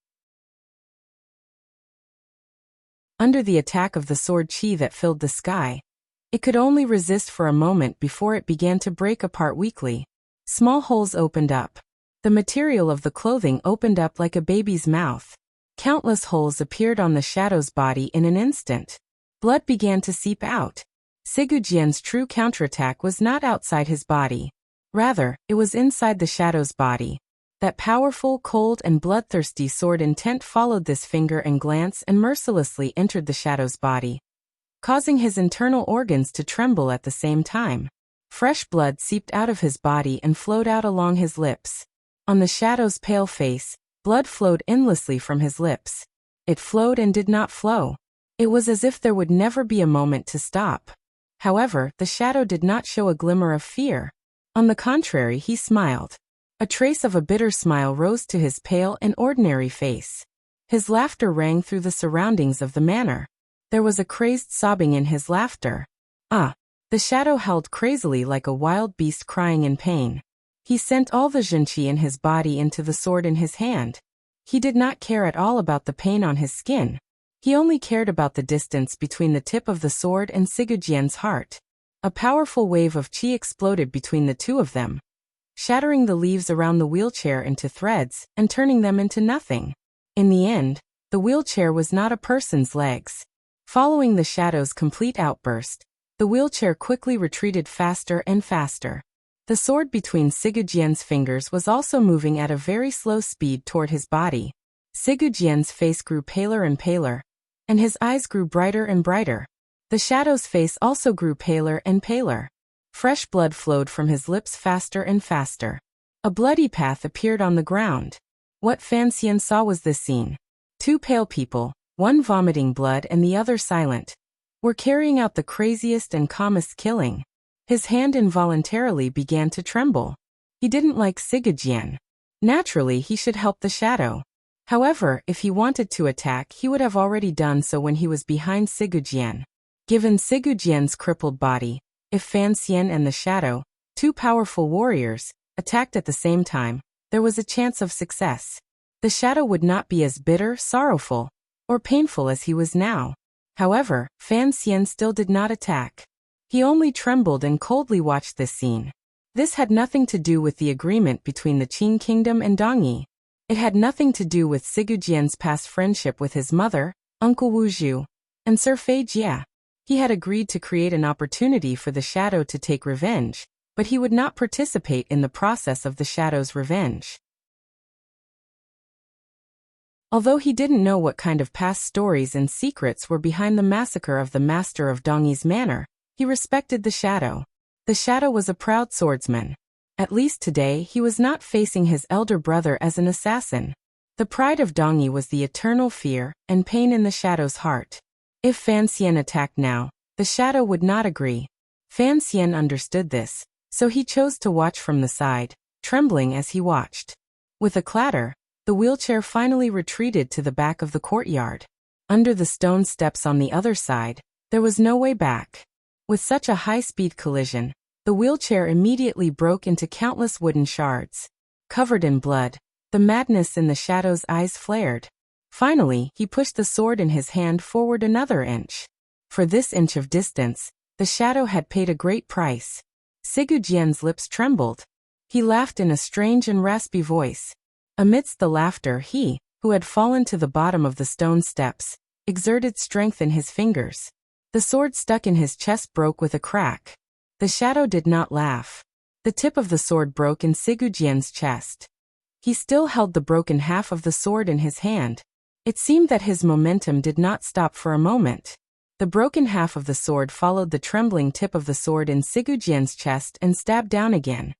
Under the attack of the sword chi that filled the sky, it could only resist for a moment before it began to break apart weakly. Small holes opened up. The material of the clothing opened up like a baby's mouth. Countless holes appeared on the shadow's body in an instant. Blood began to seep out. Sigujian's true counterattack was not outside his body. Rather, it was inside the shadow's body. That powerful, cold and bloodthirsty sword intent followed this finger and glance and mercilessly entered the shadow's body, causing his internal organs to tremble at the same time. Fresh blood seeped out of his body and flowed out along his lips. On the shadow's pale face, blood flowed endlessly from his lips. It flowed and did not flow. It was as if there would never be a moment to stop. However, the shadow did not show a glimmer of fear. On the contrary, he smiled. A trace of a bitter smile rose to his pale and ordinary face. His laughter rang through the surroundings of the manor. There was a crazed sobbing in his laughter. Ah! The shadow howled crazily like a wild beast crying in pain. He sent all the zhenqi in his body into the sword in his hand. He did not care at all about the pain on his skin. He only cared about the distance between the tip of the sword and Sigujian's heart. A powerful wave of qi exploded between the two of them, shattering the leaves around the wheelchair into threads and turning them into nothing. In the end, the wheelchair was not a person's legs. Following the shadow's complete outburst, the wheelchair quickly retreated faster and faster. The sword between Sigujian's fingers was also moving at a very slow speed toward his body. Sigujian's face grew paler and paler, and his eyes grew brighter and brighter. The shadow's face also grew paler and paler. Fresh blood flowed from his lips faster and faster. A bloody path appeared on the ground. What Fan Xian saw was this scene. Two pale people, one vomiting blood and the other silent, were carrying out the craziest and calmest killing. His hand involuntarily began to tremble. He didn't like Sigujian. Naturally, he should help the shadow. However, if he wanted to attack, he would have already done so when he was behind Sigujian. Given Sigujian's crippled body, if Fan Xian and the shadow, two powerful warriors, attacked at the same time, there was a chance of success. The shadow would not be as bitter, sorrowful, or painful as he was now. However, Fan Xian still did not attack. He only trembled and coldly watched this scene. This had nothing to do with the agreement between the Qing kingdom and Dongyi. It had nothing to do with Sigujian's past friendship with his mother, Uncle Wuxia, and Sir Fei Jia. He had agreed to create an opportunity for the shadow to take revenge, but he would not participate in the process of the shadow's revenge. Although he didn't know what kind of past stories and secrets were behind the massacre of the master of Dongyi's manor, he respected the shadow. The shadow was a proud swordsman. At least today he was not facing his elder brother as an assassin. The pride of Dongyi was the eternal fear and pain in the shadow's heart. If Fan Xian attacked now, the shadow would not agree. Fan Xian understood this, so he chose to watch from the side, trembling as he watched. With a clatter, the wheelchair finally retreated to the back of the courtyard. Under the stone steps on the other side, there was no way back. With such a high-speed collision, the wheelchair immediately broke into countless wooden shards. Covered in blood, the madness in the shadow's eyes flared. Finally, he pushed the sword in his hand forward another inch. For this inch of distance, the shadow had paid a great price. Sigujian's lips trembled. He laughed in a strange and raspy voice. Amidst the laughter, he, who had fallen to the bottom of the stone steps, exerted strength in his fingers. The sword stuck in his chest broke with a crack. The shadow did not laugh. The tip of the sword broke in Sigujian's chest. He still held the broken half of the sword in his hand. It seemed that his momentum did not stop for a moment. The broken half of the sword followed the trembling tip of the sword in Sigujian's chest and stabbed down again,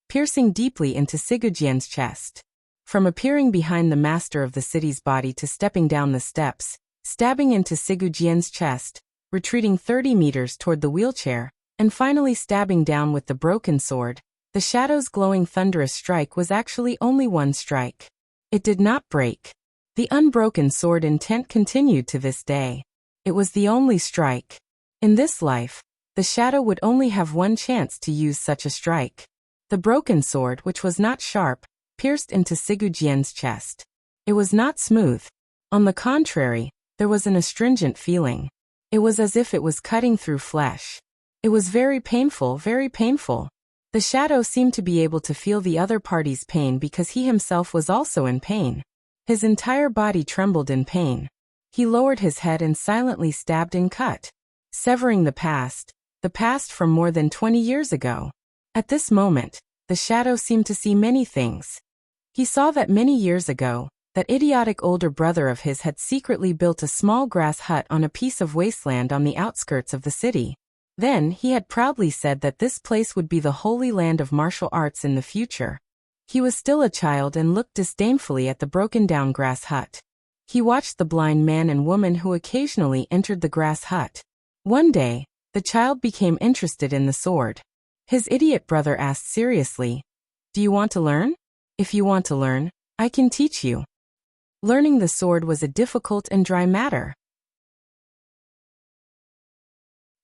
piercing deeply into Sigujian's chest. From appearing behind the master of the city's body to stepping down the steps, stabbing into Sigujian's chest, retreating 30 meters toward the wheelchair, and finally stabbing down with the broken sword, the shadow's glowing thunderous strike was actually only one strike. It did not break. The unbroken sword intent continued to this day. It was the only strike. In this life, the shadow would only have one chance to use such a strike. The broken sword, which was not sharp, pierced into Sigujian's chest. It was not smooth. On the contrary, there was an astringent feeling. It was as if it was cutting through flesh. It was very painful, very painful. The shadow seemed to be able to feel the other party's pain because he himself was also in pain. His entire body trembled in pain. He lowered his head and silently stabbed and cut, severing the past from more than 20 years ago. At this moment, the shadow seemed to see many things. He saw that many years ago, that idiotic older brother of his had secretly built a small grass hut on a piece of wasteland on the outskirts of the city. Then, he had proudly said that this place would be the holy land of martial arts in the future. He was still a child and looked disdainfully at the broken-down grass hut. He watched the blind man and woman who occasionally entered the grass hut. One day, the child became interested in the sword. His idiot brother asked seriously, "Do you want to learn? If you want to learn, I can teach you." Learning the sword was a difficult and dry matter.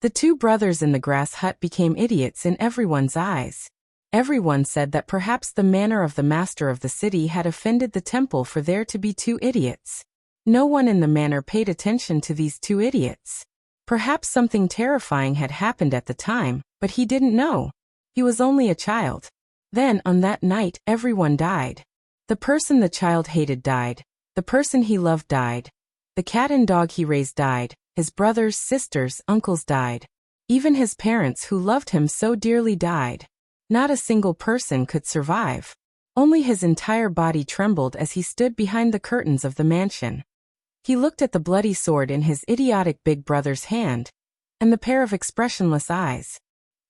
The two brothers in the grass hut became idiots in everyone's eyes. Everyone said that perhaps the manner of the master of the city had offended the temple for there to be two idiots. No one in the manor paid attention to these two idiots. Perhaps something terrifying had happened at the time, but he didn't know. He was only a child. Then, on that night, everyone died. The person the child hated died. The person he loved died. The cat and dog he raised died. His brothers, sisters, uncles died. Even his parents who loved him so dearly died. Not a single person could survive. Only his entire body trembled as he stood behind the curtains of the mansion. He looked at the bloody sword in his idiotic big brother's hand, and the pair of expressionless eyes.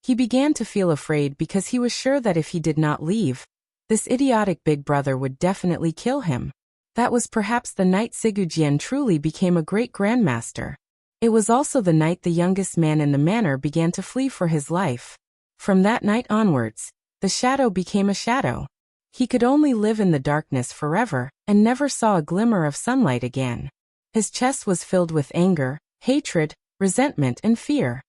He began to feel afraid because he was sure that if he did not leave, this idiotic big brother would definitely kill him. That was perhaps the night Sigujian truly became a great grandmaster. It was also the night the youngest man in the manor began to flee for his life. From that night onwards, the shadow became a shadow. He could only live in the darkness forever, and never saw a glimmer of sunlight again. His chest was filled with anger, hatred, resentment, and fear.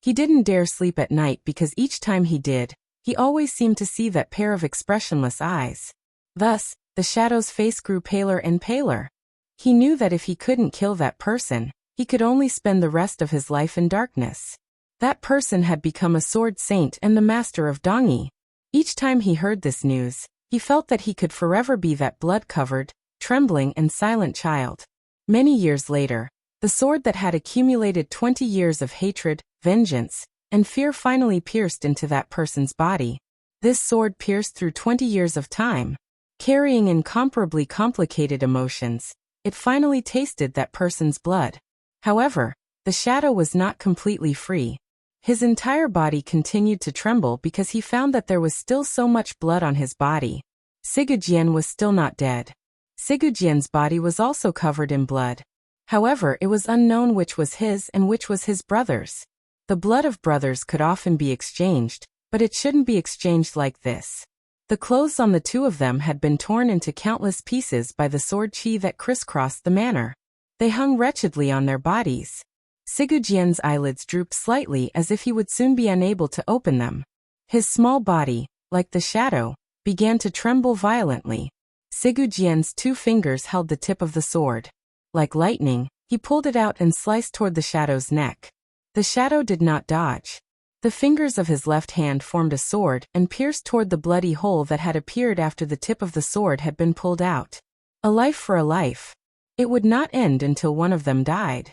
He didn't dare sleep at night because each time he did, he always seemed to see that pair of expressionless eyes. Thus, the shadow's face grew paler and paler. He knew that if he couldn't kill that person, he could only spend the rest of his life in darkness. That person had become a sword saint and the master of Dongyi. Each time he heard this news, he felt that he could forever be that blood-covered, trembling and silent child. Many years later, the sword that had accumulated 20 years of hatred, vengeance, and fear finally pierced into that person's body. This sword pierced through 20 years of time. Carrying incomparably complicated emotions, it finally tasted that person's blood. However, the shadow was not completely free. His entire body continued to tremble because he found that there was still so much blood on his body. Sigujian was still not dead. Sigujian's body was also covered in blood. However, it was unknown which was his and which was his brother's. The blood of brothers could often be exchanged, but it shouldn't be exchanged like this. The clothes on the two of them had been torn into countless pieces by the sword chi that crisscrossed the manor. They hung wretchedly on their bodies. Sigujian's eyelids drooped slightly as if he would soon be unable to open them. His small body, like the shadow, began to tremble violently. Sigujian's 2 fingers held the tip of the sword. Like lightning, he pulled it out and sliced toward the shadow's neck. The shadow did not dodge. The fingers of his left hand formed a sword and pierced toward the bloody hole that had appeared after the tip of the sword had been pulled out. A life for a life. It would not end until one of them died.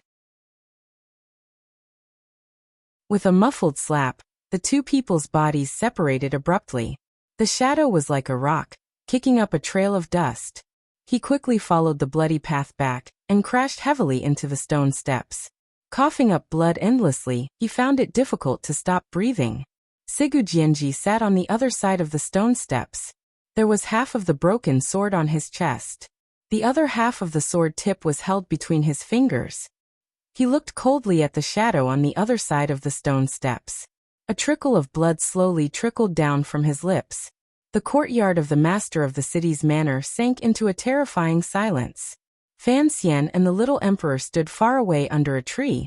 With a muffled slap, the two people's bodies separated abruptly. The shadow was like a rock, kicking up a trail of dust. He quickly followed the bloody path back, and crashed heavily into the stone steps. Coughing up blood endlessly, he found it difficult to stop breathing. Sigujianji sat on the other side of the stone steps. There was half of the broken sword on his chest. The other half of the sword tip was held between his fingers. He looked coldly at the shadow on the other side of the stone steps. A trickle of blood slowly trickled down from his lips. The courtyard of the master of the city's manor sank into a terrifying silence. Fan Xian and the little emperor stood far away under a tree,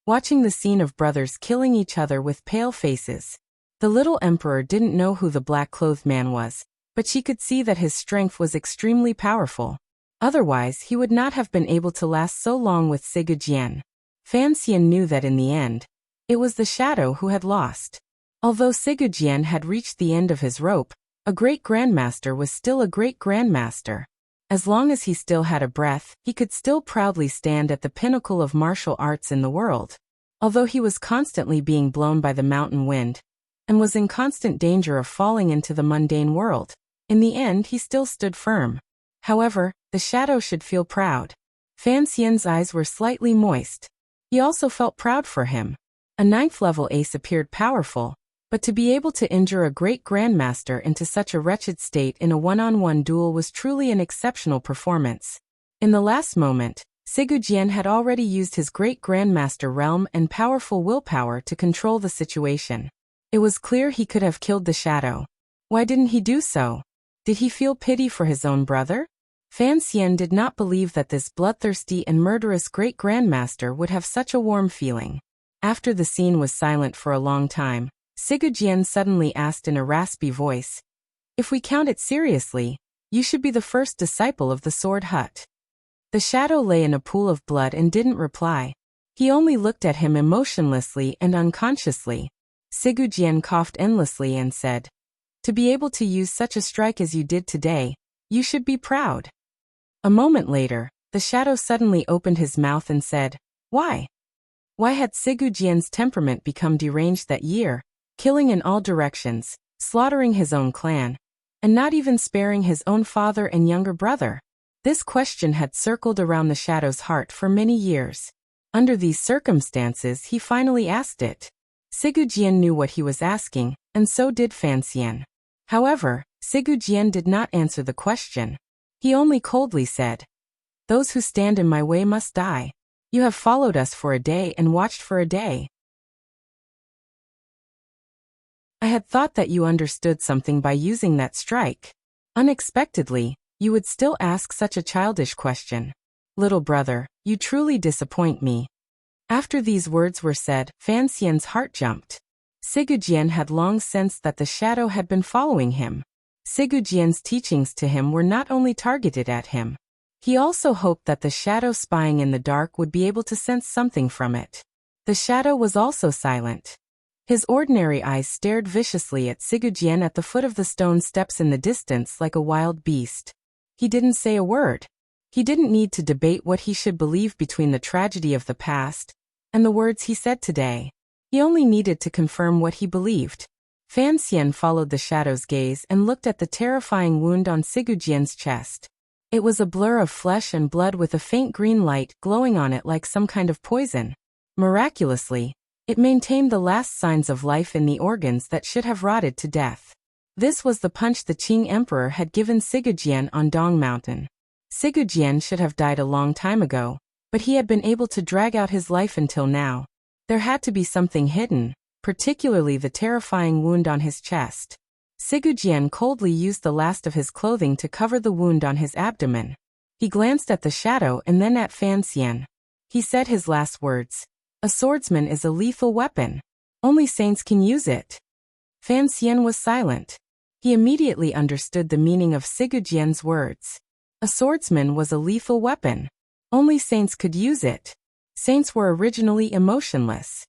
watching the scene of brothers killing each other with pale faces. The little emperor didn't know who the black-clothed man was, but she could see that his strength was extremely powerful. Otherwise, he would not have been able to last so long with Sigujian. Fan Xian knew that in the end, it was the shadow who had lost. Although Sigujian had reached the end of his rope, a great grandmaster was still a great grandmaster. As long as he still had a breath, he could still proudly stand at the pinnacle of martial arts in the world. Although he was constantly being blown by the mountain wind, and was in constant danger of falling into the mundane world, in the end he still stood firm. However, the shadow should feel proud. Fan Xian's eyes were slightly moist. He also felt proud for him. A 9th-level ace appeared powerful, but to be able to injure a great grandmaster into such a wretched state in a one-on-one duel was truly an exceptional performance. In the last moment, Sigujian had already used his great grandmaster realm and powerful willpower to control the situation. It was clear he could have killed the shadow. Why didn't he do so? Did he feel pity for his own brother? Fan Xian did not believe that this bloodthirsty and murderous great grandmaster would have such a warm feeling. After the scene was silent for a long time, Sigujian suddenly asked in a raspy voice, "If we count it seriously, you should be the first disciple of the Sword Hut." The shadow lay in a pool of blood and didn't reply. He only looked at him emotionlessly and unconsciously. Sigujian coughed endlessly and said, "To be able to use such a strike as you did today, you should be proud." A moment later, the shadow suddenly opened his mouth and said, "Why?" Why had Sigujian's temperament become deranged that year, killing in all directions, slaughtering his own clan, and not even sparing his own father and younger brother? This question had circled around the shadow's heart for many years. Under these circumstances, he finally asked it. Sigujian knew what he was asking, and so did Fanxian. However, Sigujian did not answer the question. He only coldly said, "Those who stand in my way must die. You have followed us for a day and watched for a day. I had thought that you understood something by using that strike. Unexpectedly, you would still ask such a childish question. Little brother, you truly disappoint me." After these words were said, Fanxian's heart jumped. Sigujian had long sensed that the shadow had been following him. Sigujian's teachings to him were not only targeted at him. He also hoped that the shadow spying in the dark would be able to sense something from it. The shadow was also silent. His ordinary eyes stared viciously at Sigujian at the foot of the stone steps in the distance like a wild beast. He didn't say a word. He didn't need to debate what he should believe between the tragedy of the past and the words he said today. He only needed to confirm what he believed. Fanxian followed the shadow's gaze and looked at the terrifying wound on Sigujian's chest. It was a blur of flesh and blood with a faint green light glowing on it like some kind of poison. Miraculously, it maintained the last signs of life in the organs that should have rotted to death. This was the punch the Qing Emperor had given Sigujian on Dong Mountain. Sigujian should have died a long time ago, but he had been able to drag out his life until now. There had to be something hidden, particularly the terrifying wound on his chest. Sigujian coldly used the last of his clothing to cover the wound on his abdomen. He glanced at the shadow and then at Fanxian. He said his last words. "A swordsman is a lethal weapon. Only saints can use it." Fanxian was silent. He immediately understood the meaning of Sigujian's words. A swordsman was a lethal weapon. Only saints could use it. Saints were originally emotionless.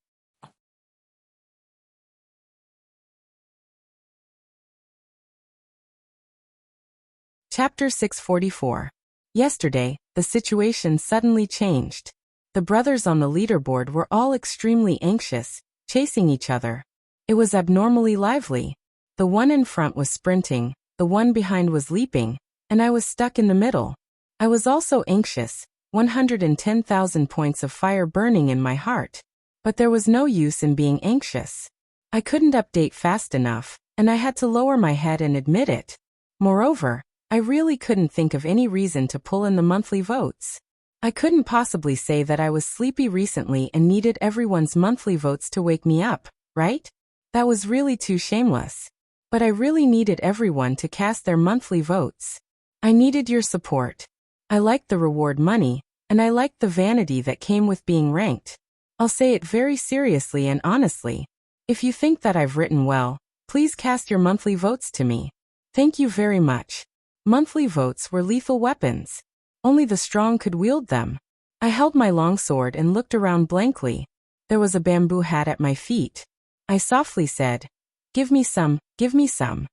Chapter 644. Yesterday, the situation suddenly changed. The brothers on the leaderboard were all extremely anxious, chasing each other. It was abnormally lively. The one in front was sprinting, the one behind was leaping, and I was stuck in the middle. I was also anxious, 110,000 points of fire burning in my heart. But there was no use in being anxious. I couldn't update fast enough, and I had to lower my head and admit it. Moreover, I really couldn't think of any reason to pull in the monthly votes. I couldn't possibly say that I was sleepy recently and needed everyone's monthly votes to wake me up, right? That was really too shameless. But I really needed everyone to cast their monthly votes. I needed your support. I liked the reward money, and I liked the vanity that came with being ranked. I'll say it very seriously and honestly. If you think that I've written well, please cast your monthly votes to me. Thank you very much. Monthly votes were lethal weapons. Only the strong could wield them. I held my longsword and looked around blankly. There was a bamboo hat at my feet. I softly said, "Give me some, give me some."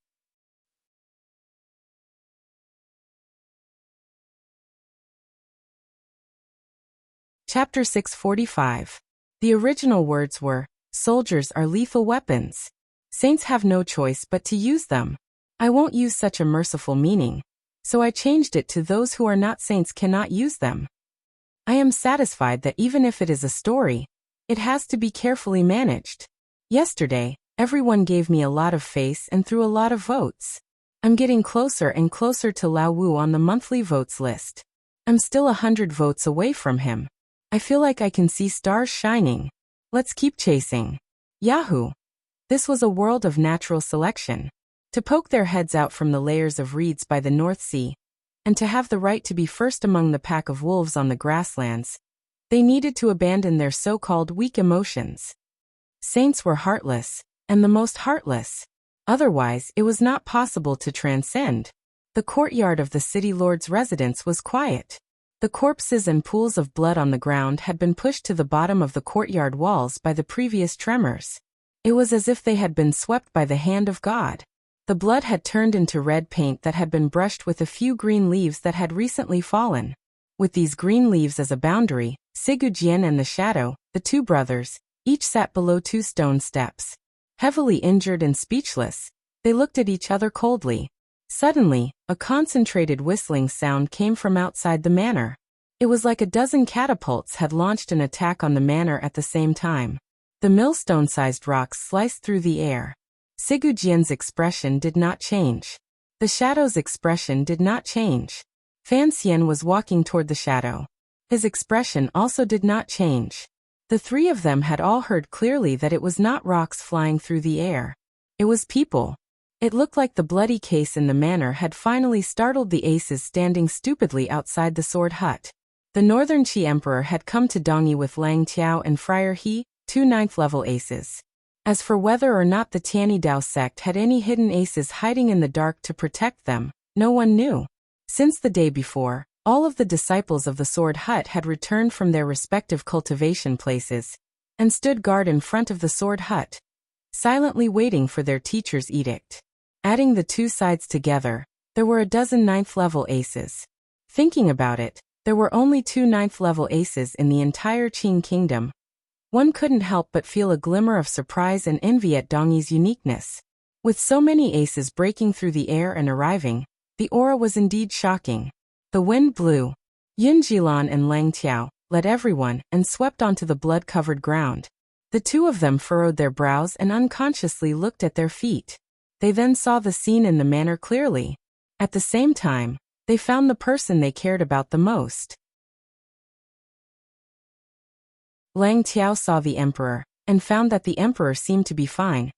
Chapter 645. The original words were, "Soldiers are lethal weapons. Saints have no choice but to use them." I won't use such a merciful meaning, so I changed it to "Those who are not saints cannot use them." I am satisfied that even if it is a story, it has to be carefully managed. Yesterday, everyone gave me a lot of face and threw a lot of votes. I'm getting closer and closer to Lao Wu on the monthly votes list. I'm still 100 votes away from him. I feel like I can see stars shining. Let's keep chasing. Yahoo! This was a world of natural selection. To poke their heads out from the layers of reeds by the North Sea, and to have the right to be first among the pack of wolves on the grasslands, they needed to abandon their so-called weak emotions. Saints were heartless, and the most heartless. Otherwise, it was not possible to transcend. The courtyard of the city lord's residence was quiet. The corpses and pools of blood on the ground had been pushed to the bottom of the courtyard walls by the previous tremors. It was as if they had been swept by the hand of God. The blood had turned into red paint that had been brushed with a few green leaves that had recently fallen. With these green leaves as a boundary, Sigujien and the Shadow, the two brothers, each sat below 2 stone steps. Heavily injured and speechless, they looked at each other coldly. Suddenly, a concentrated whistling sound came from outside the manor. It was like a dozen catapults had launched an attack on the manor at the same time. The millstone-sized rocks sliced through the air. Sigujian's expression did not change. The Shadow's expression did not change. Fan Xian was walking toward the Shadow. His expression also did not change. The three of them had all heard clearly that it was not rocks flying through the air. It was people. It looked like the bloody case in the manor had finally startled the aces standing stupidly outside the sword hut. The Northern Qi Emperor had come to Dongyi with Lang Tiao and Friar He, 2 9th-level aces. As for whether or not the Tianidao sect had any hidden aces hiding in the dark to protect them, no one knew. Since the day before, all of the disciples of the sword hut had returned from their respective cultivation places and stood guard in front of the sword hut, silently waiting for their teacher's edict. Adding the two sides together, there were a dozen 9th-level aces. Thinking about it, there were only 2 9th-level aces in the entire Qing kingdom. One couldn't help but feel a glimmer of surprise and envy at Dongyi's uniqueness. With so many aces breaking through the air and arriving, the aura was indeed shocking. The wind blew. Yun Jilan and Lang Tiao led everyone and swept onto the blood-covered ground. The two of them furrowed their brows and unconsciously looked at their feet. They then saw the scene in the manor clearly. At the same time, they found the person they cared about the most. Lang Tiao saw the emperor, and found that the emperor seemed to be fine.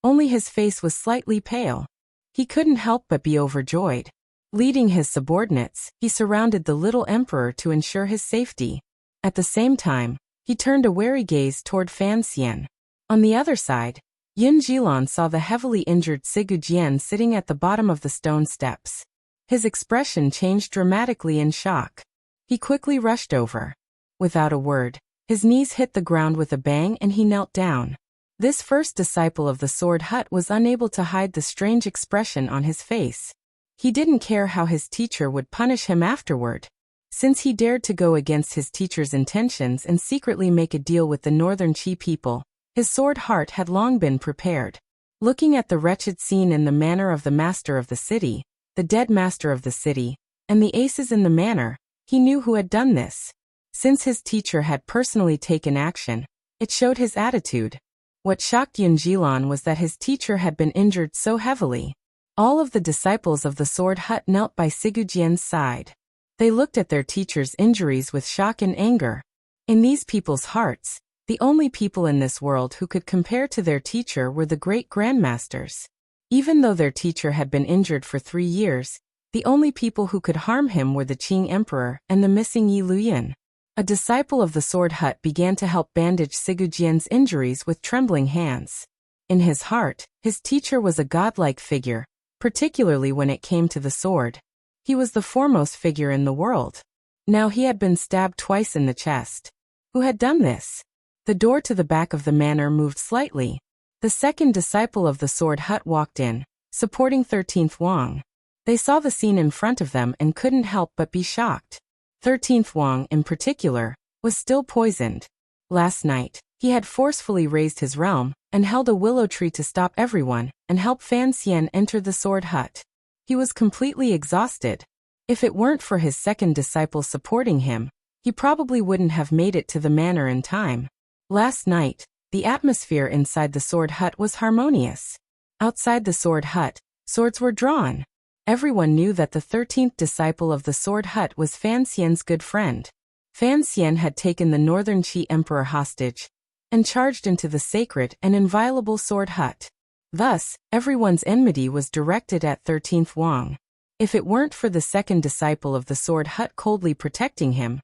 Only his face was slightly pale. He couldn't help but be overjoyed. Leading his subordinates, he surrounded the little emperor to ensure his safety. At the same time, he turned a wary gaze toward Fan Xian. On the other side, Yun Jilan saw the heavily injured Sigujian sitting at the bottom of the stone steps. His expression changed dramatically in shock. He quickly rushed over. Without a word, his knees hit the ground with a bang and he knelt down. This first disciple of the sword hut was unable to hide the strange expression on his face. He didn't care how his teacher would punish him afterward. Since he dared to go against his teacher's intentions and secretly make a deal with the Northern Qi people, his sword heart had long been prepared. Looking at the wretched scene in the manor of the master of the city, the dead master of the city, and the aces in the manor, he knew who had done this. Since his teacher had personally taken action, it showed his attitude. What shocked Yun Jilan was that his teacher had been injured so heavily. All of the disciples of the sword hut knelt by Sigujian's side. They looked at their teacher's injuries with shock and anger. In these people's hearts, the only people in this world who could compare to their teacher were the great grandmasters. Even though their teacher had been injured for 3 years, the only people who could harm him were the Qing emperor and the missing Yi Luyan. A disciple of the sword hut began to help bandage Sigujian's injuries with trembling hands. In his heart, his teacher was a godlike figure, particularly when it came to the sword. He was the foremost figure in the world. Now he had been stabbed twice in the chest. Who had done this? The door to the back of the manor moved slightly. The second disciple of the sword hut walked in, supporting 13th Wang. They saw the scene in front of them and couldn't help but be shocked. 13th Wang, in particular, was still poisoned. Last night, he had forcefully raised his realm and held a willow tree to stop everyone and help Fan Xian enter the sword hut. He was completely exhausted. If it weren't for his second disciple supporting him, he probably wouldn't have made it to the manor in time. Last night, the atmosphere inside the sword hut was harmonious. Outside the sword hut, swords were drawn. Everyone knew that the 13th disciple of the sword hut was Fan Xian's good friend. Fan Xian had taken the Northern Qi emperor hostage and charged into the sacred and inviolable sword hut. Thus, everyone's enmity was directed at 13th Wang. If it weren't for the second disciple of the sword hut coldly protecting him,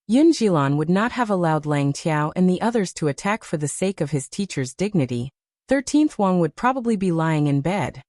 Yun Jilan would not have allowed Lang Tiao and the others to attack for the sake of his teacher's dignity. 13th Wang would probably be lying in bed.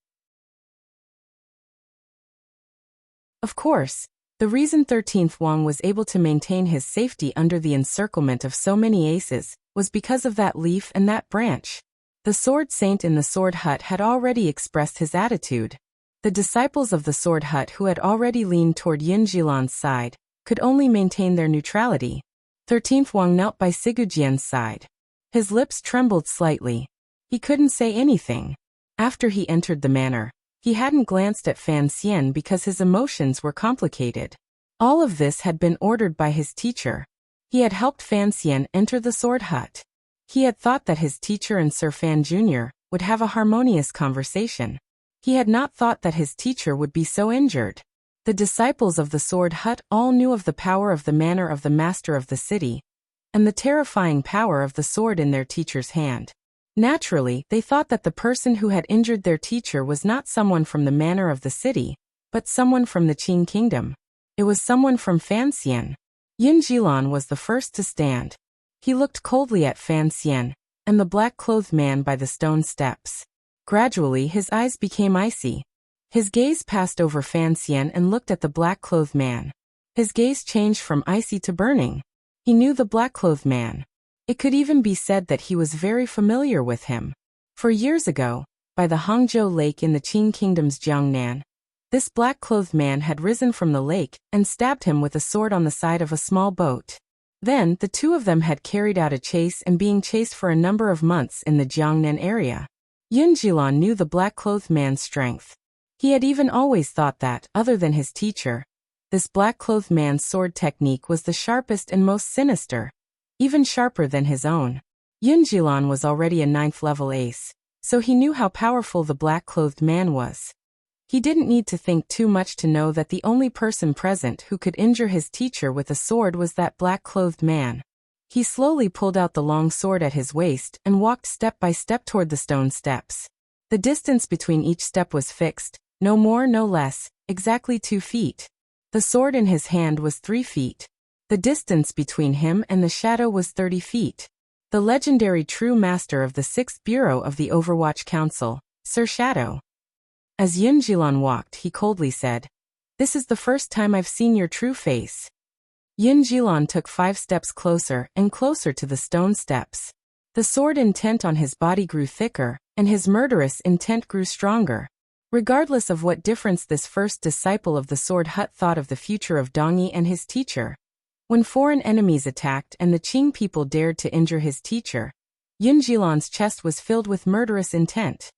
Of course, The reason 13th Wang was able to maintain his safety under the encirclement of so many aces was because of that leaf and that branch. The sword saint in the sword hut had already expressed his attitude. The disciples of the sword hut who had already leaned toward Yin Jilan's side could only maintain their neutrality. 13th Wang knelt by Sigujian's side. His lips trembled slightly. He couldn't say anything. After he entered the manor, he hadn't glanced at Fan Xian because his emotions were complicated. All of this had been ordered by his teacher. He had helped Fan Xian enter the sword hut. He had thought that his teacher and Sir Fan Jr. would have a harmonious conversation. He had not thought that his teacher would be so injured. The disciples of the sword hut all knew of the power of the manor of the master of the city, and the terrifying power of the sword in their teacher's hand. Naturally, they thought that the person who had injured their teacher was not someone from the manor of the city, but someone from the Qing kingdom. It was someone from Fan Xian. Yin Jilan was the first to stand. He looked coldly at Fan Xian and the black-clothed man by the stone steps. Gradually his eyes became icy. His gaze passed over Fan Xian and looked at the black-clothed man. His gaze changed from icy to burning. He knew the black-clothed man. It could even be said that he was very familiar with him. For years ago, by the Hangzhou Lake in the Qing Kingdom's Jiangnan, this black-clothed man had risen from the lake and stabbed him with a sword on the side of a small boat. Then, the two of them had carried out a chase and being chased for a number of months in the Jiangnan area. Yin Jilan knew the black-clothed man's strength. He had even always thought that, other than his teacher, this black-clothed man's sword technique was the sharpest and most sinister, even sharper than his own. Yin Jilan was already a 9th-level ace, so he knew how powerful the black-clothed man was. He didn't need to think too much to know that the only person present who could injure his teacher with a sword was that black-clothed man. He slowly pulled out the long sword at his waist and walked step by step toward the stone steps. The distance between each step was fixed, no more no less, exactly 2 feet. The sword in his hand was 3 feet. The distance between him and the shadow was 30 feet. The legendary true master of the 6th Bureau of the Overwatch Council, Sir Shadow. As Yin Jilan walked, he coldly said, "This is the first time I've seen your true face." Yin Jilan took 5 steps closer and closer to the stone steps. The sword intent on his body grew thicker, and his murderous intent grew stronger. Regardless of what difference this first disciple of the sword hut thought of the future of Dongyi and his teacher, when foreign enemies attacked and the Qing people dared to injure his teacher, Yin Jilan's chest was filled with murderous intent.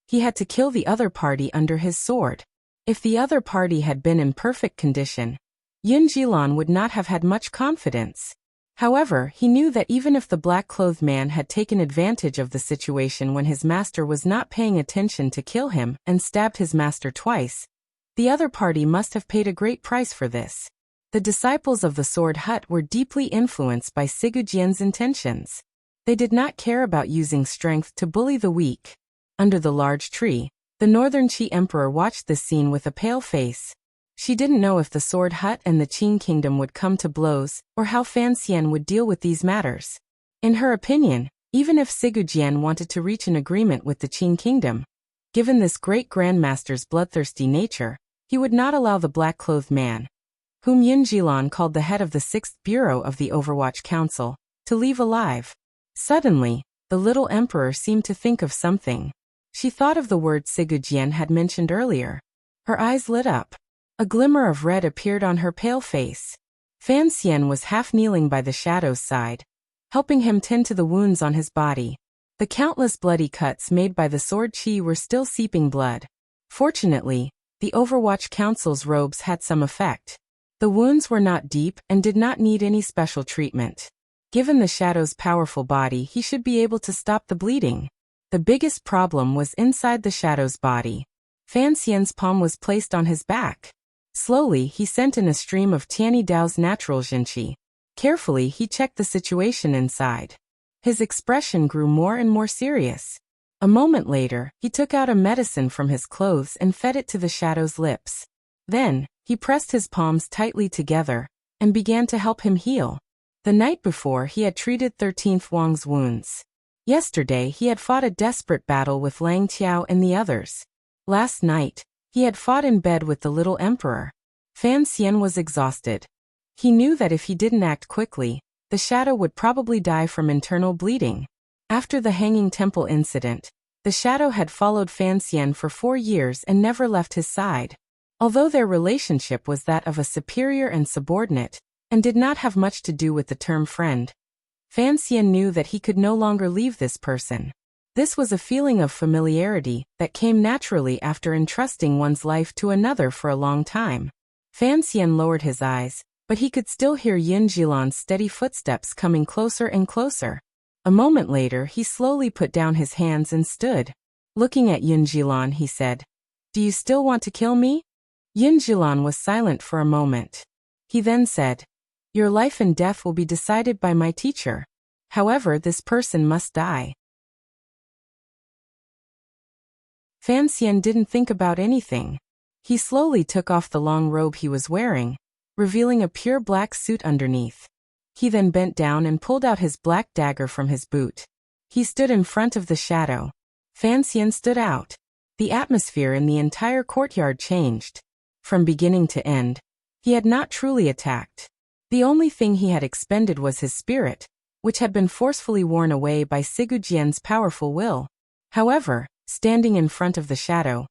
He had to kill the other party under his sword. If the other party had been in perfect condition, Yin Jilan would not have had much confidence. However, he knew that even if the black-clothed man had taken advantage of the situation when his master was not paying attention to kill him and stabbed his master twice, the other party must have paid a great price for this. The disciples of the sword hut were deeply influenced by Sigujian's intentions. They did not care about using strength to bully the weak. Under the large tree, the Northern Qi Emperor watched this scene with a pale face. She didn't know if the sword hut and the Qing kingdom would come to blows, or how Fan Xian would deal with these matters. In her opinion, even if Sigujian wanted to reach an agreement with the Qing kingdom, given this great grandmaster's bloodthirsty nature, he would not allow the black-clothed man, whom Yin Jilan called the head of the 6th Bureau of the Overwatch Council, to leave alive. Suddenly, the little emperor seemed to think of something. She thought of the word Sigujian had mentioned earlier. Her eyes lit up. A glimmer of red appeared on her pale face. Fan Xian was half kneeling by the shadow's side, helping him tend to the wounds on his body. The countless bloody cuts made by the sword qi were still seeping blood. Fortunately, the Overwatch Council's robes had some effect. The wounds were not deep and did not need any special treatment. Given the shadow's powerful body, he should be able to stop the bleeding. The biggest problem was inside the shadow's body. Fan Xian's palm was placed on his back. Slowly, he sent in a stream of Tianyi Dao's natural Jinqi. Carefully, he checked the situation inside. His expression grew more and more serious. A moment later, he took out a medicine from his clothes and fed it to the shadow's lips. Then, he pressed his palms tightly together and began to help him heal. The night before, he had treated 13th Wang's wounds. Yesterday, he had fought a desperate battle with Lang Qiao and the others. Last night, He had fought in bed with the little emperor. Fan Xian was exhausted. He knew that if he didn't act quickly, the shadow would probably die from internal bleeding. After the hanging temple incident, the shadow had followed Fan Xian for 4 years and never left his side. Although their relationship was that of a superior and subordinate, and did not have much to do with the term friend, Fan Xian knew that he could no longer leave this person. This was a feeling of familiarity that came naturally after entrusting one's life to another for a long time. Fan Xian lowered his eyes, but he could still hear Yin Jilan's steady footsteps coming closer and closer. A moment later, he slowly put down his hands and stood. Looking at Yin Jilan, he said, "Do you still want to kill me?" Yin Jilan was silent for a moment. He then said, "Your life and death will be decided by my teacher. However, this person must die." Fan Xian didn't think about anything. He slowly took off the long robe he was wearing, revealing a pure black suit underneath. He then bent down and pulled out his black dagger from his boot. He stood in front of the shadow. Fan Xian stood out. The atmosphere in the entire courtyard changed. From beginning to end, he had not truly attacked. The only thing he had expended was his spirit, which had been forcefully worn away by Sigu Jian's powerful will. However, standing in front of the shadow,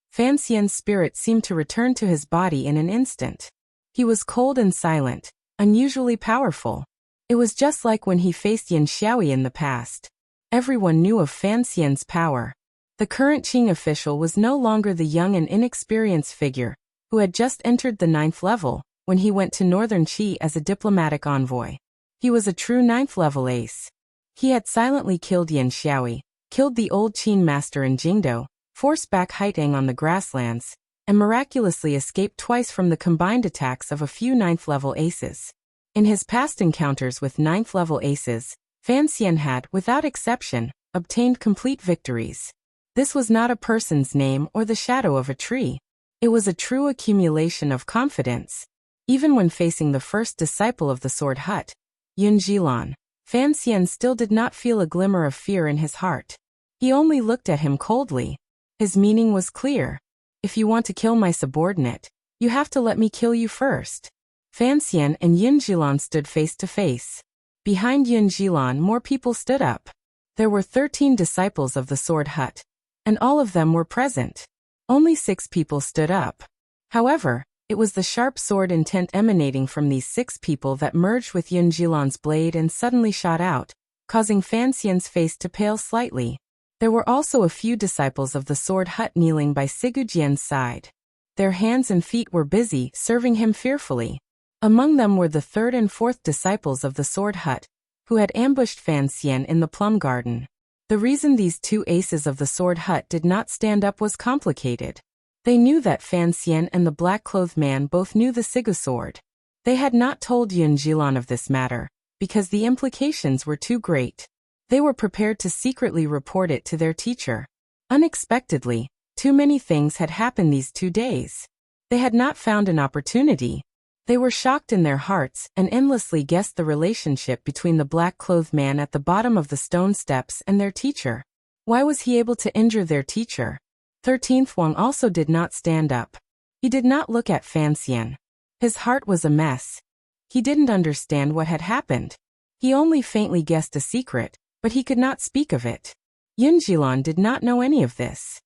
Fan Xian's spirit seemed to return to his body in an instant. He was cold and silent, unusually powerful. It was just like when he faced Yin Xiaoyi in the past. Everyone knew of Fan Xian's power. The current Qing official was no longer the young and inexperienced figure who had just entered the 9th level when he went to Northern Qi as a diplomatic envoy. He was a true 9th level ace. He had silently killed Yin Xiaoyi, killed the old Qin master in Jingdo, forced back Haitang on the grasslands, and miraculously escaped twice from the combined attacks of a few 9th level aces. In his past encounters with 9th level aces, Fan Xian had, without exception, obtained complete victories. This was not a person's name or the shadow of a tree. It was a true accumulation of confidence. Even when facing the first disciple of the Sword Hut, Yin Jilan, Fan Xian still did not feel a glimmer of fear in his heart. He only looked at him coldly. His meaning was clear. "If you want to kill my subordinate, you have to let me kill you first." Fan Xian and Yin Jilan stood face to face. Behind Yin Jilan, more people stood up. There were 13 disciples of the Sword Hut, and all of them were present. Only 6 people stood up. However, it was the sharp sword intent emanating from these 6 people that merged with Yin Jilan's blade and suddenly shot out, causing Fan Xian's face to pale slightly. There were also a few disciples of the Sword Hut kneeling by Sigu Jian's side. Their hands and feet were busy, serving him fearfully. Among them were the 3rd and 4th disciples of the Sword Hut, who had ambushed Fan Xian in the plum garden. The reason these 2 aces of the Sword Hut did not stand up was complicated. They knew that Fan Xian and the black-clothed man both knew the Sigu sword. They had not told Yin Jilan of this matter, because the implications were too great. They were prepared to secretly report it to their teacher. Unexpectedly, too many things had happened these 2 days. They had not found an opportunity. They were shocked in their hearts and endlessly guessed the relationship between the black-clothed man at the bottom of the stone steps and their teacher. Why was he able to injure their teacher? 13th Wang also did not stand up. He did not look at Fan Xian. His heart was a mess. He didn't understand what had happened. He only faintly guessed a secret, but he could not speak of it. Yin Jilan did not know any of this.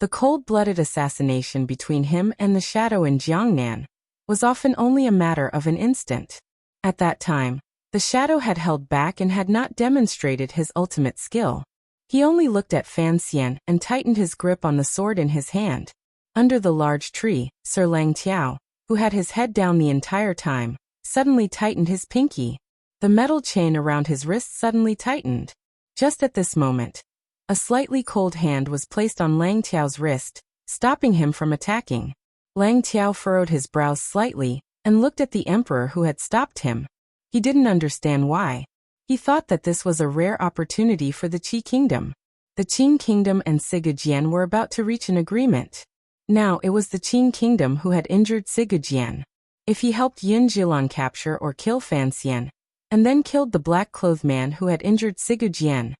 The cold-blooded assassination between him and the shadow in Jiangnan was often only a matter of an instant. At that time, the shadow had held back and had not demonstrated his ultimate skill. He only looked at Fan Xian and tightened his grip on the sword in his hand. Under the large tree, Sir Lang Tiao, who had his head down the entire time, suddenly tightened his pinky. The metal chain around his wrist suddenly tightened. Just at this moment, a slightly cold hand was placed on Lang Tiao's wrist, stopping him from attacking. Lang Tiao furrowed his brows slightly and looked at the emperor who had stopped him. He didn't understand why. He thought that this was a rare opportunity for the Qi kingdom. The Qing kingdom and Sigu Jian were about to reach an agreement. Now it was the Qing kingdom who had injured Sigu Jian. If he helped Yin Jilan capture or kill Fan Xian, and then killed the black-clothed man who had injured Sigu Jian,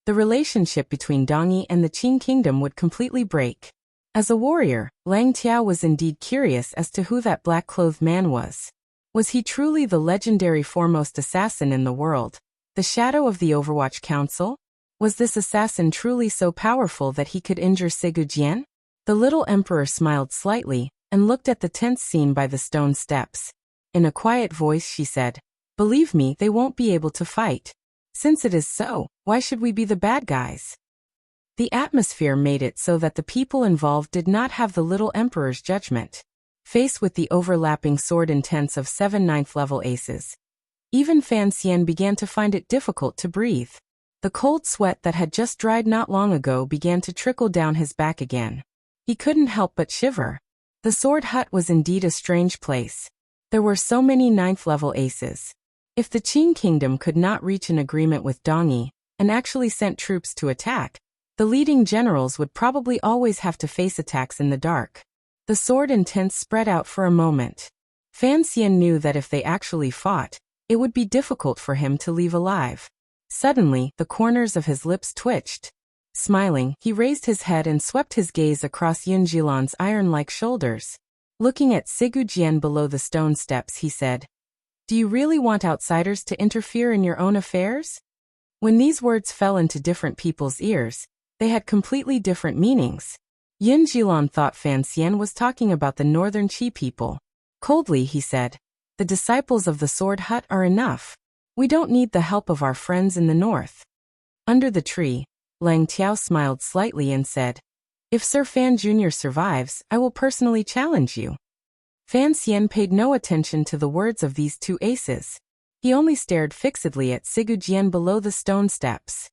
The relationship between Dongyi and the Qing kingdom would completely break. As a warrior, Lang Tiao was indeed curious as to who that black-clothed man was. Was he truly the legendary foremost assassin in the world, the shadow of the Overwatch Council? Was this assassin truly so powerful that he could injure Sigujian? The little emperor smiled slightly and looked at the tense scene by the stone steps. In a quiet voice she said, "Believe me, they won't be able to fight. Since it is so, why should we be the bad guys?" The atmosphere made it so that the people involved did not have the little emperor's judgment. Faced with the overlapping sword intents of 7 ninth-level aces, even Fan Xian began to find it difficult to breathe. The cold sweat that had just dried not long ago began to trickle down his back again. He couldn't help but shiver. The sword hut was indeed a strange place. There were so many ninth-level aces. If the Qing kingdom could not reach an agreement with Dongyi and actually sent troops to attack, the leading generals would probably always have to face attacks in the dark. The sword intents spread out for a moment. Fan Xian knew that if they actually fought, it would be difficult for him to leave alive. Suddenly, the corners of his lips twitched. Smiling, he raised his head and swept his gaze across Yun Jilan's iron-like shoulders. Looking at Sigujian below the stone steps, he said, "Do you really want outsiders to interfere in your own affairs?" When these words fell into different people's ears, they had completely different meanings. Yun Jilan thought Fan Xian was talking about the northern Qi people. Coldly he said, "The disciples of the sword hut are enough. We don't need the help of our friends in the north." Under the tree, Lang Tiao smiled slightly and said, "If Sir Fan Jr. survives, I will personally challenge you." Fan Xian paid no attention to the words of these two aces. He only stared fixedly at Sigujian below the stone steps.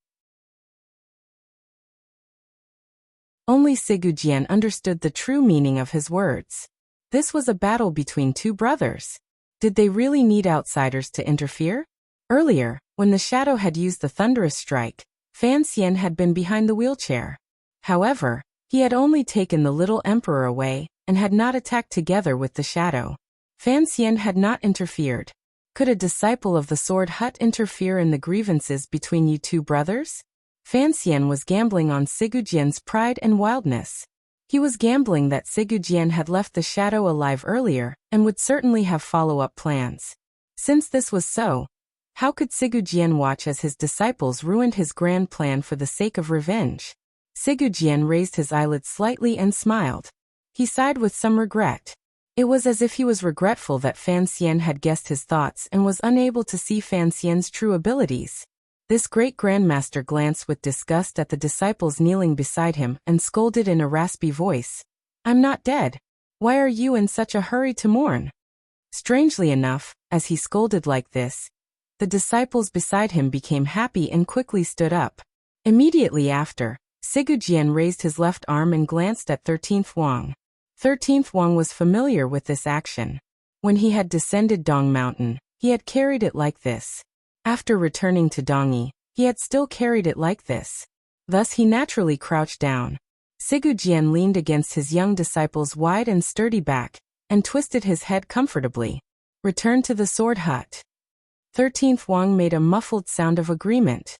Only Sigujian understood the true meaning of his words. This was a battle between two brothers. Did they really need outsiders to interfere? Earlier, when the shadow had used the thunderous strike, Fan Xian had been behind the wheelchair. However, he had only taken the little emperor away and had not attacked together with the shadow. Fan Xian had not interfered. Could a disciple of the sword hut interfere in the grievances between you two brothers? Fan Xian was gambling on Sigujian's pride and wildness. He was gambling that Sigujian had left the shadow alive earlier and would certainly have follow-up plans. Since this was so, how could Sigujian watch as his disciples ruined his grand plan for the sake of revenge? Sigujian raised his eyelids slightly and smiled. He sighed with some regret. It was as if he was regretful that Fan Xian had guessed his thoughts and was unable to see Fan Xian's true abilities. This great grandmaster glanced with disgust at the disciples kneeling beside him and scolded in a raspy voice, "I'm not dead. Why are you in such a hurry to mourn?" Strangely enough, as he scolded like this, the disciples beside him became happy and quickly stood up. Immediately after, Sigujian raised his left arm and glanced at 13th Wang. 13th Wang was familiar with this action. When he had descended Dong Mountain, he had carried it like this. After returning to Dongyi, he had still carried it like this. Thus he naturally crouched down. Sigujian leaned against his young disciple's wide and sturdy back, and twisted his head comfortably. "Return to the sword hut." 13th Wang made a muffled sound of agreement.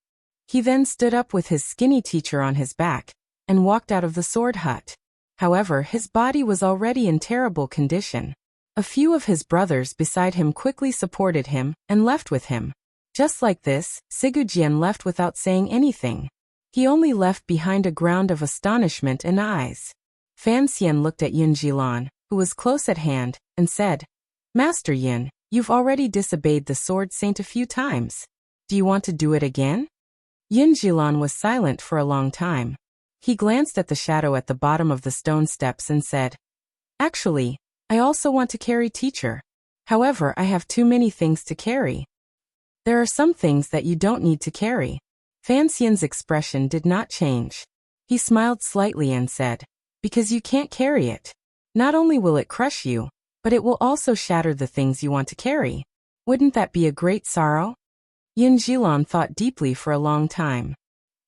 He then stood up with his skinny teacher on his back, and walked out of the sword hut. However, his body was already in terrible condition. A few of his brothers beside him quickly supported him, and left with him. Just like this, Sigujian left without saying anything. He only left behind a ground of astonishment and eyes. Fan Xian looked at Yun Jilan, who was close at hand, and said, "Master Yun, you've already disobeyed the sword saint a few times. Do you want to do it again?" Yun Jilan was silent for a long time. He glanced at the shadow at the bottom of the stone steps and said, "Actually, I also want to carry teacher. However, I have too many things to carry." "There are some things that you don't need to carry." Fan Xian's expression did not change. He smiled slightly and said, "Because you can't carry it. Not only will it crush you, but it will also shatter the things you want to carry. Wouldn't that be a great sorrow?" Yun Jilan thought deeply for a long time.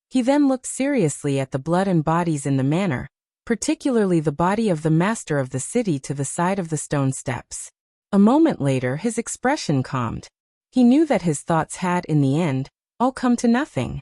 He then looked seriously at the blood and bodies in the manor, particularly the body of the master of the city to the side of the stone steps. A moment later his expression calmed. He knew that his thoughts had, in the end, all come to nothing.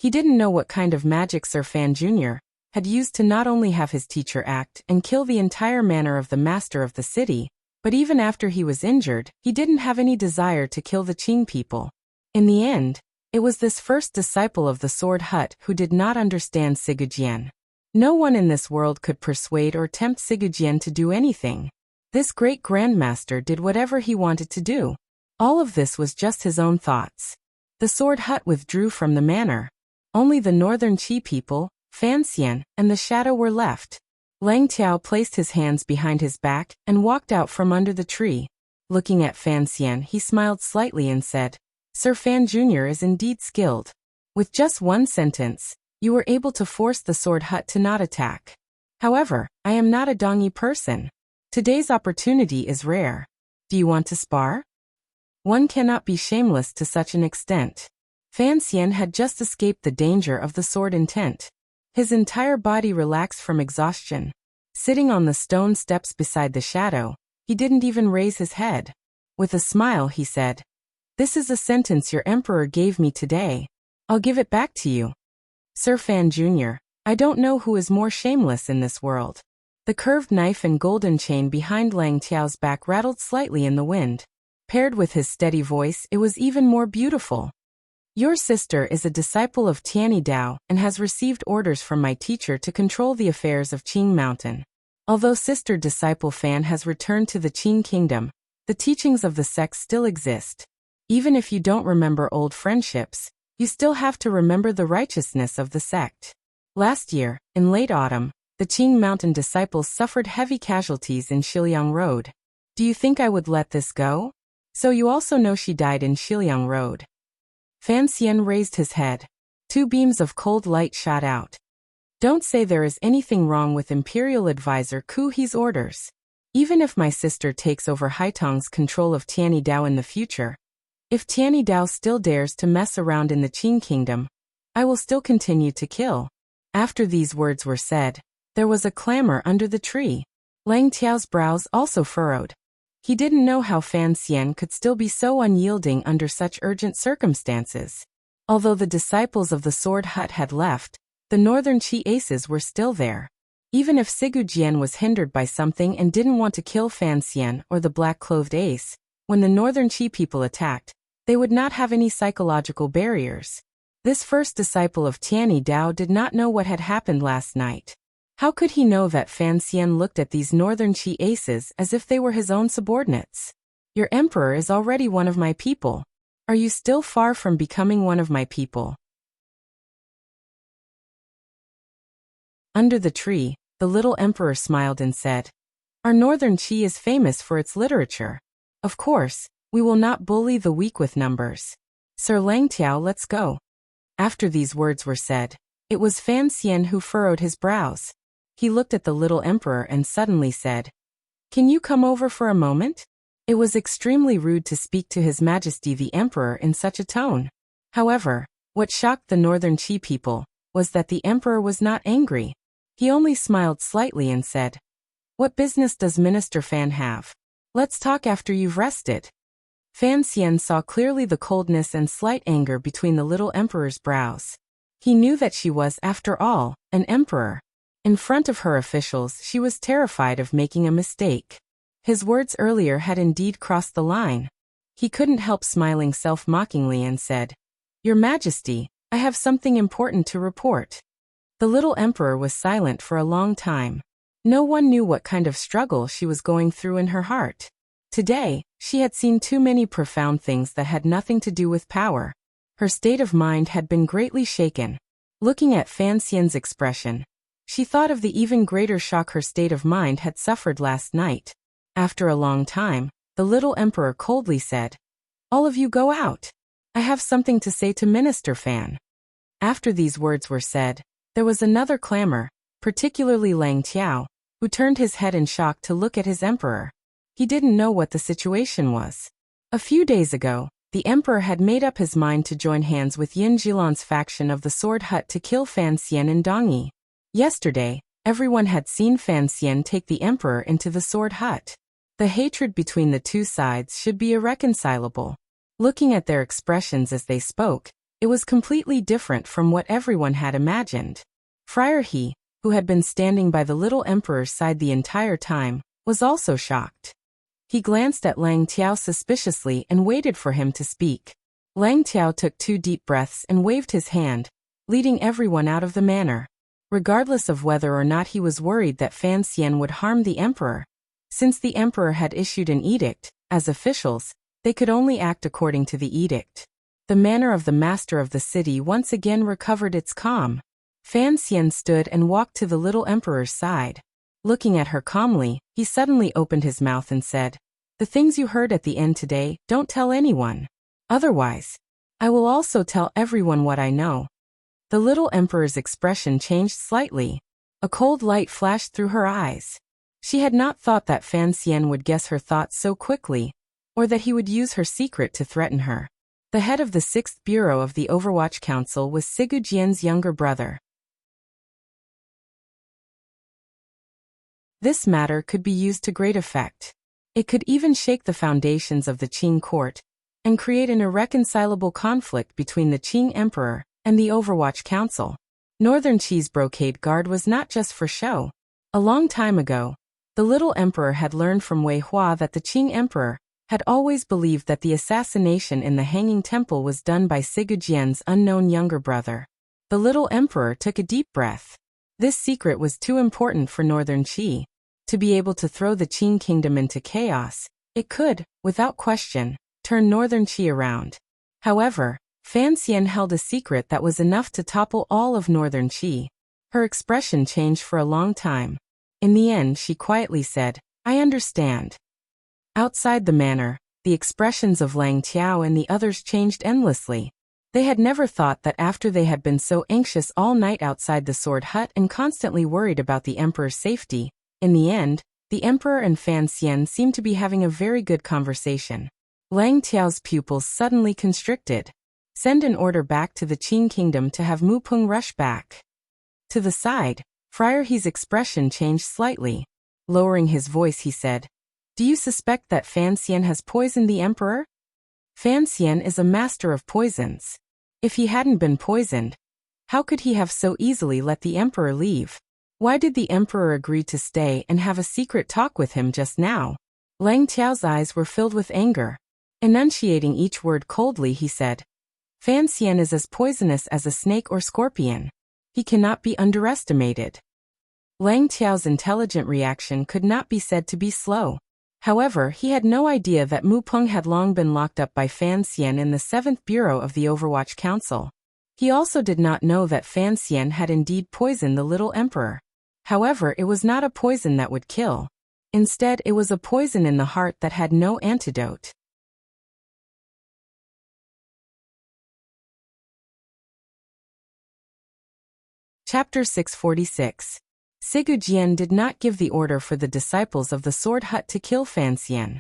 He didn't know what kind of magic Sir Fan Jr. had used to not only have his teacher act and kill the entire manor of the master of the city, but even after he was injured, he didn't have any desire to kill the Qing people. In the end, it was this first disciple of the Sword Hut who did not understand Sigujian. No one in this world could persuade or tempt Sigujian to do anything. This great grandmaster did whatever he wanted to do. All of this was just his own thoughts. The Sword Hut withdrew from the manor. Only the northern Qi people, Fan Xian, and the shadow were left. Lang Tiao placed his hands behind his back and walked out from under the tree. Looking at Fan Xian, he smiled slightly and said, Sir Fan Jr. is indeed skilled. With just one sentence, you were able to force the Sword Hut to not attack. However, I am not a Dongyi person. Today's opportunity is rare. Do you want to spar? One cannot be shameless to such an extent. Fan Xian had just escaped the danger of the sword intent. His entire body relaxed from exhaustion. Sitting on the stone steps beside the shadow, he didn't even raise his head. With a smile he said, This is a sentence your emperor gave me today. I'll give it back to you. Sir Fan Jr., I don't know who is more shameless in this world. The curved knife and golden chain behind Lang Tiao's back rattled slightly in the wind. Paired with his steady voice, it was even more beautiful. Your sister is a disciple of Tianyi Dao and has received orders from my teacher to control the affairs of Qing Mountain. Although sister disciple Fan has returned to the Qing kingdom, the teachings of the sect still exist. Even if you don't remember old friendships, you still have to remember the righteousness of the sect. Last year, in late autumn, the Qing Mountain disciples suffered heavy casualties in Shiliang Road. Do you think I would let this go? So you also know she died in Shiliang Road. Fan Xian raised his head. 2 beams of cold light shot out. Don't say there is anything wrong with Imperial Advisor Ku He's orders. Even if my sister takes over Haitong's control of Tianyi Dao in the future, if Tianyi Dao still dares to mess around in the Qing kingdom, I will still continue to kill. After these words were said, there was a clamor under the tree. Lang Tiao's brows also furrowed. He didn't know how Fan Xian could still be so unyielding under such urgent circumstances. Although the disciples of the Sword Hut had left, the northern Qi aces were still there. Even if Sigujian was hindered by something and didn't want to kill Fan Xian or the black-clothed ace, when the northern Qi people attacked, they would not have any psychological barriers. This first disciple of Tianyi Dao did not know what had happened last night. How could he know that Fan Xian looked at these northern Qi aces as if they were his own subordinates? Your emperor is already one of my people. Are you still far from becoming one of my people? Under the tree, the little emperor smiled and said, Our northern Qi is famous for its literature. Of course, we will not bully the weak with numbers. Sir Lang Tiao, let's go. After these words were said, it was Fan Xian who furrowed his brows. He looked at the little emperor and suddenly said, Can you come over for a moment? It was extremely rude to speak to His Majesty the Emperor in such a tone. However, what shocked the northern Qi people was that the emperor was not angry. He only smiled slightly and said, What business does Minister Fan have? Let's talk after you've rested. Fan Xian saw clearly the coldness and slight anger between the little emperor's brows. He knew that she was, after all, an emperor. In front of her officials, she was terrified of making a mistake. His words earlier had indeed crossed the line. He couldn't help smiling self-mockingly and said, Your Majesty, I have something important to report. The little emperor was silent for a long time. No one knew what kind of struggle she was going through in her heart. Today, she had seen too many profound things that had nothing to do with power. Her state of mind had been greatly shaken. Looking at Fan Xian's expression, she thought of the even greater shock her state of mind had suffered last night. After a long time, the little emperor coldly said, All of you go out. I have something to say to Minister Fan. After these words were said, there was another clamor, particularly Lang Tiao, who turned his head in shock to look at his emperor. He didn't know what the situation was. A few days ago, the emperor had made up his mind to join hands with Yin Jilan's faction of the Sword Hut to kill Fan Xian in Dongyi. Yesterday, everyone had seen Fan Xian take the emperor into the Sword Hut. The hatred between the two sides should be irreconcilable. Looking at their expressions as they spoke, It was completely different from what everyone had imagined. Friar He, who had been standing by the little emperor's side the entire time, was also shocked. He glanced at Lang Tiao suspiciously and waited for him to speak. Lang Tiao took 2 deep breaths and waved his hand, leading everyone out of the manor. Regardless of whether or not he was worried that Fan Xian would harm the emperor. Since the emperor had issued an edict, as officials, they could only act according to the edict. The manor of the master of the city once again recovered its calm. Fan Xian stood and walked to the little emperor's side. Looking at her calmly, he suddenly opened his mouth and said, "The things you heard at the end today, don't tell anyone. Otherwise, I will also tell everyone what I know." The little emperor's expression changed slightly. A cold light flashed through her eyes. She had not thought that Fan Xian would guess her thoughts so quickly, or that he would use her secret to threaten her. The head of the 6th Bureau of the Overwatch Council was Sigu Jian's younger brother. This matter could be used to great effect. It could even shake the foundations of the Qing court, and create an irreconcilable conflict between the Qing emperor and the Overwatch Council. Northern Qi's brocade guard was not just for show. A long time ago, the little emperor had learned from Wei Hua that the Qing emperor had always believed that the assassination in the Hanging Temple was done by Sigu Jian's unknown younger brother. The little emperor took a deep breath. This secret was too important for Northern Qi. To be able to throw the Qing kingdom into chaos, it could, without question, turn Northern Qi around. However, Fan Xian held a secret that was enough to topple all of Northern Qi. Her expression changed for a long time. In the end, she quietly said, "I understand." Outside the manor, the expressions of Lang Tiao and the others changed endlessly. They had never thought that after they had been so anxious all night outside the sword hut and constantly worried about the emperor's safety, in the end, the emperor and Fan Xian seemed to be having a very good conversation. Lang Tiao's pupils suddenly constricted. "Send an order back to the Qing kingdom to have Mu Peng rush back." To the side, Friar He's expression changed slightly. Lowering his voice, he said, "Do you suspect that Fan Xian has poisoned the emperor?" Fan Xian is a master of poisons. If he hadn't been poisoned, how could he have so easily let the emperor leave? Why did the emperor agree to stay and have a secret talk with him just now? Lang Tiao's eyes were filled with anger. Enunciating each word coldly, he said, "Fan Xian is as poisonous as a snake or scorpion. He cannot be underestimated." Lang Tiao's intelligent reaction could not be said to be slow. However, he had no idea that Mu Peng had long been locked up by Fan Xian in the 7th Bureau of the Overwatch Council. He also did not know that Fan Xian had indeed poisoned the little emperor. However, it was not a poison that would kill. Instead, it was a poison in the heart that had no antidote. Chapter 646. Sigu Jian did not give the order for the disciples of the Sword Hut to kill Fan Xian.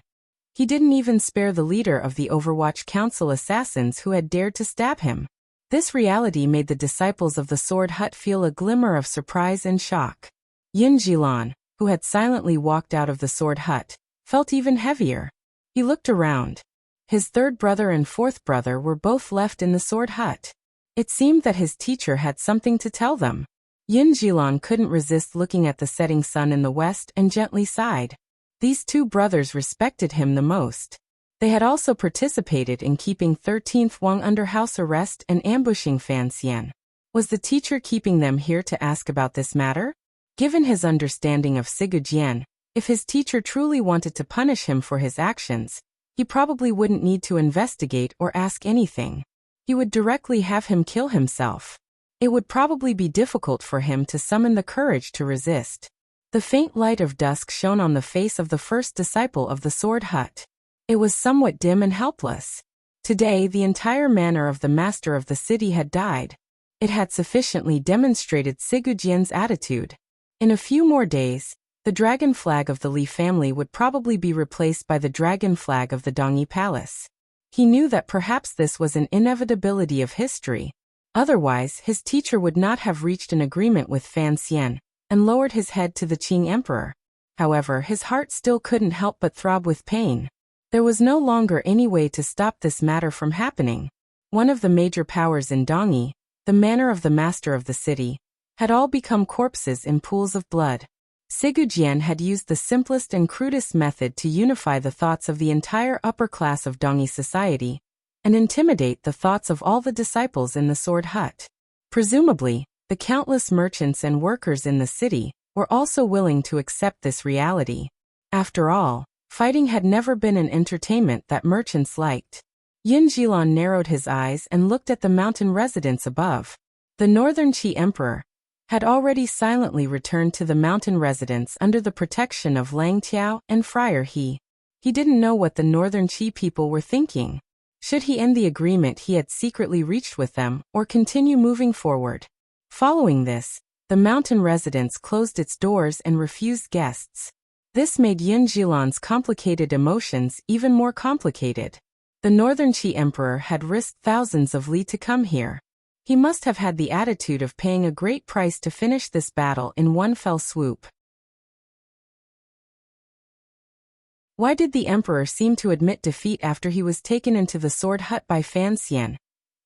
He didn't even spare the leader of the Overwatch Council assassins who had dared to stab him. This reality made the disciples of the Sword Hut feel a glimmer of surprise and shock. Yin Jilan, who had silently walked out of the Sword Hut, felt even heavier. He looked around. His 3rd brother and 4th brother were both left in the Sword Hut. It seemed that his teacher had something to tell them. Yin Jilan couldn't resist looking at the setting sun in the west and gently sighed. These 2 brothers respected him the most. They had also participated in keeping 13th Wang under house arrest and ambushing Fan Xian. Was the teacher keeping them here to ask about this matter? Given his understanding of Sigu Jian, if his teacher truly wanted to punish him for his actions, he probably wouldn't need to investigate or ask anything. He would directly have him kill himself. It would probably be difficult for him to summon the courage to resist. The faint light of dusk shone on the face of the first disciple of the Sword Hut. It was somewhat dim and helpless. Today, the entire manor of the master of the city had died. It had sufficiently demonstrated Sigu Jian's attitude. In a few more days, the dragon flag of the Li family would probably be replaced by the dragon flag of the Dongyi Palace. He knew that perhaps this was an inevitability of history. Otherwise, his teacher would not have reached an agreement with Fan Xian and lowered his head to the Qing emperor. However, his heart still couldn't help but throb with pain. There was no longer any way to stop this matter from happening. one of the major powers in Dongyi, the manor of the master of the city, had all become corpses in pools of blood. Sigujian had used the simplest and crudest method to unify the thoughts of the entire upper class of Dongyi society and intimidate the thoughts of all the disciples in the sword hut. Presumably, the countless merchants and workers in the city were also willing to accept this reality. After all, fighting had never been an entertainment that merchants liked. Yin Jilon narrowed his eyes and looked at the mountain residence above. The Northern Qi Emperor had already silently returned to the mountain residence under the protection of Lang Tiao and Friar He. He didn't know what the Northern Qi people were thinking. Should he end the agreement he had secretly reached with them, or continue moving forward? Following this, the mountain residence closed its doors and refused guests. This made Yin Jilon's complicated emotions even more complicated. The Northern Qi Emperor had risked thousands of li to come here. He must have had the attitude of paying a great price to finish this battle in one fell swoop. Why did the emperor seem to admit defeat after he was taken into the sword hut by Fan Xian,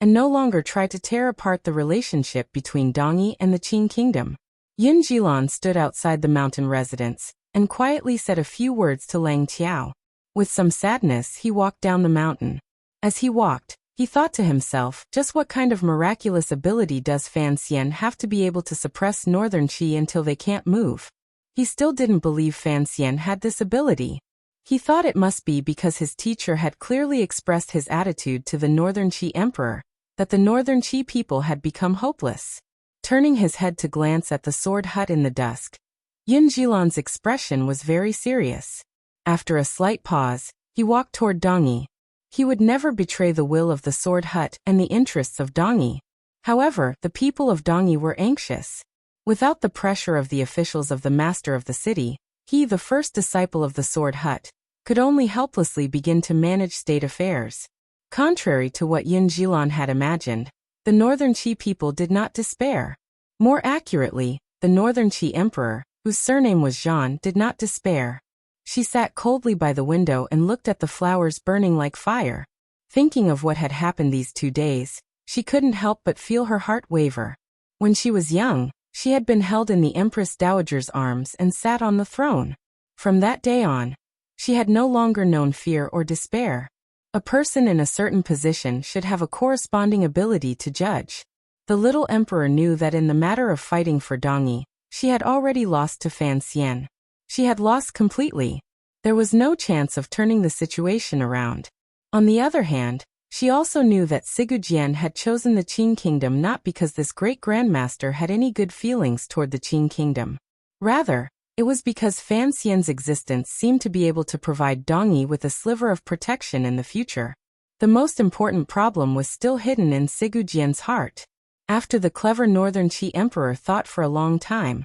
and no longer try to tear apart the relationship between Dongyi and the Qing kingdom? Yin Jilon stood outside the mountain residence and quietly said a few words to Lang Tiao. With some sadness, he walked down the mountain. As he walked, he thought to himself, just what kind of miraculous ability does Fan Xian have to be able to suppress Northern Qi until they can't move? He still didn't believe Fan Xian had this ability. He thought it must be because his teacher had clearly expressed his attitude to the Northern Qi Emperor, that the Northern Qi people had become hopeless. Turning his head to glance at the sword hut in the dusk, Yin Jilon's expression was very serious. After a slight pause, he walked toward Dongyi. He would never betray the will of the sword hut and the interests of Dongyi. However, the people of Dongyi were anxious. Without the pressure of the officials of the master of the city, he, the first disciple of the sword hut, could only helplessly begin to manage state affairs. Contrary to what Yin Jilon had imagined, the Northern Qi people did not despair. More accurately, the Northern Qi Emperor, whose surname was Zhan, did not despair. She sat coldly by the window and looked at the flowers burning like fire. Thinking of what had happened these 2 days, she couldn't help but feel her heart waver. When she was young, she had been held in the Empress Dowager's arms and sat on the throne. From that day on, she had no longer known fear or despair. A person in a certain position should have a corresponding ability to judge. The little emperor knew that in the matter of fighting for Dongyi, she had already lost to Fan Xian. She had lost completely. There was no chance of turning the situation around. On the other hand, she also knew that Sigujian had chosen the Qing kingdom not because this great grandmaster had any good feelings toward the Qing kingdom. Rather, it was because Fan Xian's existence seemed to be able to provide Dongyi with a sliver of protection in the future. The most important problem was still hidden in Sigujian's heart. After the clever Northern Qi Emperor thought for a long time,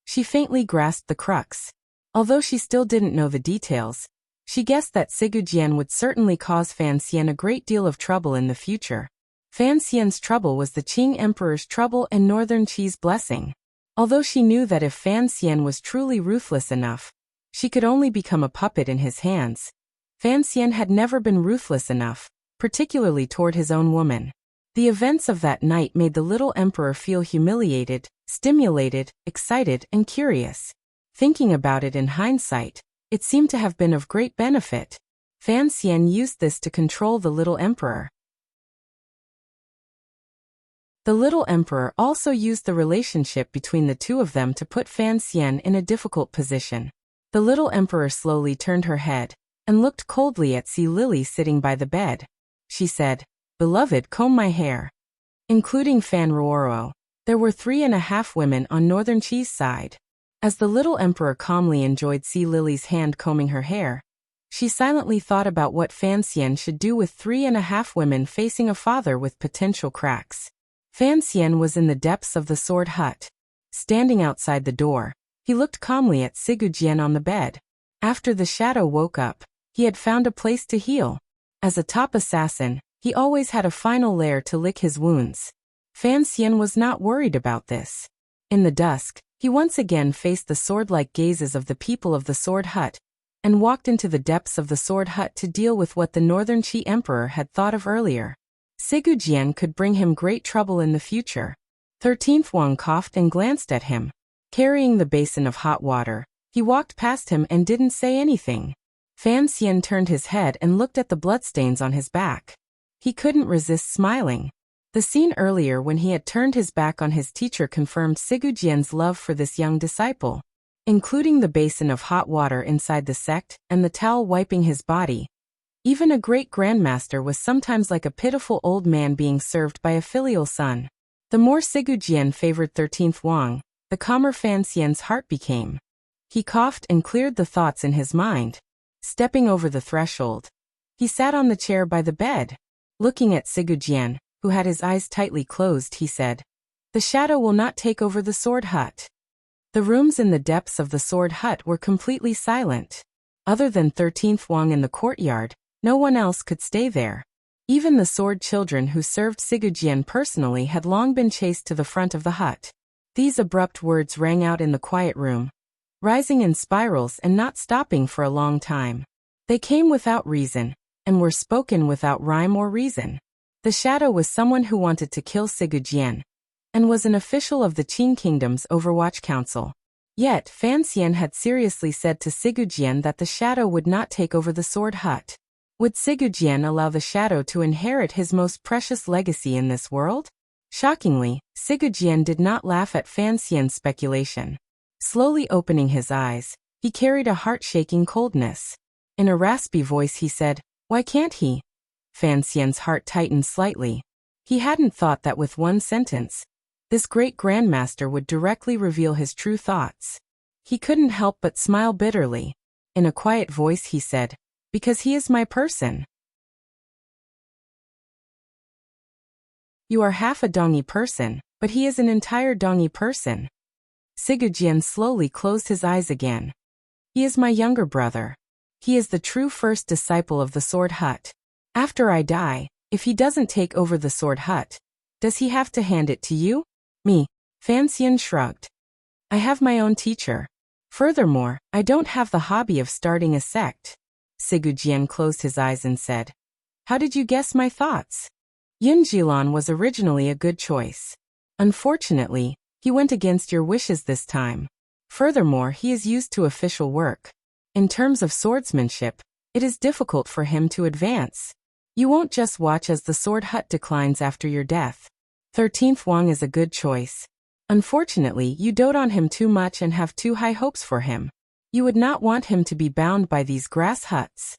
she faintly grasped the crux. Although she still didn't know the details, she guessed that Sigujian would certainly cause Fan Xian a great deal of trouble in the future. Fan Xian's trouble was the Qing Emperor's trouble and Northern Qi's blessing. Although she knew that if Fan Xian was truly ruthless enough, she could only become a puppet in his hands. Fan Xian had never been ruthless enough, particularly toward his own woman. The events of that night made the little emperor feel humiliated, stimulated, excited, and curious. Thinking about it in hindsight, it seemed to have been of great benefit. Fan Xian used this to control the little emperor. The little emperor also used the relationship between the two of them to put Fan Xian in a difficult position. The little emperor slowly turned her head and looked coldly at Sea Lily sitting by the bed. She said, "Beloved, comb my hair." Including Fan Ruoro, there were 3.5 women on Northern Qi's side. As the little emperor calmly enjoyed Sea Lily's hand combing her hair, she silently thought about what Fan Xian should do with 3.5 women facing a father with potential cracks. Fan Xian was in the depths of the sword hut. Standing outside the door, he looked calmly at Sigujian on the bed. After the shadow woke up, he had found a place to heal. As a top assassin, he always had a final lair to lick his wounds. Fan Xian was not worried about this. In the dusk, he once again faced the sword-like gazes of the people of the sword hut, and walked into the depths of the sword hut to deal with what the Northern Qi Emperor had thought of earlier. Sigujian could bring him great trouble in the future. 13th Wang coughed and glanced at him. Carrying the basin of hot water, he walked past him and didn't say anything. Fan Xian turned his head and looked at the bloodstains on his back. He couldn't resist smiling. The scene earlier when he had turned his back on his teacher confirmed Sigujian's love for this young disciple. Including the basin of hot water inside the sect and the towel wiping his body. Even a great grandmaster was sometimes like a pitiful old man being served by a filial son. The more Sigujian favored 13th Wang, the calmer Fan Xian's heart became. He coughed and cleared the thoughts in his mind. Stepping over the threshold, he sat on the chair by the bed. Looking at Sigujian, who had his eyes tightly closed, he said, "The shadow will not take over the sword hut." The rooms in the depths of the sword hut were completely silent. Other than 13th Wang in the courtyard, no one else could stay there. Even the sword children who served Sigujian personally had long been chased to the front of the hut. These abrupt words rang out in the quiet room, rising in spirals and not stopping for a long time. They came without reason, and were spoken without rhyme or reason. The shadow was someone who wanted to kill Sigujian, and was an official of the Qin Kingdom's Overwatch Council. Yet, Fan Xian had seriously said to Sigujian that the shadow would not take over the sword hut. Would Sigujian allow the shadow to inherit his most precious legacy in this world? Shockingly, Sigujian did not laugh at Fan Xian's speculation. Slowly opening his eyes, he carried a heart-shaking coldness. In a raspy voice he said, "Why can't he?" Fan Xian's heart tightened slightly. He hadn't thought that with one sentence, this great grandmaster would directly reveal his true thoughts. He couldn't help but smile bitterly. In a quiet voice he said, "Because he is my person." You are half a Dongi person, but he is an entire Dongi person. Sigujian slowly closed his eyes again. He is my younger brother. He is the true first disciple of the sword hut. After I die, if he doesn't take over the sword hut, does he have to hand it to you? Me. Fan Xian shrugged. I have my own teacher. Furthermore, I don't have the hobby of starting a sect. Sigujian closed his eyes and said, "How did you guess my thoughts?" Yun Jilan was originally a good choice. Unfortunately, he went against your wishes this time. Furthermore, he is used to official work. In terms of swordsmanship, it is difficult for him to advance. You won't just watch as the sword hut declines after your death. 13th Wang is a good choice. Unfortunately, you dote on him too much and have too high hopes for him. You would not want him to be bound by these grass huts.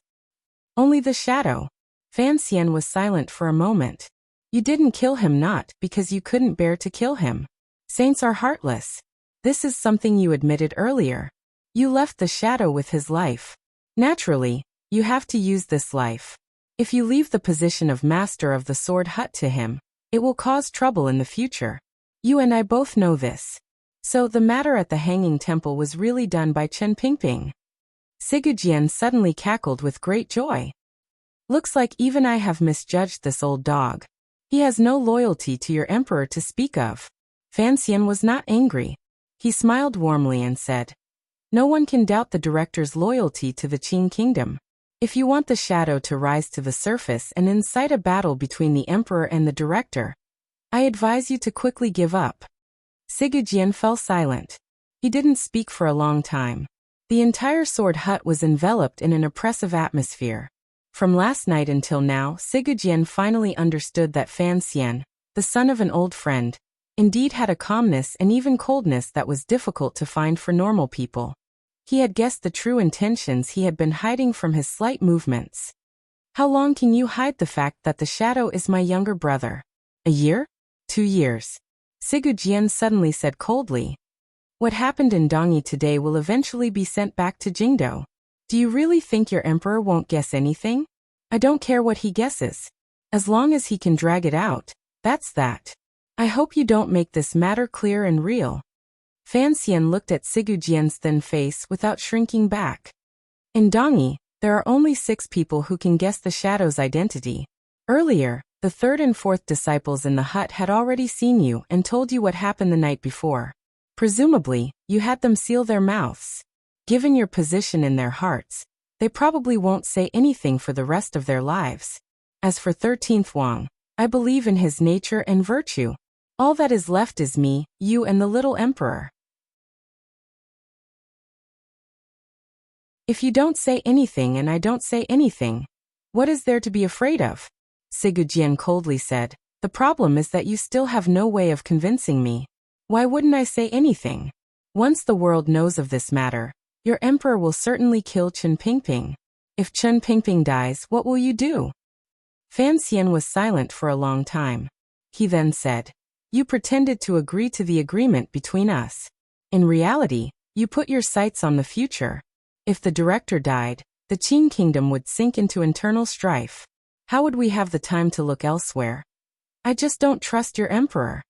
Only the shadow. Fan Xian was silent for a moment. You didn't kill him not because you couldn't bear to kill him. Saints are heartless. This is something you admitted earlier. You left the shadow with his life. Naturally, you have to use this life. If you leave the position of master of the sword hut to him, it will cause trouble in the future. You and I both know this. So the matter at the hanging temple was really done by Chen Pingping. Sigujian suddenly cackled with great joy. Looks like even I have misjudged this old dog. He has no loyalty to your emperor to speak of. Fan Xian was not angry. He smiled warmly and said, "No one can doubt the director's loyalty to the Qin Kingdom. If you want the shadow to rise to the surface and incite a battle between the emperor and the director, I advise you to quickly give up." Sigujian fell silent. He didn't speak for a long time. The entire sword hut was enveloped in an oppressive atmosphere. From last night until now, Sigujian finally understood that Fan Xian, the son of an old friend, indeed had a calmness and even coldness that was difficult to find for normal people. He had guessed the true intentions he had been hiding from his slight movements. How long can you hide the fact that the shadow is my younger brother? A year? 2 years. Sigujian suddenly said coldly. What happened in Dongi today will eventually be sent back to Jingdo. Do you really think your emperor won't guess anything? I don't care what he guesses. As long as he can drag it out, that's that. I hope you don't make this matter clear and real. Fan Xian looked at Sigujian's thin face without shrinking back. In Dongi, there are only 6 people who can guess the shadow's identity. Earlier, the 3rd and 4th disciples in the hut had already seen you and told you what happened the night before. Presumably, you had them seal their mouths. Given your position in their hearts, they probably won't say anything for the rest of their lives. As for 13th Wang, I believe in his nature and virtue. All that is left is me, you and the little emperor. If you don't say anything and I don't say anything, what is there to be afraid of? Sigujian coldly said. The problem is that you still have no way of convincing me. Why wouldn't I say anything? Once the world knows of this matter, your emperor will certainly kill Chen Pingping. If Chen Pingping dies, what will you do? Fan Xian was silent for a long time. He then said, You pretended to agree to the agreement between us. In reality, you put your sights on the future. If the director died, the Qing kingdom would sink into internal strife. How would we have the time to look elsewhere? I just don't trust your emperor.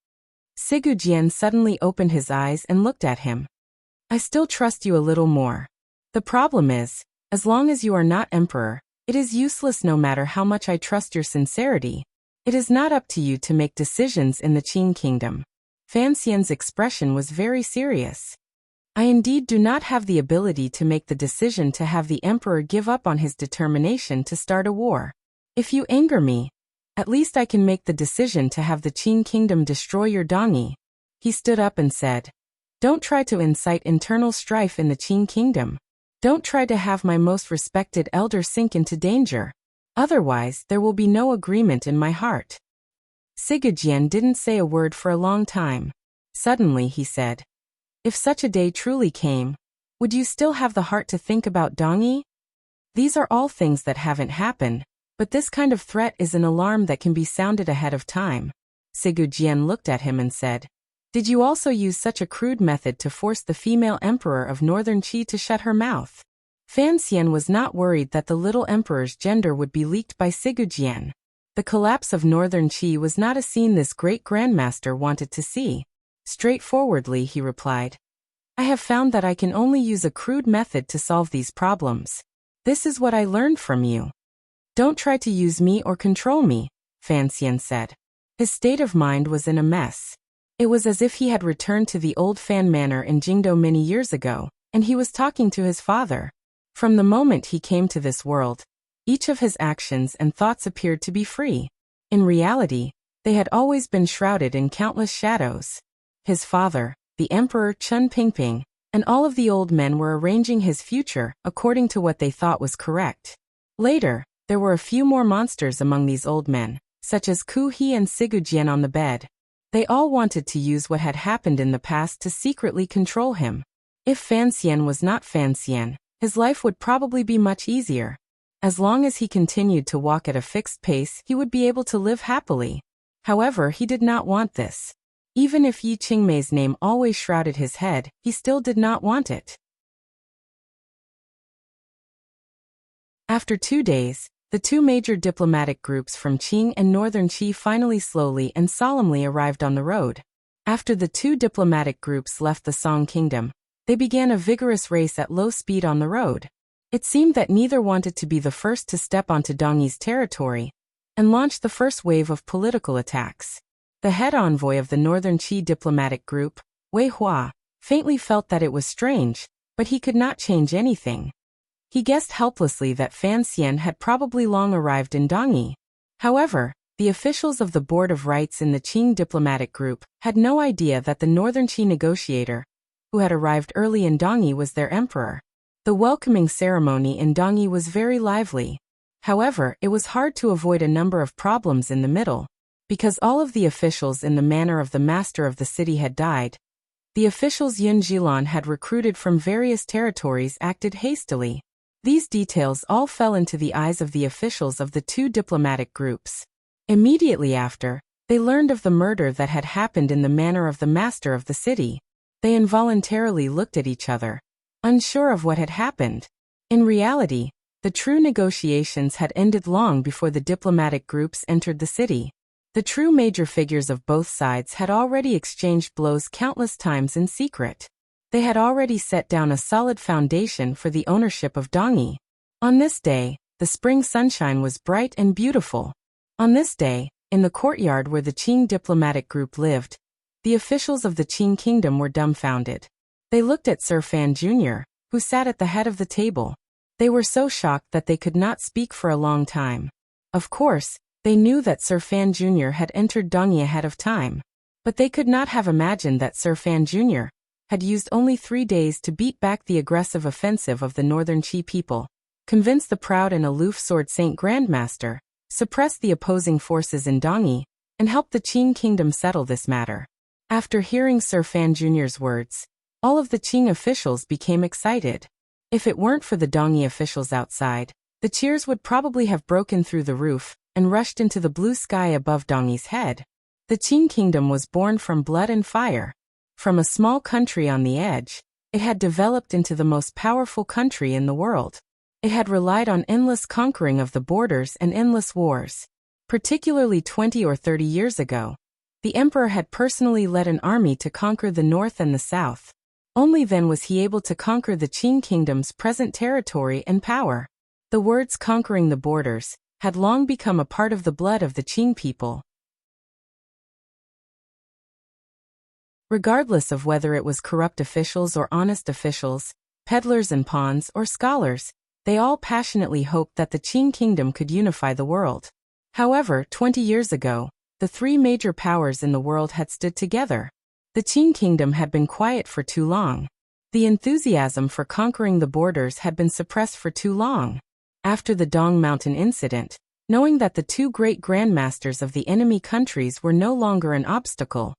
Sigujian suddenly opened his eyes and looked at him. I still trust you a little more. The problem is, as long as you are not emperor, it is useless no matter how much I trust your sincerity. It is not up to you to make decisions in the Qing kingdom. Fan Xian's expression was very serious. I indeed do not have the ability to make the decision to have the emperor give up on his determination to start a war. If you anger me, at least I can make the decision to have the Qing kingdom destroy your Dongyi. He stood up and said, Don't try to incite internal strife in the Qing kingdom. Don't try to have my most respected elder sink into danger. Otherwise, there will be no agreement in my heart. Sigujian didn't say a word for a long time. Suddenly he said, If such a day truly came, would you still have the heart to think about Dongyi? These are all things that haven't happened. But this kind of threat is an alarm that can be sounded ahead of time. Sigujian looked at him and said, Did you also use such a crude method to force the female emperor of Northern Qi to shut her mouth? Fan Xian was not worried that the little emperor's gender would be leaked by Sigujian. The collapse of Northern Qi was not a scene this great grandmaster wanted to see. Straightforwardly he replied, I have found that I can only use a crude method to solve these problems. This is what I learned from you. Don't try to use me or control me, Fan Xian said. His state of mind was in a mess. It was as if he had returned to the old Fan Manor in Jingdo many years ago, and he was talking to his father. From the moment he came to this world, each of his actions and thoughts appeared to be free. In reality, they had always been shrouded in countless shadows. His father, the Emperor Chen Pingping, and all of the old men were arranging his future according to what they thought was correct. Later, there were a few more monsters among these old men, such as Ku He and Sigujian on the bed. They all wanted to use what had happened in the past to secretly control him. If Fan Xian was not Fan Xian, his life would probably be much easier. As long as he continued to walk at a fixed pace, he would be able to live happily. However, he did not want this. Even if Yi Qingmei's name always shrouded his head, he still did not want it. After 2 days, the two major diplomatic groups from Qing and Northern Qi finally slowly and solemnly arrived on the road. After the two diplomatic groups left the Song Kingdom, they began a vigorous race at low speed on the road. It seemed that neither wanted to be the first to step onto Dongyi's territory and launch the first wave of political attacks. The head envoy of the Northern Qi diplomatic group, Wei Hua, faintly felt that it was strange, but he could not change anything. He guessed helplessly that Fan Xian had probably long arrived in Dongyi. However, the officials of the Board of Rights in the Qing diplomatic group had no idea that the Northern Qi negotiator, who had arrived early in Dongyi, was their emperor. The welcoming ceremony in Dongyi was very lively. However, it was hard to avoid a number of problems in the middle. Because all of the officials in the manor of the master of the city had died, the officials Yun Jilan had recruited from various territories acted hastily. These details all fell into the eyes of the officials of the two diplomatic groups. Immediately after, they learned of the murder that had happened in the manor of the master of the city. They involuntarily looked at each other, unsure of what had happened. In reality, the true negotiations had ended long before the diplomatic groups entered the city. The true major figures of both sides had already exchanged blows countless times in secret. They had already set down a solid foundation for the ownership of Dongyi. On this day, the spring sunshine was bright and beautiful. On this day, in the courtyard where the Qing diplomatic group lived, the officials of the Qing kingdom were dumbfounded. They looked at Sir Fan Jr., who sat at the head of the table. They were so shocked that they could not speak for a long time. Of course, They knew that Sir Fan Jr. had entered Dongyi ahead of time, but they could not have imagined that Sir Fan Jr. had used only 3 days to beat back the aggressive offensive of the northern Qi people, convince the proud and aloof Sword Saint Grandmaster, suppress the opposing forces in Dongyi, and help the Qing kingdom settle this matter. After hearing Sir Fan Jr.'s words, all of the Qing officials became excited. If it weren't for the Dongyi officials outside, the cheers would probably have broken through the roof and rushed into the blue sky above Dongyi's head. The Qing kingdom was born from blood and fire. From a small country on the edge, it had developed into the most powerful country in the world. It had relied on endless conquering of the borders and endless wars. Particularly 20 or 30 years ago, the emperor had personally led an army to conquer the north and the south. Only then was he able to conquer the Qing kingdom's present territory and power. The words conquering the borders had long become a part of the blood of the Qing people. Regardless of whether it was corrupt officials or honest officials, peddlers and pawns or scholars, they all passionately hoped that the Qing kingdom could unify the world. However, 20 years ago, the 3 major powers in the world had stood together. The Qing kingdom had been quiet for too long. The enthusiasm for conquering the borders had been suppressed for too long. After the Dong Mountain incident, knowing that the 2 great grandmasters of the enemy countries were no longer an obstacle,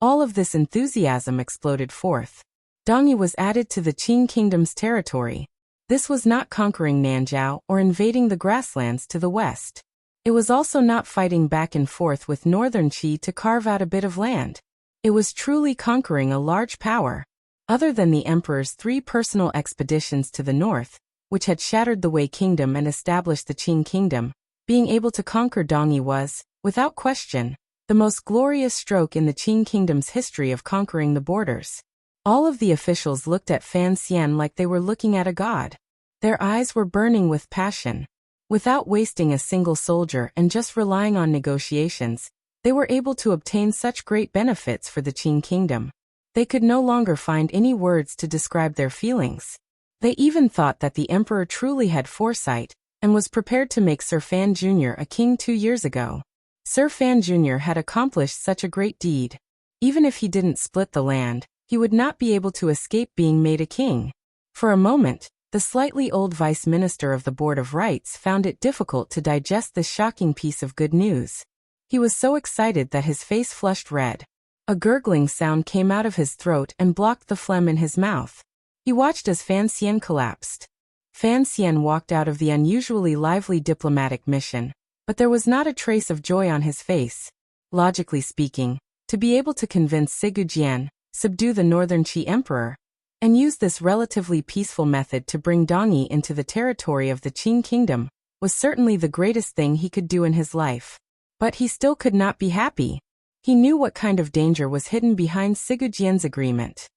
all of this enthusiasm exploded forth. Dongyi was added to the Qing kingdom's territory. This was not conquering Nanzhao or invading the grasslands to the west. It was also not fighting back and forth with northern Qi to carve out a bit of land. It was truly conquering a large power. Other than the emperor's 3 personal expeditions to the north, which had shattered the Wei kingdom and established the Qing kingdom, being able to conquer Dongyi was, without question, the most glorious stroke in the Qing kingdom's history of conquering the borders. All of the officials looked at Fan Xian like they were looking at a god. Their eyes were burning with passion. Without wasting a single soldier and just relying on negotiations, they were able to obtain such great benefits for the Qing kingdom. They could no longer find any words to describe their feelings. They even thought that the emperor truly had foresight and was prepared to make Sir Fan Jr. a king 2 years ago. Sir Fan Jr. had accomplished such a great deed. Even if he didn't split the land, he would not be able to escape being made a king. For a moment, the slightly old vice minister of the Board of Rights found it difficult to digest this shocking piece of good news. He was so excited that his face flushed red. A gurgling sound came out of his throat and blocked the phlegm in his mouth. He watched as Fan Xian collapsed. Fan Xian walked out of the unusually lively diplomatic mission, but there was not a trace of joy on his face. Logically speaking, to be able to convince Sigujian, subdue the northern Qi emperor, and use this relatively peaceful method to bring Dongyi into the territory of the Qing kingdom, was certainly the greatest thing he could do in his life. But he still could not be happy. He knew what kind of danger was hidden behind Sigujian's agreement.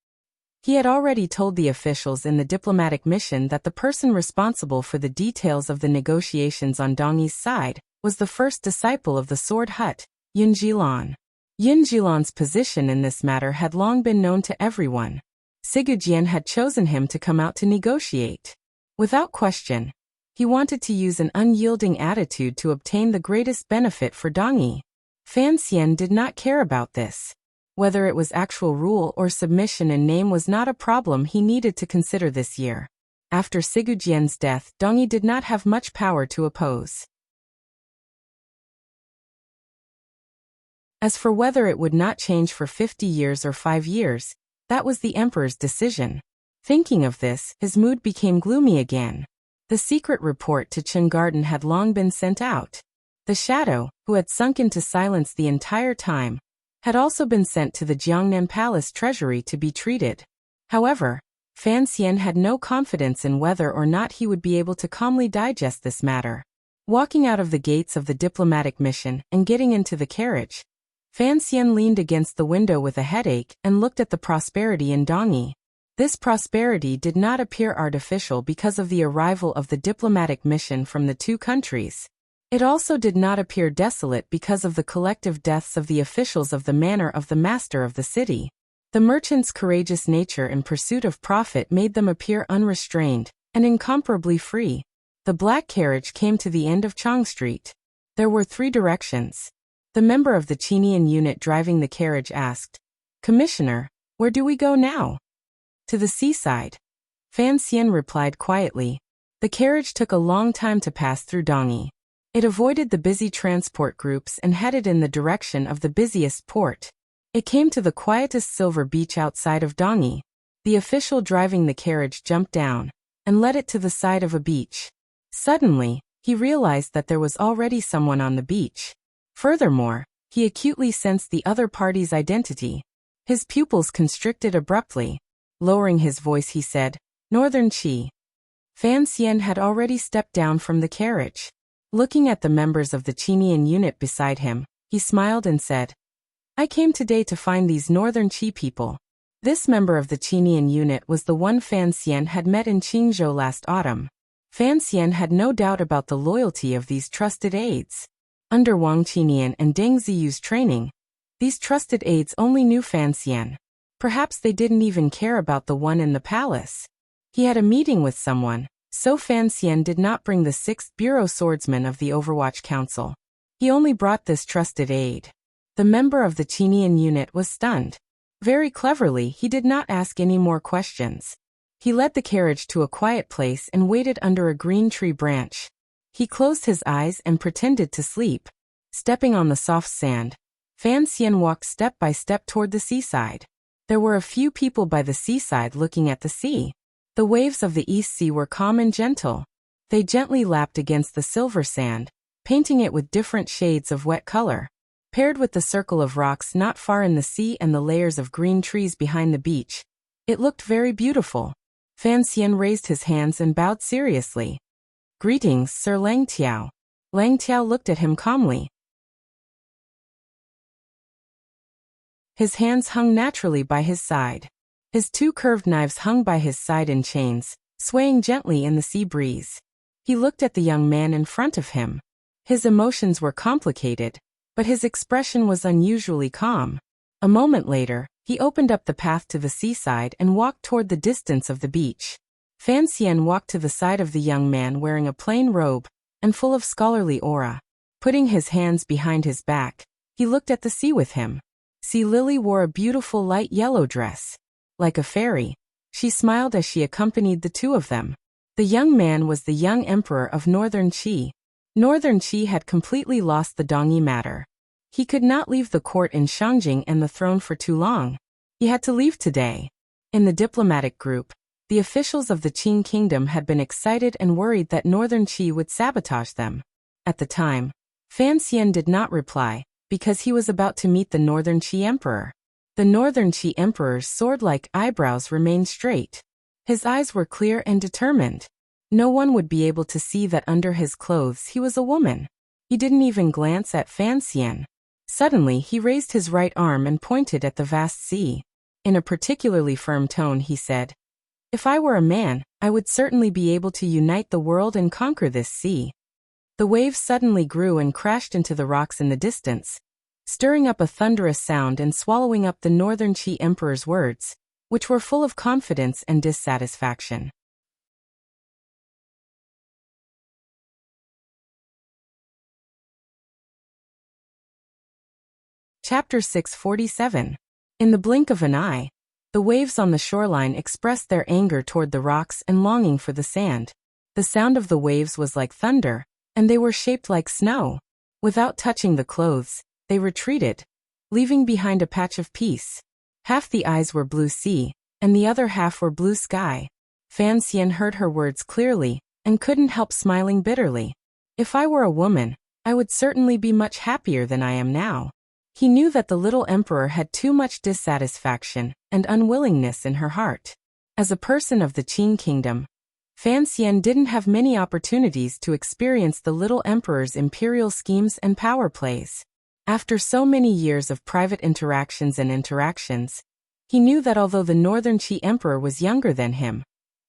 He had already told the officials in the diplomatic mission that the person responsible for the details of the negotiations on Dongyi's side was the first disciple of the Sword Hut, Yun Jilan. Yun Jilan's position in this matter had long been known to everyone. Sigujian had chosen him to come out to negotiate. Without question, he wanted to use an unyielding attitude to obtain the greatest benefit for Dongyi. Fan Xian did not care about this. Whether it was actual rule or submission in name was not a problem he needed to consider this year. After Sigujian's death, Dongyi did not have much power to oppose. As for whether it would not change for 50 years or 5 years, that was the emperor's decision. Thinking of this, his mood became gloomy again. The secret report to Qin Garden had long been sent out. The shadow, who had sunk into silence the entire time, had also been sent to the Jiangnan Palace treasury to be treated. However, Fan Xian had no confidence in whether or not he would be able to calmly digest this matter. Walking out of the gates of the diplomatic mission and getting into the carriage, Fan Xian leaned against the window with a headache and looked at the prosperity in Dongyi. This prosperity did not appear artificial because of the arrival of the diplomatic mission from the 2 countries. It also did not appear desolate because of the collective deaths of the officials of the manor of the master of the city. The merchants' courageous nature in pursuit of profit made them appear unrestrained and incomparably free. The black carriage came to the end of Chang Street. There were 3 directions. The member of the Qinian unit driving the carriage asked, "Commissioner, where do we go now?" "To the seaside." Fan Xian replied quietly. The carriage took a long time to pass through Dongyi. It avoided the busy transport groups and headed in the direction of the busiest port. It came to the quietest silver beach outside of Dongyi. The official driving the carriage jumped down and led it to the side of a beach. Suddenly, he realized that there was already someone on the beach. Furthermore, he acutely sensed the other party's identity. His pupils constricted abruptly. Lowering his voice, he said, "Northern Qi." Fan Xian had already stepped down from the carriage. Looking at the members of the Qinian unit beside him, he smiled and said, "I came today to find these Northern Qi people." This member of the Qinian unit was the one Fan Xian had met in Qingzhou last autumn. Fan Xian had no doubt about the loyalty of these trusted aides. Under Wang Qinian and Deng Ziyu's training, these trusted aides only knew Fan Xian. Perhaps they didn't even care about the one in the palace. He had a meeting with someone, so Fan Xian did not bring the 6th Bureau swordsman of the Overwatch Council. He only brought this trusted aide. The member of the Qinian unit was stunned. Very cleverly, he did not ask any more questions. He led the carriage to a quiet place and waited under a green tree branch. He closed his eyes and pretended to sleep. Stepping on the soft sand, Fan Xian walked step by step toward the seaside. There were a few people by the seaside looking at the sea. The waves of the East Sea were calm and gentle. They gently lapped against the silver sand, painting it with different shades of wet color. Paired with the circle of rocks not far in the sea and the layers of green trees behind the beach, it looked very beautiful. Fan Xian raised his hands and bowed seriously. "Greetings, Sir Lang Tiao." Lang Tiao looked at him calmly. His hands hung naturally by his side. His 2 curved knives hung by his side in chains, swaying gently in the sea breeze. He looked at the young man in front of him. His emotions were complicated, but his expression was unusually calm. A moment later, he opened up the path to the seaside and walked toward the distance of the beach. Fan Xian walked to the side of the young man wearing a plain robe and full of scholarly aura. Putting his hands behind his back, he looked at the sea with him. Sea Lily wore a beautiful light yellow dress. Like a fairy, she smiled as she accompanied the 2 of them. The young man was the young emperor of Northern Qi. Northern Qi had completely lost the Dongyi matter. He could not leave the court in Shangjing and the throne for too long. He had to leave today. In the diplomatic group, the officials of the Qing kingdom had been excited and worried that Northern Qi would sabotage them. At the time, Fan Xian did not reply, because he was about to meet the Northern Qi emperor. The Northern Qi emperor's sword-like eyebrows remained straight. His eyes were clear and determined. No one would be able to see that under his clothes he was a woman. He didn't even glance at Fan Xian. Suddenly he raised his right arm and pointed at the vast sea. In a particularly firm tone he said, "If I were a man, I would certainly be able to unite the world and conquer this sea." The waves suddenly grew and crashed into the rocks in the distance, stirring up a thunderous sound and swallowing up the Northern Qi emperor's words, which were full of confidence and dissatisfaction. Chapter 647. In the blink of an eye, the waves on the shoreline expressed their anger toward the rocks and longing for the sand. The sound of the waves was like thunder, and they were shaped like snow. Without touching the clothes, they retreated, leaving behind a patch of peace. Half the eyes were blue sea, and the other half were blue sky. Fan Xian heard her words clearly, and couldn't help smiling bitterly. If I were a woman, I would certainly be much happier than I am now. He knew that the little emperor had too much dissatisfaction and unwillingness in her heart. As a person of the Qing kingdom, Fan Xian didn't have many opportunities to experience the little emperor's imperial schemes and power plays. After so many years of private interactions, he knew that although the Northern Qi emperor was younger than him,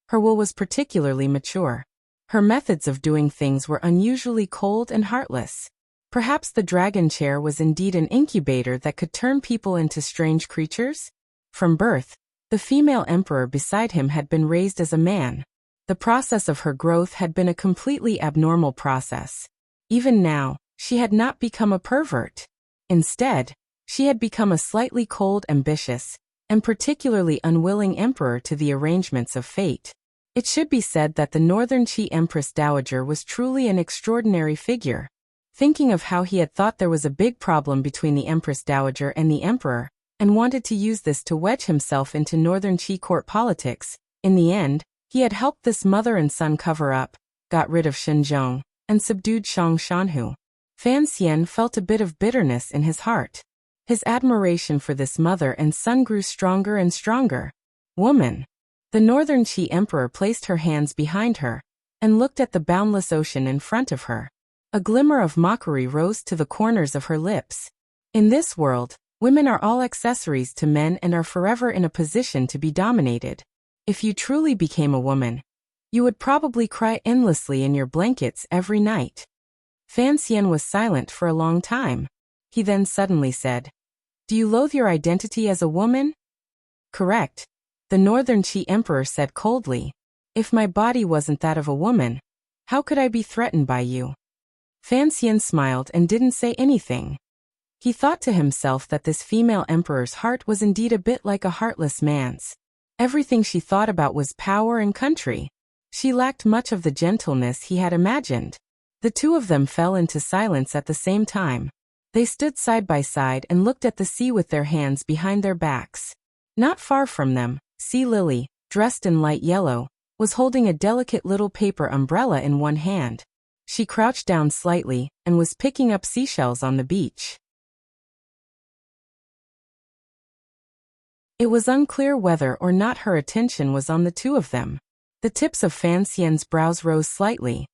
her will was particularly mature. Her methods of doing things were unusually cold and heartless. Perhaps the dragon chair was indeed an incubator that could turn people into strange creatures? From birth, the female emperor beside him had been raised as a man. The process of her growth had been a completely abnormal process. Even now, She had not become a pervert. Instead, she had become a slightly cold, ambitious, and particularly unwilling emperor to the arrangements of fate. It should be said that the Northern Qi Empress Dowager was truly an extraordinary figure. Thinking of how he had thought there was a big problem between the Empress Dowager and the emperor, and wanted to use this to wedge himself into Northern Qi court politics, in the end, he had helped this mother and son cover up, got rid of Shenzhong, and subdued Shang Shanhu. Fan Xian felt a bit of bitterness in his heart. His admiration for this mother and son grew stronger and stronger. Woman. The Northern Qi Emperor placed her hands behind her, and looked at the boundless ocean in front of her. A glimmer of mockery rose to the corners of her lips. In this world, women are all accessories to men and are forever in a position to be dominated. If you truly became a woman, you would probably cry endlessly in your blankets every night. Fan Xian was silent for a long time. He then suddenly said, "Do you loathe your identity as a woman?" "Correct," the Northern Qi Emperor said coldly. "If my body wasn't that of a woman, how could I be threatened by you?" Fan Xian smiled and didn't say anything. He thought to himself that this female emperor's heart was indeed a bit like a heartless man's. Everything she thought about was power and country. She lacked much of the gentleness he had imagined. The two of them fell into silence at the same time. They stood side by side and looked at the sea with their hands behind their backs. Not far from them, Sea Lily, dressed in light yellow, was holding a delicate little paper umbrella in one hand. She crouched down slightly and was picking up seashells on the beach. It was unclear whether or not her attention was on the two of them. The tips of Fan Xian's brows rose slightly.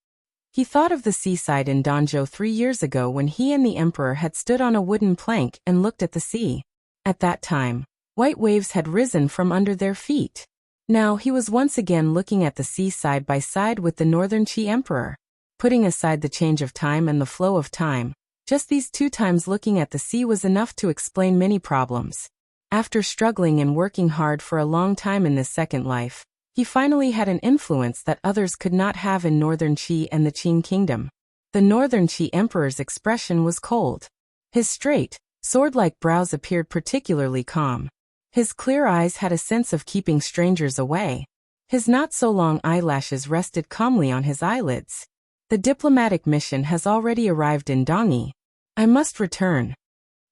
He thought of the seaside in Danzhou 3 years ago when he and the emperor had stood on a wooden plank and looked at the sea. At that time, white waves had risen from under their feet. Now he was once again looking at the sea side by side with the Northern Qi Emperor. Putting aside the change of time and the flow of time, just these 2 times looking at the sea was enough to explain many problems. After struggling and working hard for a long time in this second life, he finally had an influence that others could not have in Northern Qi and the Qing kingdom. The Northern Qi Emperor's expression was cold. His straight, sword-like brows appeared particularly calm. His clear eyes had a sense of keeping strangers away. His not-so-long eyelashes rested calmly on his eyelids. The diplomatic mission has already arrived in Dongyi. I must return.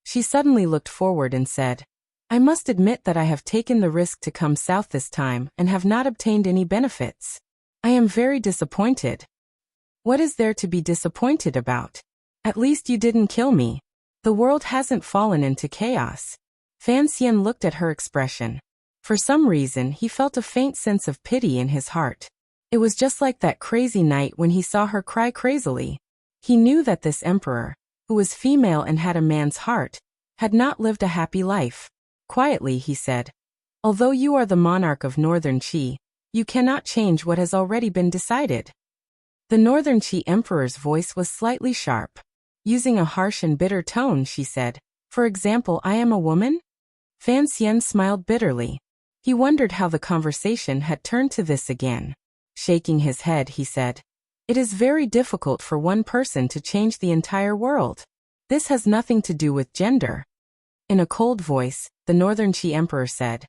She suddenly looked forward and said, I must admit that I have taken the risk to come south this time and have not obtained any benefits. I am very disappointed. What is there to be disappointed about? At least you didn't kill me. The world hasn't fallen into chaos. Fan Xian looked at her expression. For some reason he felt a faint sense of pity in his heart. It was just like that crazy night when he saw her cry crazily. He knew that this emperor, who was female and had a man's heart, had not lived a happy life. Quietly he said, although you are the monarch of Northern Qi, you cannot change what has already been decided. The Northern Qi Emperor's voice was slightly sharp. Using a harsh and bitter tone, she said, for example, I am a woman? Fan Xian smiled bitterly. He wondered how the conversation had turned to this again. Shaking his head, he said, it is very difficult for one person to change the entire world. This has nothing to do with gender. In a cold voice, the Northern Qi Emperor said,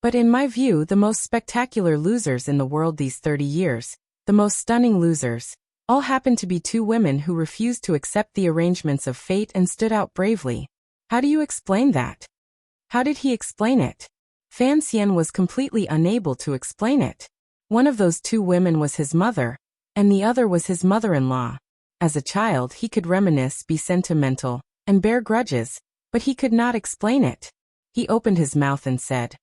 but in my view the most spectacular losers in the world these 30 years, the most stunning losers, all happened to be 2 women who refused to accept the arrangements of fate and stood out bravely. How do you explain that? How did he explain it? Fan Xian was completely unable to explain it. One of those 2 women was his mother, and the other was his mother-in-law. As a child he could reminisce, be sentimental, and bear grudges, but he could not explain it. He opened his mouth and said,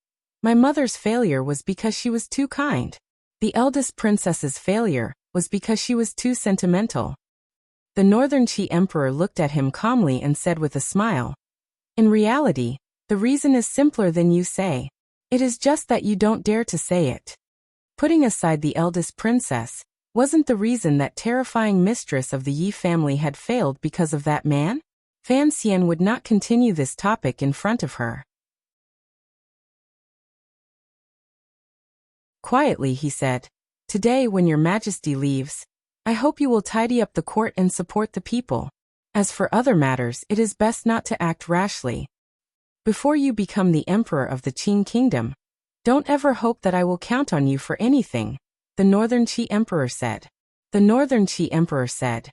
my mother's failure was because she was too kind. The eldest princess's failure was because she was too sentimental. The Northern Qi Emperor looked at him calmly and said with a smile, in reality, the reason is simpler than you say. It is just that you don't dare to say it. Putting aside the eldest princess, wasn't the reason that terrifying mistress of the Yi family had failed because of that man? Fan Xian would not continue this topic in front of her. Quietly he said, today when your majesty leaves, I hope you will tidy up the court and support the people. As for other matters, it is best not to act rashly. Before you become the emperor of the Qing kingdom, don't ever hope that I will count on you for anything, the Northern Qi emperor said. The Northern Qi emperor said,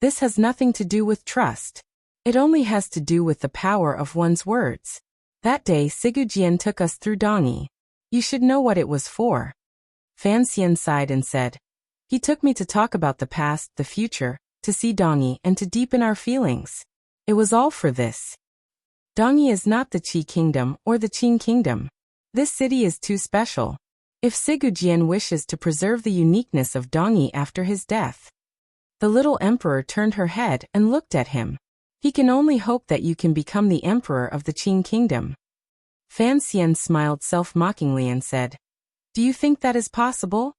this has nothing to do with trust. It only has to do with the power of one's words. That day Sigujian took us through Dongyi. You should know what it was for. Fan Xian sighed and said, he took me to talk about the past, the future, to see Dongyi and to deepen our feelings. It was all for this. Dongyi is not the Qi kingdom or the Qing kingdom. This city is too special. If Sigujian wishes to preserve the uniqueness of Dongyi after his death. The little emperor turned her head and looked at him. He can only hope that you can become the emperor of the Qing kingdom. Fan Xian smiled self-mockingly and said, do you think that is possible?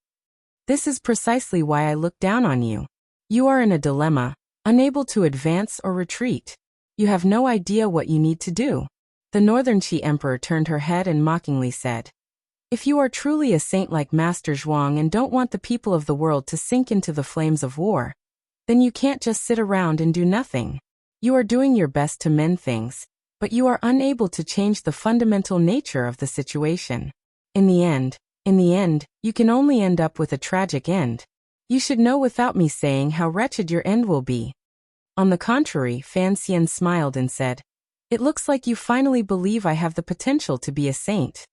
This is precisely why I look down on you. You are in a dilemma, unable to advance or retreat. You have no idea what you need to do. The Northern Qi emperor turned her head and mockingly said, if you are truly a saint like Master Zhuang and don't want the people of the world to sink into the flames of war, then you can't just sit around and do nothing. You are doing your best to mend things, but you are unable to change the fundamental nature of the situation. In the end, you can only end up with a tragic end. You should know without me saying how wretched your end will be. On the contrary, Fan Xian smiled and said, it looks like you finally believe I have the potential to be a saint.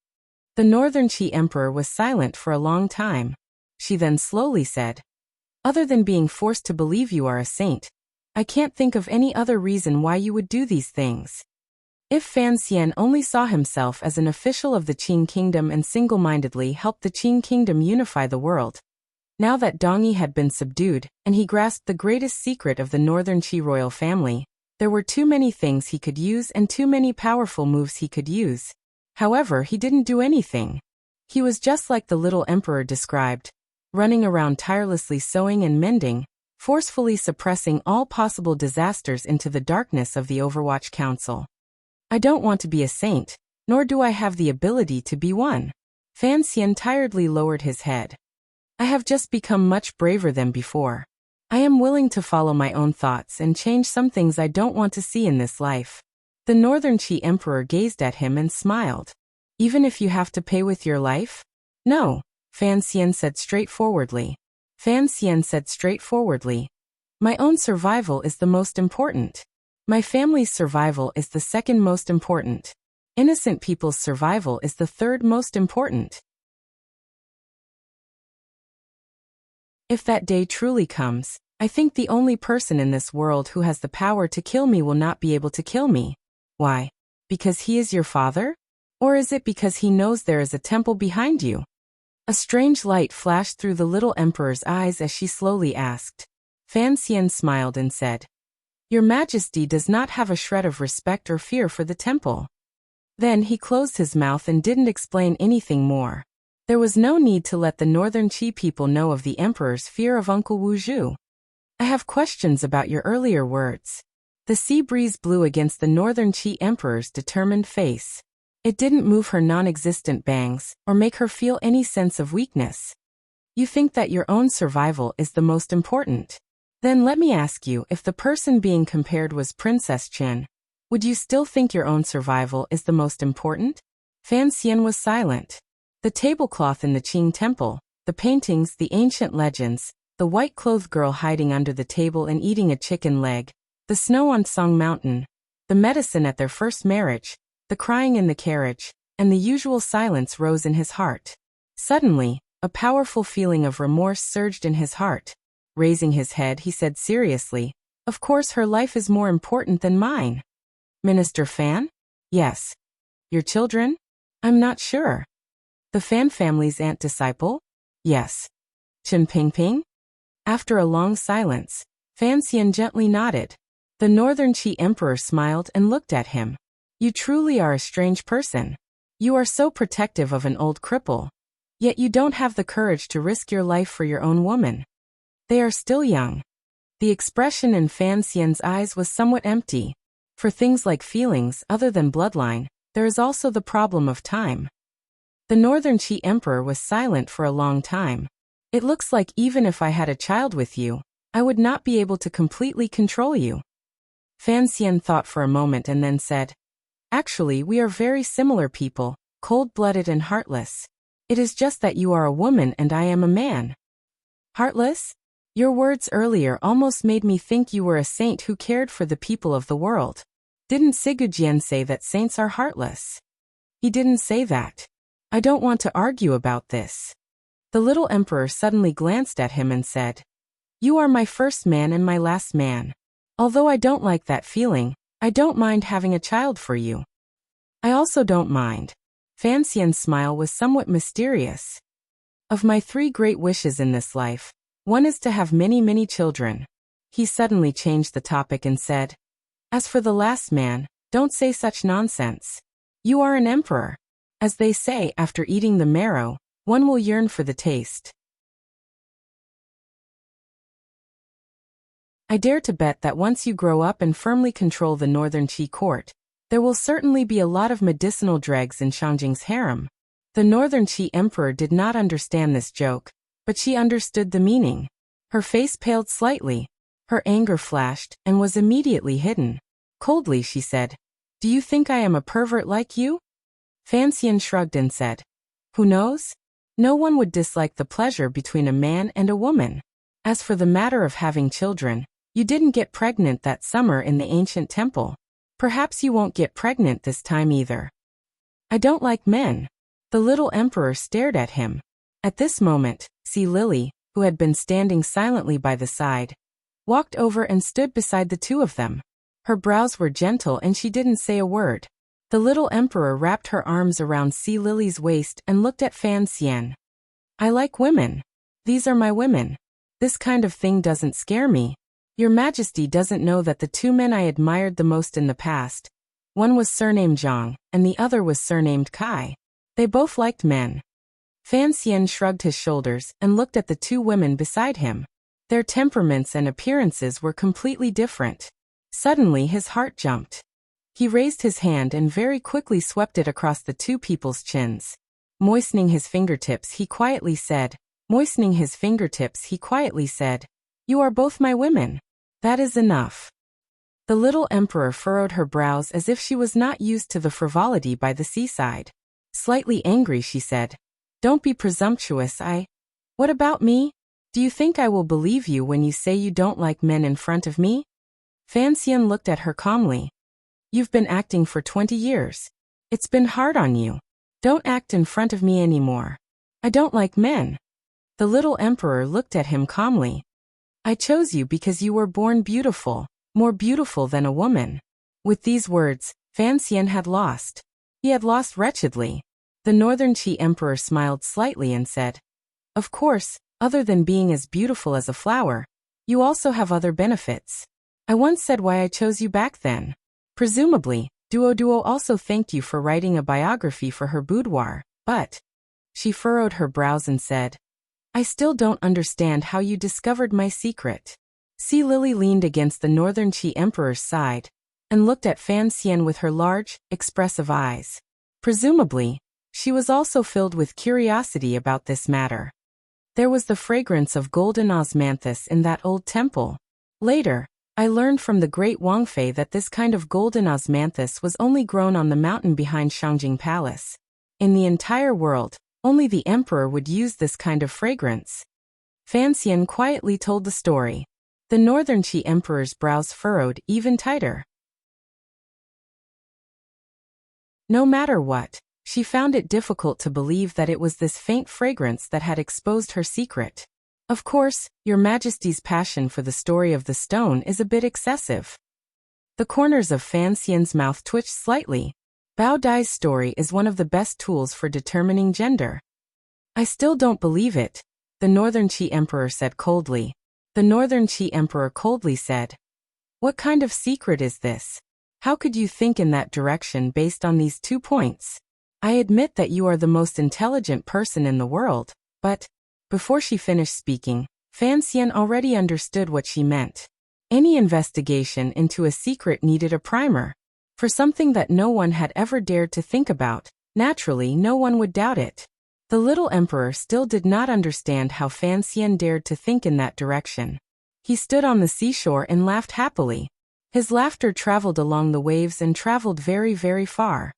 The Northern Qi emperor was silent for a long time. She then slowly said, other than being forced to believe you are a saint, I can't think of any other reason why you would do these things. If Fan Xian only saw himself as an official of the Qing kingdom and single-mindedly helped the Qing kingdom unify the world, now that Dongyi had been subdued and he grasped the greatest secret of the Northern Qi royal family, there were too many things he could use and too many powerful moves he could use. However, he didn't do anything. He was just like the little emperor described, running around tirelessly sewing and mending, forcefully suppressing all possible disasters into the darkness of the Overwatch Council. I don't want to be a saint, nor do I have the ability to be one. Fan Xian tiredly lowered his head. I have just become much braver than before. I am willing to follow my own thoughts and change some things I don't want to see in this life. The Northern Qi emperor gazed at him and smiled. Even if you have to pay with your life? No, Fan Xian said straightforwardly. My own survival is the most important. My family's survival is the second most important. Innocent people's survival is the third most important. If that day truly comes, I think the only person in this world who has the power to kill me will not be able to kill me. Why? Because he is your father? Or is it because he knows there is a temple behind you? A strange light flashed through the little emperor's eyes as she slowly asked. Fan Xian smiled and said, your majesty does not have a shred of respect or fear for the temple. Then he closed his mouth and didn't explain anything more. There was no need to let the Northern Qi people know of the emperor's fear of Uncle Wu Zhu. I have questions about your earlier words. The sea breeze blew against the Northern Qi emperor's determined face. It didn't move her non-existent bangs, or make her feel any sense of weakness. You think that your own survival is the most important? Then let me ask you, if the person being compared was Princess Chen, would you still think your own survival is the most important? Fan Xian was silent. The tablecloth in the Qing temple, the paintings, the ancient legends, the white-clothed girl hiding under the table and eating a chicken leg, the snow on Song Mountain, the medicine at their first marriage, the crying in the carriage, and the usual silence rose in his heart. Suddenly, a powerful feeling of remorse surged in his heart. Raising his head, he said seriously, of course her life is more important than mine. Minister Fan? Yes. Your children? I'm not sure. The Fan family's aunt disciple? Yes. Chen Pingping? After a long silence, Fan Xian gently nodded. The Northern Qi emperor smiled and looked at him. You truly are a strange person. You are so protective of an old cripple. Yet you don't have the courage to risk your life for your own woman. They are still young. The expression in Fan Xian's eyes was somewhat empty. For things like feelings other than bloodline, there is also the problem of time. The Northern Qi emperor was silent for a long time. It looks like even if I had a child with you, I would not be able to completely control you. Fan Xian thought for a moment and then said, "Actually, we are very similar people, cold-blooded and heartless. It is just that you are a woman and I am a man." "Heartless? Your words earlier almost made me think you were a saint who cared for the people of the world. Didn't Sigujian say that saints are heartless?" "He didn't say that. I don't want to argue about this." The little emperor suddenly glanced at him and said, "You are my first man and my last man. Although I don't like that feeling, I don't mind having a child for you." "I also don't mind." Fan Xian's smile was somewhat mysterious. "Of my 3 great wishes in this life, one is to have many children." He suddenly changed the topic and said, "As for the last man, don't say such nonsense. You are an emperor. As they say, after eating the marrow, one will yearn for the taste." "I dare to bet that once you grow up and firmly control the northern Qi court, there will certainly be a lot of medicinal dregs in Shangjing's harem." The northern Qi emperor did not understand this joke, but she understood the meaning. Her face paled slightly. Her anger flashed and was immediately hidden. Coldly she said, "Do you think I am a pervert like you?" Fan Xian shrugged and said, "Who knows? No one would dislike the pleasure between a man and a woman. As for the matter of having children, you didn't get pregnant that summer in the ancient temple. Perhaps you won't get pregnant this time either." "I don't like men." The little emperor stared at him. At this moment, Si Lily, who had been standing silently by the side, walked over and stood beside the two of them. Her brows were gentle and she didn't say a word. The little emperor wrapped her arms around Si Lily's waist and looked at Fan Xian. "I like women. These are my women. This kind of thing doesn't scare me. Your Majesty doesn't know that the 2 men I admired the most in the past, one was surnamed Zhang and the other was surnamed Kai. They both liked men." Fan Xian shrugged his shoulders and looked at the 2 women beside him. Their temperaments and appearances were completely different. Suddenly his heart jumped. He raised his hand and very quickly swept it across the 2 people's chins. Moistening his fingertips, he quietly said, "You are both my women. That is enough." The little emperor furrowed her brows as if she was not used to the frivolity by the seaside. Slightly angry, she said, "Don't be presumptuous. What about me? Do you think I will believe you when you say you don't like men in front of me?" Fan Xian looked at her calmly. "You've been acting for 20 years. It's been hard on you. Don't act in front of me anymore. I don't like men." The little emperor looked at him calmly. "I chose you because you were born beautiful, more beautiful than a woman." With these words, Fan Xian had lost. He had lost wretchedly. The Northern Qi emperor smiled slightly and said, "Of course, other than being as beautiful as a flower, you also have other benefits. I once said why I chose you back then. Presumably, Duo also thanked you for writing a biography for her boudoir, but..." She furrowed her brows and said, "I still don't understand how you discovered my secret." Si Lily leaned against the Northern Qi emperor's side and looked at Fan Xian with her large, expressive eyes. Presumably, she was also filled with curiosity about this matter. There was the fragrance of golden osmanthus in that old temple. Later, I learned from the great Wangfei that this kind of golden osmanthus was only grown on the mountain behind Shangjing Palace. In the entire world, only the emperor would use this kind of fragrance. Fan Xian quietly told the story. The Northern Qi emperor's brows furrowed even tighter. No matter what, she found it difficult to believe that it was this faint fragrance that had exposed her secret. "Of course, Your Majesty's passion for the story of the stone is a bit excessive." The corners of Fan Xian's mouth twitched slightly. Bao Dai's story is one of the best tools for determining gender. "I still don't believe it," the Northern Qi emperor said coldly. The Northern Qi emperor coldly said, "What kind of secret is this? How could you think in that direction based on these 2 points? I admit that you are the most intelligent person in the world, but..." Before she finished speaking, Fan Xian already understood what she meant. Any investigation into a secret needed a primer. For something that no one had ever dared to think about, naturally no one would doubt it. The little emperor still did not understand how Fan Xian dared to think in that direction. He stood on the seashore and laughed happily. His laughter traveled along the waves and traveled very, very far.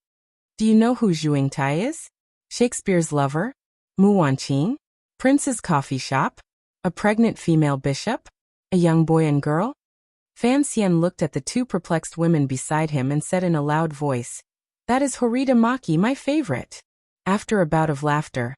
Do you know who Zhuang Tai is? Shakespeare's lover? Mu Wanqing? Prince's coffee shop? A pregnant female bishop? A young boy and girl? Fan Xian looked at the two perplexed women beside him and said in a loud voice, "That is Horita Maki, my favorite." After a bout of laughter,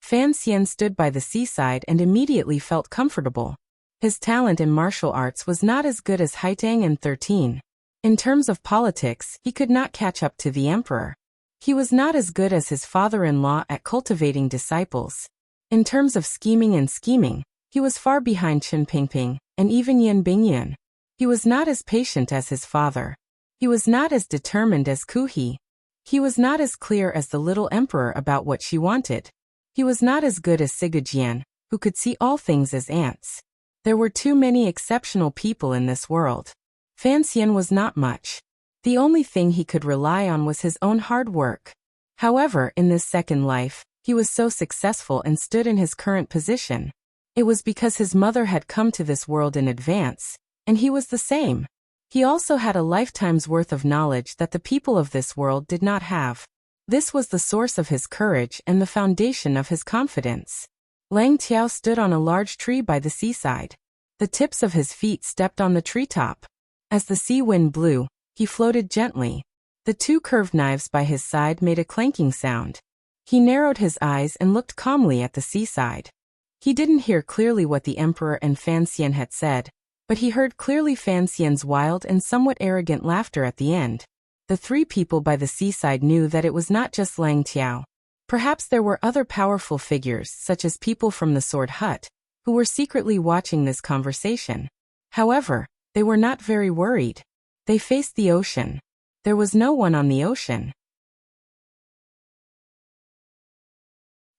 Fan Xian stood by the seaside and immediately felt comfortable. His talent in martial arts was not as good as Haitang and 13. In terms of politics, he could not catch up to the emperor. He was not as good as his father-in-law at cultivating disciples. In terms of scheming, he was far behind Chen Pingping and even Yan Bingyuan. He was not as patient as his father. He was not as determined as Ku He. He was not as clear as the little emperor about what she wanted. He was not as good as Siga Jian, who could see all things as ants. There were too many exceptional people in this world. Fan Xian was not much. The only thing he could rely on was his own hard work. However, in this second life, he was so successful and stood in his current position. It was because his mother had come to this world in advance, and he was the same. He also had a lifetime's worth of knowledge that the people of this world did not have. This was the source of his courage and the foundation of his confidence. Lang Tiao stood on a large tree by the seaside. The tips of his feet stepped on the treetop. As the sea wind blew, he floated gently. The two curved knives by his side made a clanking sound. He narrowed his eyes and looked calmly at the seaside. He didn't hear clearly what the emperor and Fan Xian had said, but he heard clearly Fan Xian's wild and somewhat arrogant laughter at the end. The three people by the seaside knew that it was not just Lang Tiao. Perhaps there were other powerful figures, such as people from the Sword Hut, who were secretly watching this conversation. However, they were not very worried. They faced the ocean. There was no one on the ocean.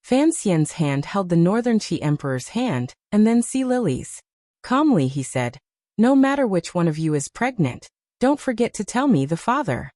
Fan Xian's hand held the Northern Qi Emperor's hand, and then Sea Lily's. Calmly he said, "No matter which one of you is pregnant, don't forget to tell me the father."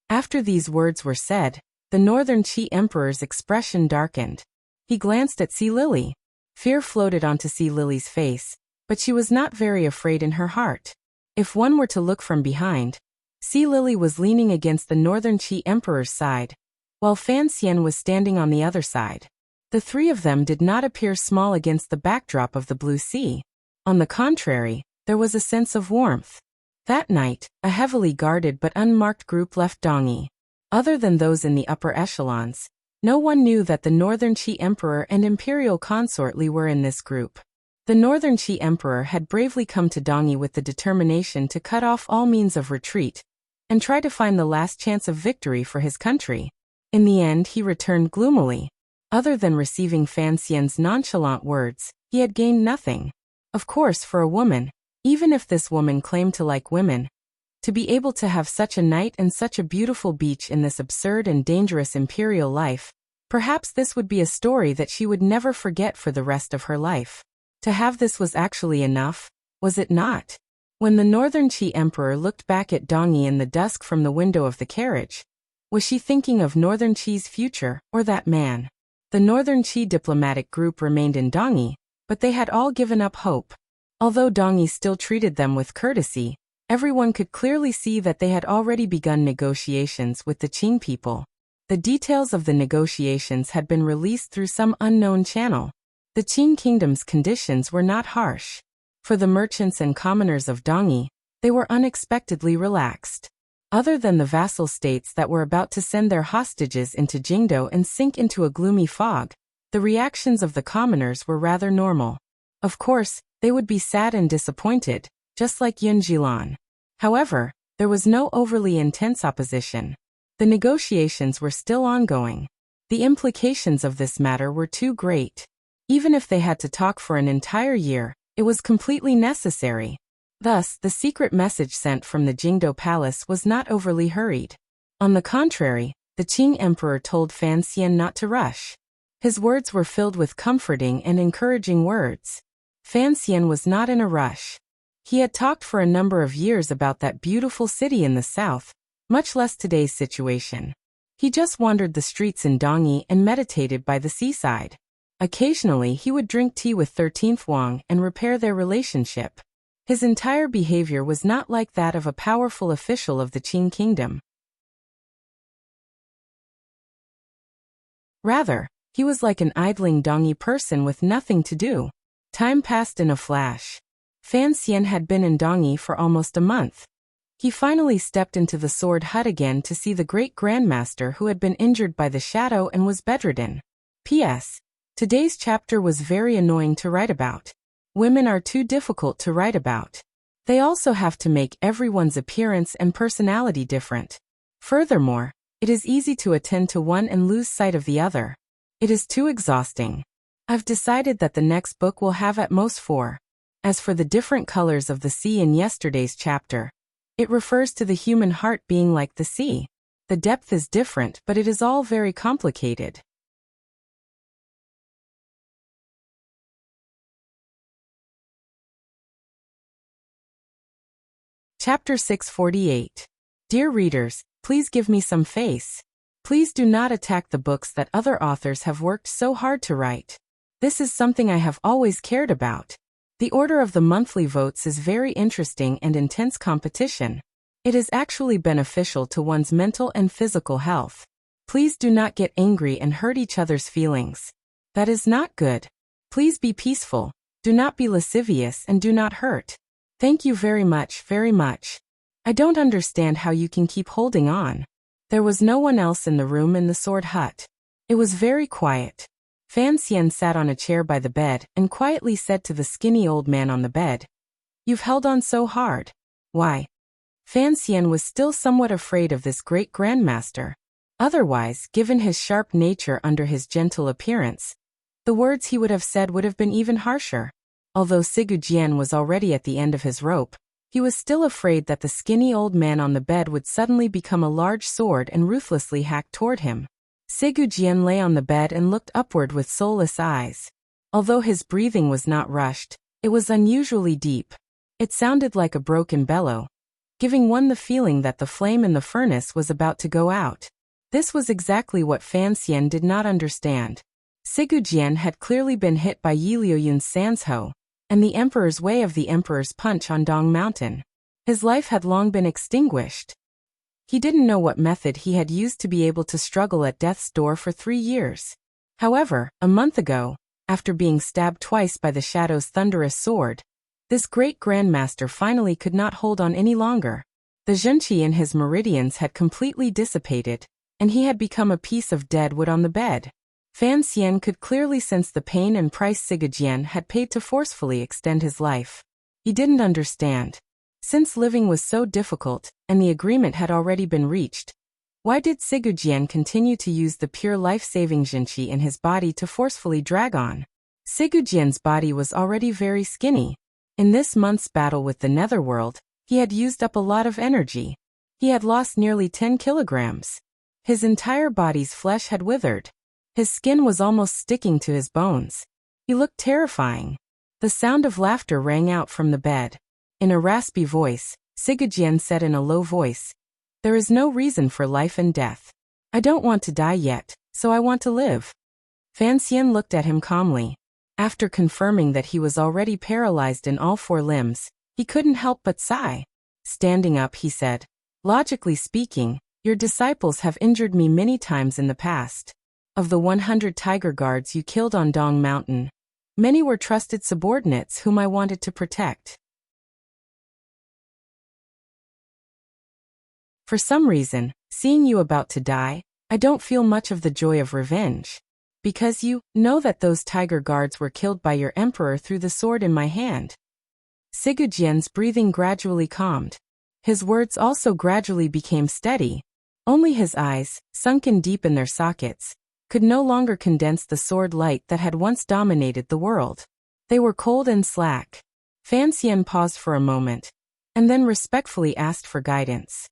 After these words were said, the Northern Qi Emperor's expression darkened. He glanced at Sea Lily. Fear floated onto Sea Lily's face, but she was not very afraid in her heart. If one were to look from behind, Sea Lily was leaning against the Northern Qi Emperor's side, while Fan Xian was standing on the other side. The three of them did not appear small against the backdrop of the blue sea. On the contrary, there was a sense of warmth. That night, a heavily guarded but unmarked group left Dongyi. Other than those in the upper echelons, no one knew that the Northern Qi Emperor and Imperial Consort Li were in this group. The Northern Qi Emperor had bravely come to Dongyi with the determination to cut off all means of retreat and try to find the last chance of victory for his country. In the end, he returned gloomily. Other than receiving Fan Xian's nonchalant words, he had gained nothing. Of course, for a woman, even if this woman claimed to like women, to be able to have such a night and such a beautiful beach in this absurd and dangerous imperial life, perhaps this would be a story that she would never forget for the rest of her life. To have this was actually enough, was it not? When the Northern Qi Emperor looked back at Dongyi in the dusk from the window of the carriage, was she thinking of Northern Qi's future, or that man? The Northern Qi diplomatic group remained in Dongyi, but they had all given up hope. Although Dongyi still treated them with courtesy, everyone could clearly see that they had already begun negotiations with the Qing people. The details of the negotiations had been released through some unknown channel. The Qing kingdom's conditions were not harsh. For the merchants and commoners of Dongyi, they were unexpectedly relaxed. Other than the vassal states that were about to send their hostages into Jingdo and sink into a gloomy fog, the reactions of the commoners were rather normal. Of course, they would be sad and disappointed, just like Yun Jilan. However, there was no overly intense opposition. The negotiations were still ongoing. The implications of this matter were too great. Even if they had to talk for an entire year, it was completely necessary. Thus, the secret message sent from the Jingdo Palace was not overly hurried. On the contrary, the Qing Emperor told Fan Xian not to rush. His words were filled with comforting and encouraging words. Fan Xian was not in a rush. He had talked for a number of years about that beautiful city in the south, much less today's situation. He just wandered the streets in Dongyi and meditated by the seaside. Occasionally he would drink tea with 13th Wang and repair their relationship. His entire behavior was not like that of a powerful official of the Qing kingdom. Rather, he was like an idling Dongyi person with nothing to do. Time passed in a flash. Fan Xian had been in Dongyi for almost a month. He finally stepped into the sword hut again to see the great grandmaster who had been injured by the shadow and was bedridden. P.S. Today's chapter was very annoying to write about. Women are too difficult to write about. They also have to make everyone's appearance and personality different. Furthermore, it is easy to attend to one and lose sight of the other. It is too exhausting. I've decided that the next book will have at most 4. As for the different colors of the sea in yesterday's chapter, it refers to the human heart being like the sea. The depth is different, but it is all very complicated. Chapter 648. Dear readers, please give me some face. Please do not attack the books that other authors have worked so hard to write. This is something I have always cared about. The order of the monthly votes is very interesting and intense competition. It is actually beneficial to one's mental and physical health. Please do not get angry and hurt each other's feelings. That is not good. Please be peaceful. Do not be lascivious and do not hurt. Thank you very much, very much. I don't understand how you can keep holding on. There was no one else in the room in the sword hut. It was very quiet. Fan Xian sat on a chair by the bed and quietly said to the skinny old man on the bed, "You've held on so hard. Why?" Fan Xian was still somewhat afraid of this great grandmaster. Otherwise, given his sharp nature under his gentle appearance, the words he would have said would have been even harsher. Although Sigu Jian was already at the end of his rope, he was still afraid that the skinny old man on the bed would suddenly become a large sword and ruthlessly hack toward him. Sigu Jian lay on the bed and looked upward with soulless eyes. Although his breathing was not rushed, it was unusually deep. It sounded like a broken bellow, giving one the feeling that the flame in the furnace was about to go out. This was exactly what Fan Xian did not understand. Sigu Jian had clearly been hit by Yi Liuyun's Sansho, and the Emperor's way of the Emperor's punch on Dong Mountain. His life had long been extinguished. He didn't know what method he had used to be able to struggle at death's door for 3 years. However, a month ago, after being stabbed twice by the Shadow's thunderous sword, this great grandmaster finally could not hold on any longer. The zhenqi in his meridians had completely dissipated, and he had become a piece of dead wood on the bed. Fan Xian could clearly sense the pain and price Sigu Jian had paid to forcefully extend his life. He didn't understand. Since living was so difficult, and the agreement had already been reached, why did Sigu Jian continue to use the pure life-saving zhenqi in his body to forcefully drag on? Sigu Jian's body was already very skinny. In this month's battle with the Netherworld, he had used up a lot of energy. He had lost nearly 10 kilograms. His entire body's flesh had withered. His skin was almost sticking to his bones. He looked terrifying. The sound of laughter rang out from the bed. In a raspy voice, Sigu Jian said in a low voice, "There is no reason for life and death. I don't want to die yet, so I want to live." Fan Xian looked at him calmly. After confirming that he was already paralyzed in all 4 limbs, he couldn't help but sigh. Standing up, he said, "Logically speaking, your disciples have injured me many times in the past. Of the 100 tiger guards you killed on Dong Mountain, many were trusted subordinates whom I wanted to protect. For some reason, seeing you about to die, I don't feel much of the joy of revenge. Because you know that those tiger guards were killed by your emperor through the sword in my hand." Sigu Jian's breathing gradually calmed. His words also gradually became steady. Only his eyes, sunken deep in their sockets, could no longer condense the sword light that had once dominated the world. They were cold and slack. Fan Xian paused for a moment, and then respectfully asked for guidance.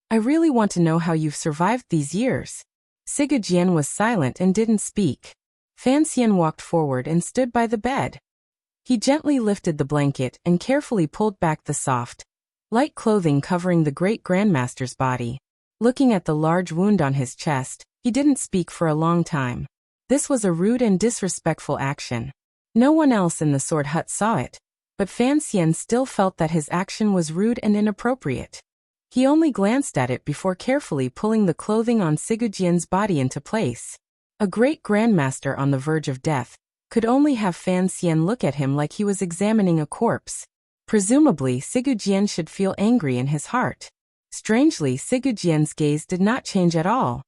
"I really want to know how you've survived these years." Sigu Jian was silent and didn't speak. Fan Xian walked forward and stood by the bed. He gently lifted the blanket and carefully pulled back the soft, light clothing covering the great grandmaster's body. Looking at the large wound on his chest, he didn't speak for a long time. This was a rude and disrespectful action. No one else in the sword hut saw it, but Fan Xian still felt that his action was rude and inappropriate. He only glanced at it before carefully pulling the clothing on Sigujian's body into place. A great grandmaster on the verge of death could only have Fan Xian look at him like he was examining a corpse. Presumably, Sigujian should feel angry in his heart. Strangely, Sigujian's gaze did not change at all.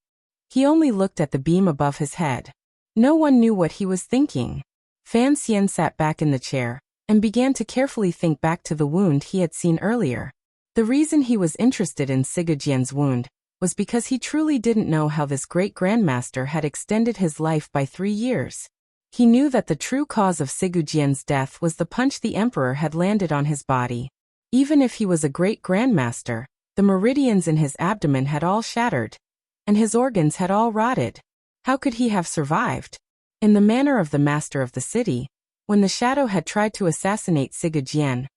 He only looked at the beam above his head. No one knew what he was thinking. Fan Xian sat back in the chair and began to carefully think back to the wound he had seen earlier. The reason he was interested in Sigujian's wound was because he truly didn't know how this great grandmaster had extended his life by 3 years. He knew that the true cause of Sigujian's death was the punch the emperor had landed on his body. Even if he was a great grandmaster, the meridians in his abdomen had all shattered, and his organs had all rotted. How could he have survived? In the manner of the master of the city, when the shadow had tried to assassinate Sigujian,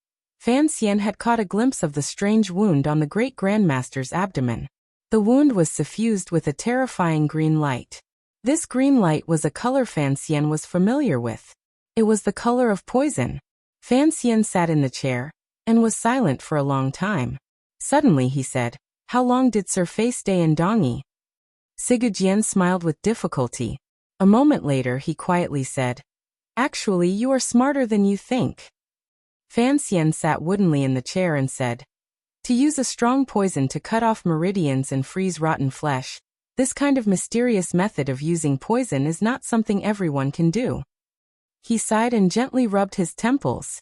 Fan Xian had caught a glimpse of the strange wound on the great grandmaster's abdomen. The wound was suffused with a terrifying green light. This green light was a color Fan Xian was familiar with. It was the color of poison. Fan Xian sat in the chair and was silent for a long time. Suddenly he said, "How long did Sir Fei stay in Dongyi?" Sigujian smiled with difficulty. A moment later he quietly said, "Actually, you are smarter than you think." Fan Xian sat woodenly in the chair and said, "To use a strong poison to cut off meridians and freeze rotten flesh, this kind of mysterious method of using poison is not something everyone can do." He sighed and gently rubbed his temples.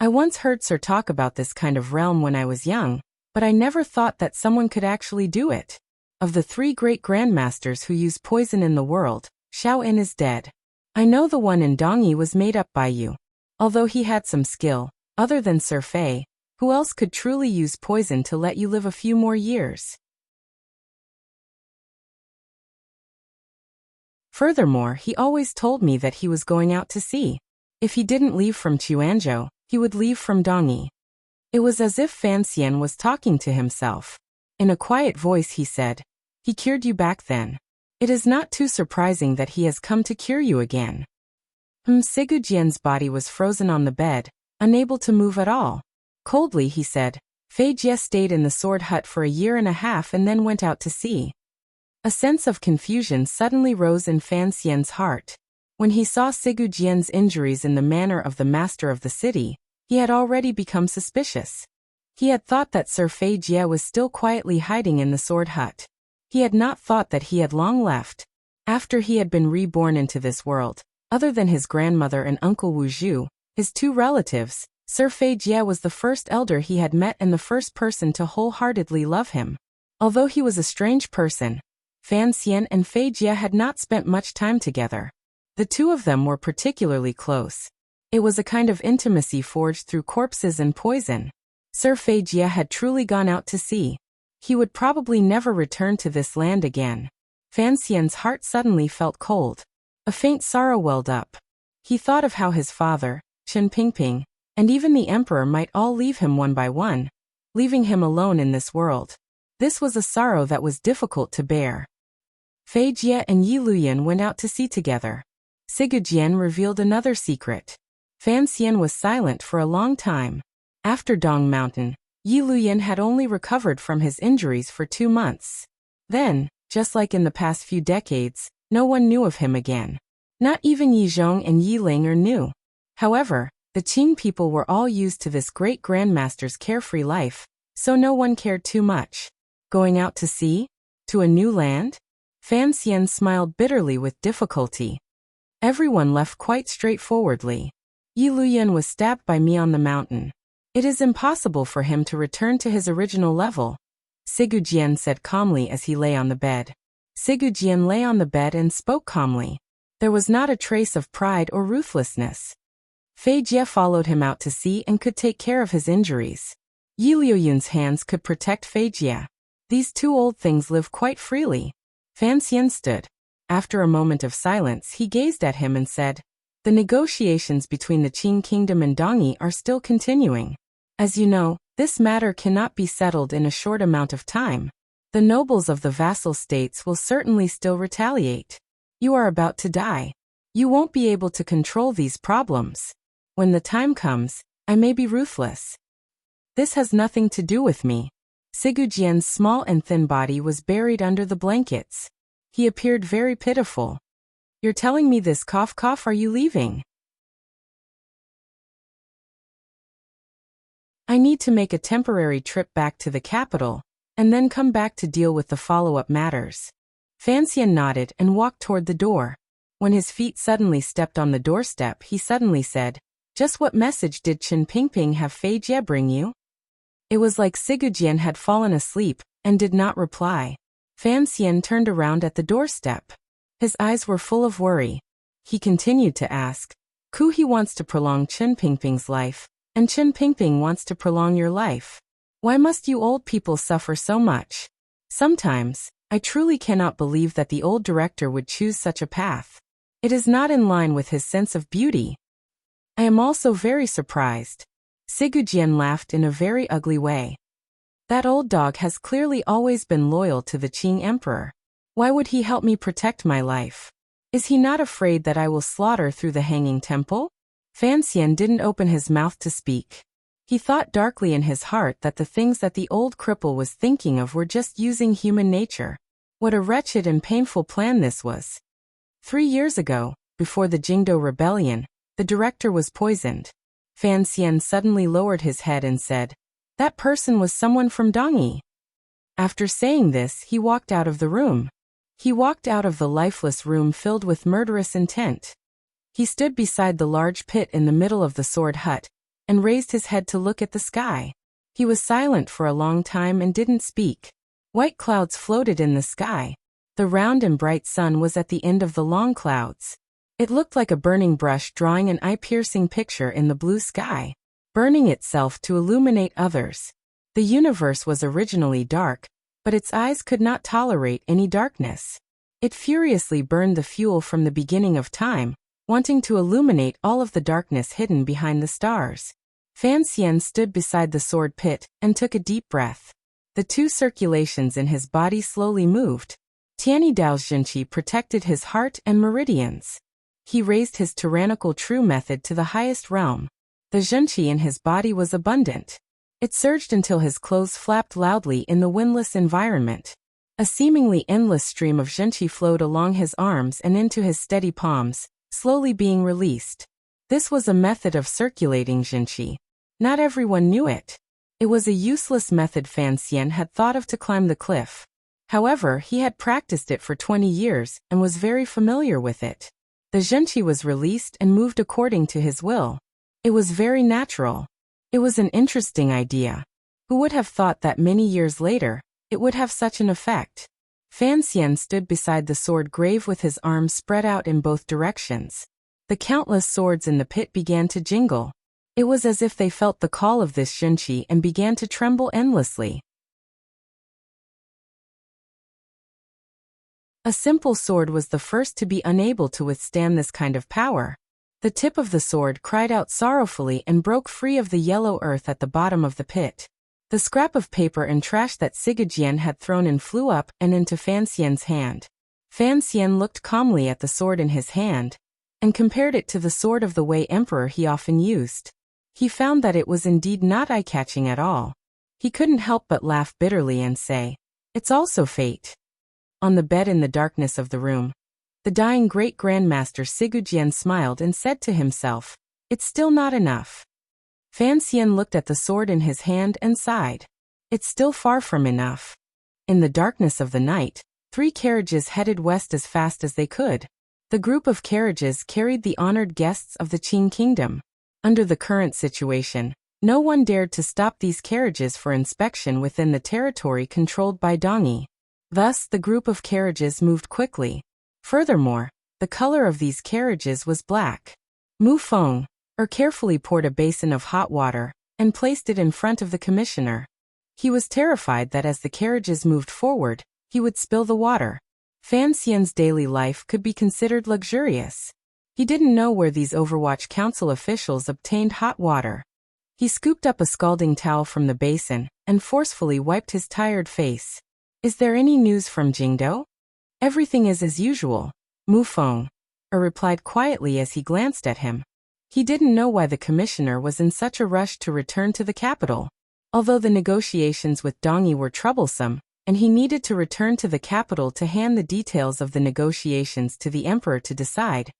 "I once heard Sir talk about this kind of realm when I was young, but I never thought that someone could actually do it. Of the 3 great grandmasters who use poison in the world, Xiao En is dead. I know the one in Dongyi was made up by you. Although he had some skill, other than Sir Fei, who else could truly use poison to let you live a few more years? Furthermore, he always told me that he was going out to sea. If he didn't leave from Chuanzhou, he would leave from Dongyi." It was as if Fan Xian was talking to himself. In a quiet voice he said, "He cured you back then. It is not too surprising that he has come to cure you again." Sigujian's body was frozen on the bed, unable to move at all. Coldly he said, "Fei Jie stayed in the sword hut for a year and a half and then went out to sea." A sense of confusion suddenly rose in Fan Xian's heart. When he saw Sigujian's injuries in the manner of the master of the city, he had already become suspicious. He had thought that Sir Fei Jie was still quietly hiding in the sword hut. He had not thought that he had long left. After he had been reborn into this world, other than his grandmother and Uncle Wu Zhu, his 2 relatives, Sir Fei Jie was the first elder he had met and the first person to wholeheartedly love him. Although he was a strange person, Fan Xian and Fei Jie had not spent much time together. The 2 of them were particularly close. It was a kind of intimacy forged through corpses and poison. Sir Fei Jie had truly gone out to sea. He would probably never return to this land again. Fan Xian's heart suddenly felt cold. A faint sorrow welled up. He thought of how his father, Chen Pingping, and even the emperor might all leave him one by one, leaving him alone in this world. This was a sorrow that was difficult to bear. Fei Jie and Yi Luyan went out to sea together. Sigujian revealed another secret. Fan Xian was silent for a long time. After Dong Mountain, Yi Luyan had only recovered from his injuries for 2 months. Then, just like in the past few decades, no one knew of him again. Not even Yi Zhong and Yi Linger knew. However, the Qing people were all used to this great grandmaster's carefree life, so no one cared too much. Going out to sea? To a new land? Fan Xian smiled bitterly with difficulty. Everyone left quite straightforwardly. Yi Luyan was stabbed by me on the mountain. It is impossible for him to return to his original level, Sigujian said calmly as he lay on the bed. Sigujian lay on the bed and spoke calmly. There was not a trace of pride or ruthlessness. Fei Jie followed him out to sea and could take care of his injuries. Yi Liuyun's hands could protect Fei Jie. These 2 old things live quite freely. Fan Xian stood. After a moment of silence he gazed at him and said, "The negotiations between the Qing kingdom and Dongyi are still continuing. As you know, this matter cannot be settled in a short amount of time. The nobles of the vassal states will certainly still retaliate. You are about to die. You won't be able to control these problems. When the time comes, I may be ruthless. This has nothing to do with me. Sigujian's small and thin body was buried under the blankets. He appeared very pitiful. You're telling me this, cough cough, are you leaving? I need to make a temporary trip back to the capital, and then come back to deal with the follow-up matters. Fanxian nodded and walked toward the door. When his feet suddenly stepped on the doorstep, he suddenly said, "Just what message did Chen Pingping have Fei Jie bring you?" It was like Sigujian had fallen asleep and did not reply. Fanxian turned around at the doorstep. His eyes were full of worry. He continued to ask, "Ku he wants to prolong Chen Pingping's life, and Chen Pingping wants to prolong your life. Why must you old people suffer so much? Sometimes, I truly cannot believe that the old director would choose such a path. It is not in line with his sense of beauty. I am also very surprised." Sigujian laughed in a very ugly way. That old dog has clearly always been loyal to the Qing Emperor. Why would he help me protect my life? Is he not afraid that I will slaughter through the hanging temple? Fanxian didn't open his mouth to speak. He thought darkly in his heart that the things that the old cripple was thinking of were just using human nature. What a wretched and painful plan this was. 3 years ago, before the Jingdo rebellion, the director was poisoned. Fanxian suddenly lowered his head and said, "That person was someone from Dongyi." After saying this, he walked out of the room. He walked out of the lifeless room filled with murderous intent. He stood beside the large pit in the middle of the sword hut, and raised his head to look at the sky. He was silent for a long time and didn't speak. White clouds floated in the sky. The round and bright sun was at the end of the long clouds. It looked like a burning brush drawing an eye-piercing picture in the blue sky, burning itself to illuminate others. The universe was originally dark, but its eyes could not tolerate any darkness. It furiously burned the fuel from the beginning of time, wanting to illuminate all of the darkness hidden behind the stars. Fanxian stood beside the sword pit and took a deep breath. The 2 circulations in his body slowly moved. Tianydao's Zhenqi protected his heart and meridians. He raised his tyrannical true method to the highest realm. The Zhenqi in his body was abundant. It surged until his clothes flapped loudly in the windless environment. A seemingly endless stream of Zhenqi flowed along his arms and into his steady palms, slowly being released. This was a method of circulating Zhenqi. Not everyone knew it. It was a useless method Fanxian had thought of to climb the cliff. However, he had practiced it for 20 years and was very familiar with it. The Zhenqi was released and moved according to his will. It was very natural. It was an interesting idea. Who would have thought that many years later, it would have such an effect? Fanxian stood beside the sword grave with his arms spread out in both directions. The countless swords in the pit began to jingle. It was as if they felt the call of this Zhenqi and began to tremble endlessly. A simple sword was the first to be unable to withstand this kind of power. The tip of the sword cried out sorrowfully and broke free of the yellow earth at the bottom of the pit. The scrap of paper and trash that Sigujian had thrown in flew up and into Fanxian's hand. Fanxian looked calmly at the sword in his hand, and compared it to the sword of the Wei Emperor he often used. He found that it was indeed not eye-catching at all. He couldn't help but laugh bitterly and say, "It's also fate." On the bed in the darkness of the room, the dying great-grandmaster Sigujian smiled and said to himself, "It's still not enough." Fanxian looked at the sword in his hand and sighed. It's still far from enough. In the darkness of the night, 3 carriages headed west as fast as they could. The group of carriages carried the honored guests of the Qing kingdom. Under the current situation, no one dared to stop these carriages for inspection within the territory controlled by Dongyi. Thus, the group of carriages moved quickly. Furthermore, the color of these carriages was black. Mu Feng carefully poured a basin of hot water and placed it in front of the commissioner. He was terrified that as the carriages moved forward, he would spill the water. Fanxian's daily life could be considered luxurious. He didn't know where these Overwatch Council officials obtained hot water. He scooped up a scalding towel from the basin and forcefully wiped his tired face. "Is there any news from Jingdo?" "Everything is as usual," Mu Feng replied quietly as he glanced at him. He didn't know why the commissioner was in such a rush to return to the capital. Although the negotiations with Dongyi were troublesome, and he needed to return to the capital to hand the details of the negotiations to the emperor to decide,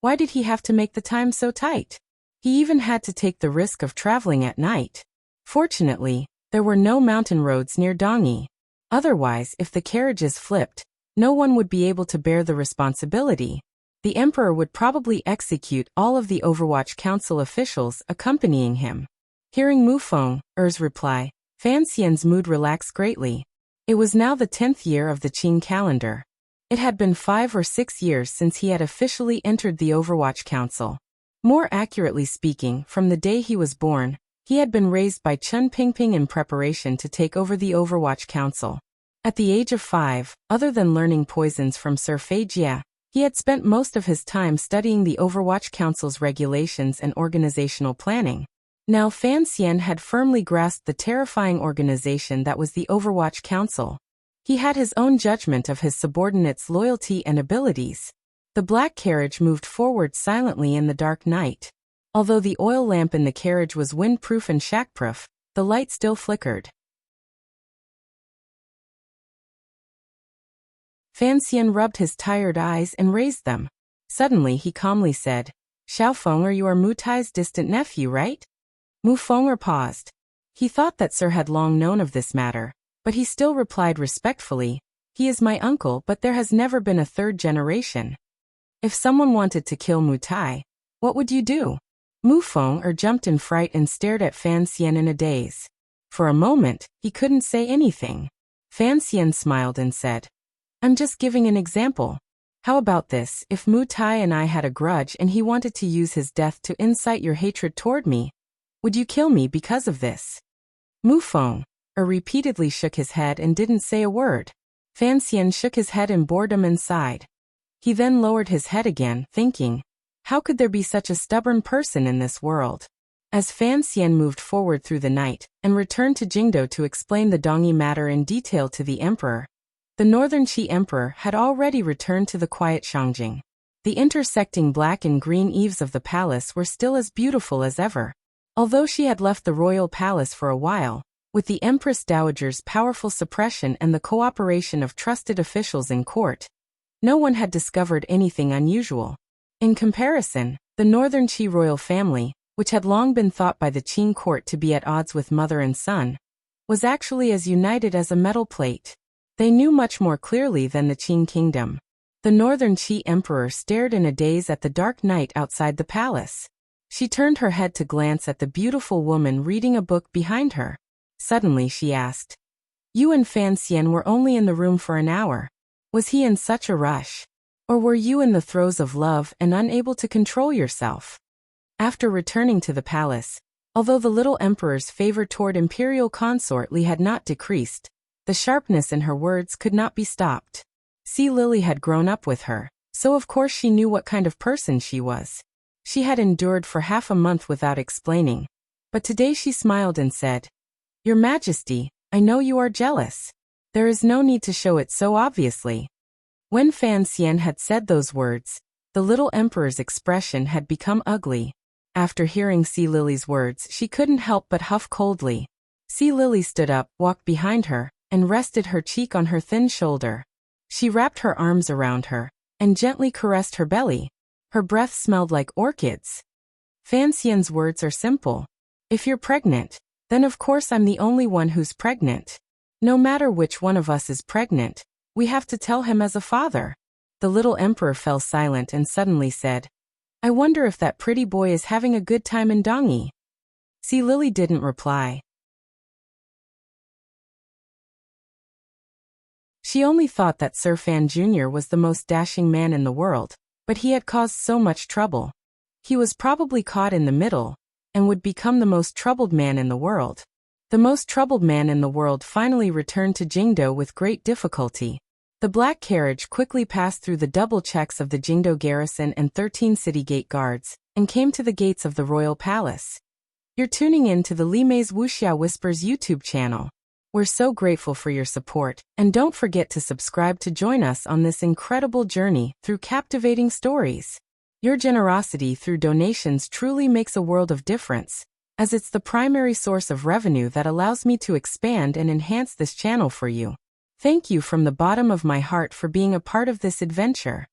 why did he have to make the time so tight? He even had to take the risk of traveling at night. Fortunately, there were no mountain roads near Dongyi. Otherwise, if the carriages flipped, no one would be able to bear the responsibility. The emperor would probably execute all of the Overwatch Council officials accompanying him. Hearing Mu Feng's reply, Fan Xian's mood relaxed greatly. It was now the 10th year of the Qing calendar. It had been 5 or 6 years since he had officially entered the Overwatch Council. More accurately speaking, from the day he was born, he had been raised by Chen Pingping in preparation to take over the Overwatch Council. At the age of 5, other than learning poisons from Sir Fei Jia, he had spent most of his time studying the Overwatch Council's regulations and organizational planning. Now Fan Xian had firmly grasped the terrifying organization that was the Overwatch Council. He had his own judgment of his subordinates' loyalty and abilities. The black carriage moved forward silently in the dark night. Although the oil lamp in the carriage was windproof and shockproof, the light still flickered. Fan Xian rubbed his tired eyes and raised them. Suddenly he calmly said, "Xiao Feng'er, you are Mu Tai's distant nephew, right?" Mu Feng'er paused. He thought that Sir had long known of this matter, but he still replied respectfully, "He is my uncle, but there has never been a third generation." If someone wanted to kill Mu Tai, what would you do? Mu Feng'er jumped in fright and stared at Fan Xian in a daze. For a moment, he couldn't say anything. Fan Xian smiled and said, "I'm just giving an example. How about this, if Mu Tai and I had a grudge and he wanted to use his death to incite your hatred toward me, would you kill me because of this?" Mu Feng'er repeatedly shook his head and didn't say a word. Fan Xian shook his head in boredom and sighed. He then lowered his head again, thinking, how could there be such a stubborn person in this world? As Fan Xian moved forward through the night and returned to Jingdo to explain the Dongyi matter in detail to the emperor, the Northern Qi Emperor had already returned to the quiet Shangjing. The intersecting black and green eaves of the palace were still as beautiful as ever. Although she had left the royal palace for a while, with the Empress Dowager's powerful suppression and the cooperation of trusted officials in court, no one had discovered anything unusual. In comparison, the Northern Qi royal family, which had long been thought by the Qing court to be at odds with mother and son, was actually as united as a metal plate. They knew much more clearly than the Qing kingdom. The Northern Qi emperor stared in a daze at the dark night outside the palace. She turned her head to glance at the beautiful woman reading a book behind her. Suddenly she asked, "You and Fan Xian were only in the room for an hour. Was he in such a rush? Or were you in the throes of love and unable to control yourself?" After returning to the palace, although the little emperor's favor toward imperial consort Li had not decreased, the sharpness in her words could not be stopped. Sea Lily had grown up with her, so of course she knew what kind of person she was. She had endured for half a month without explaining, but today she smiled and said, "Your Majesty, I know you are jealous. There is no need to show it so obviously." When Fan Xian had said those words, the little emperor's expression had become ugly. After hearing Sea Lily's words, she couldn't help but huff coldly. Sea Lily stood up, walked behind her, and rested her cheek on her thin shoulder. She wrapped her arms around her and gently caressed her belly. Her breath smelled like orchids. Fan Xian's words are simple. If you're pregnant, then of course I'm the only one who's pregnant. No matter which one of us is pregnant, we have to tell him as a father. The little emperor fell silent and suddenly said, "I wonder if that pretty boy is having a good time in Dongyi." Sea Lily didn't reply. She only thought that Sir Fan Jr. was the most dashing man in the world, but he had caused so much trouble. He was probably caught in the middle, and would become the most troubled man in the world. The most troubled man in the world finally returned to Jingdo with great difficulty. The black carriage quickly passed through the double checks of the Jingdo garrison and 13 city gate guards, and came to the gates of the royal palace. You're tuning in to the Li Mei's Wuxia Whispers YouTube channel. We're so grateful for your support, and don't forget to subscribe to join us on this incredible journey through captivating stories. Your generosity through donations truly makes a world of difference, as it's the primary source of revenue that allows me to expand and enhance this channel for you. Thank you from the bottom of my heart for being a part of this adventure.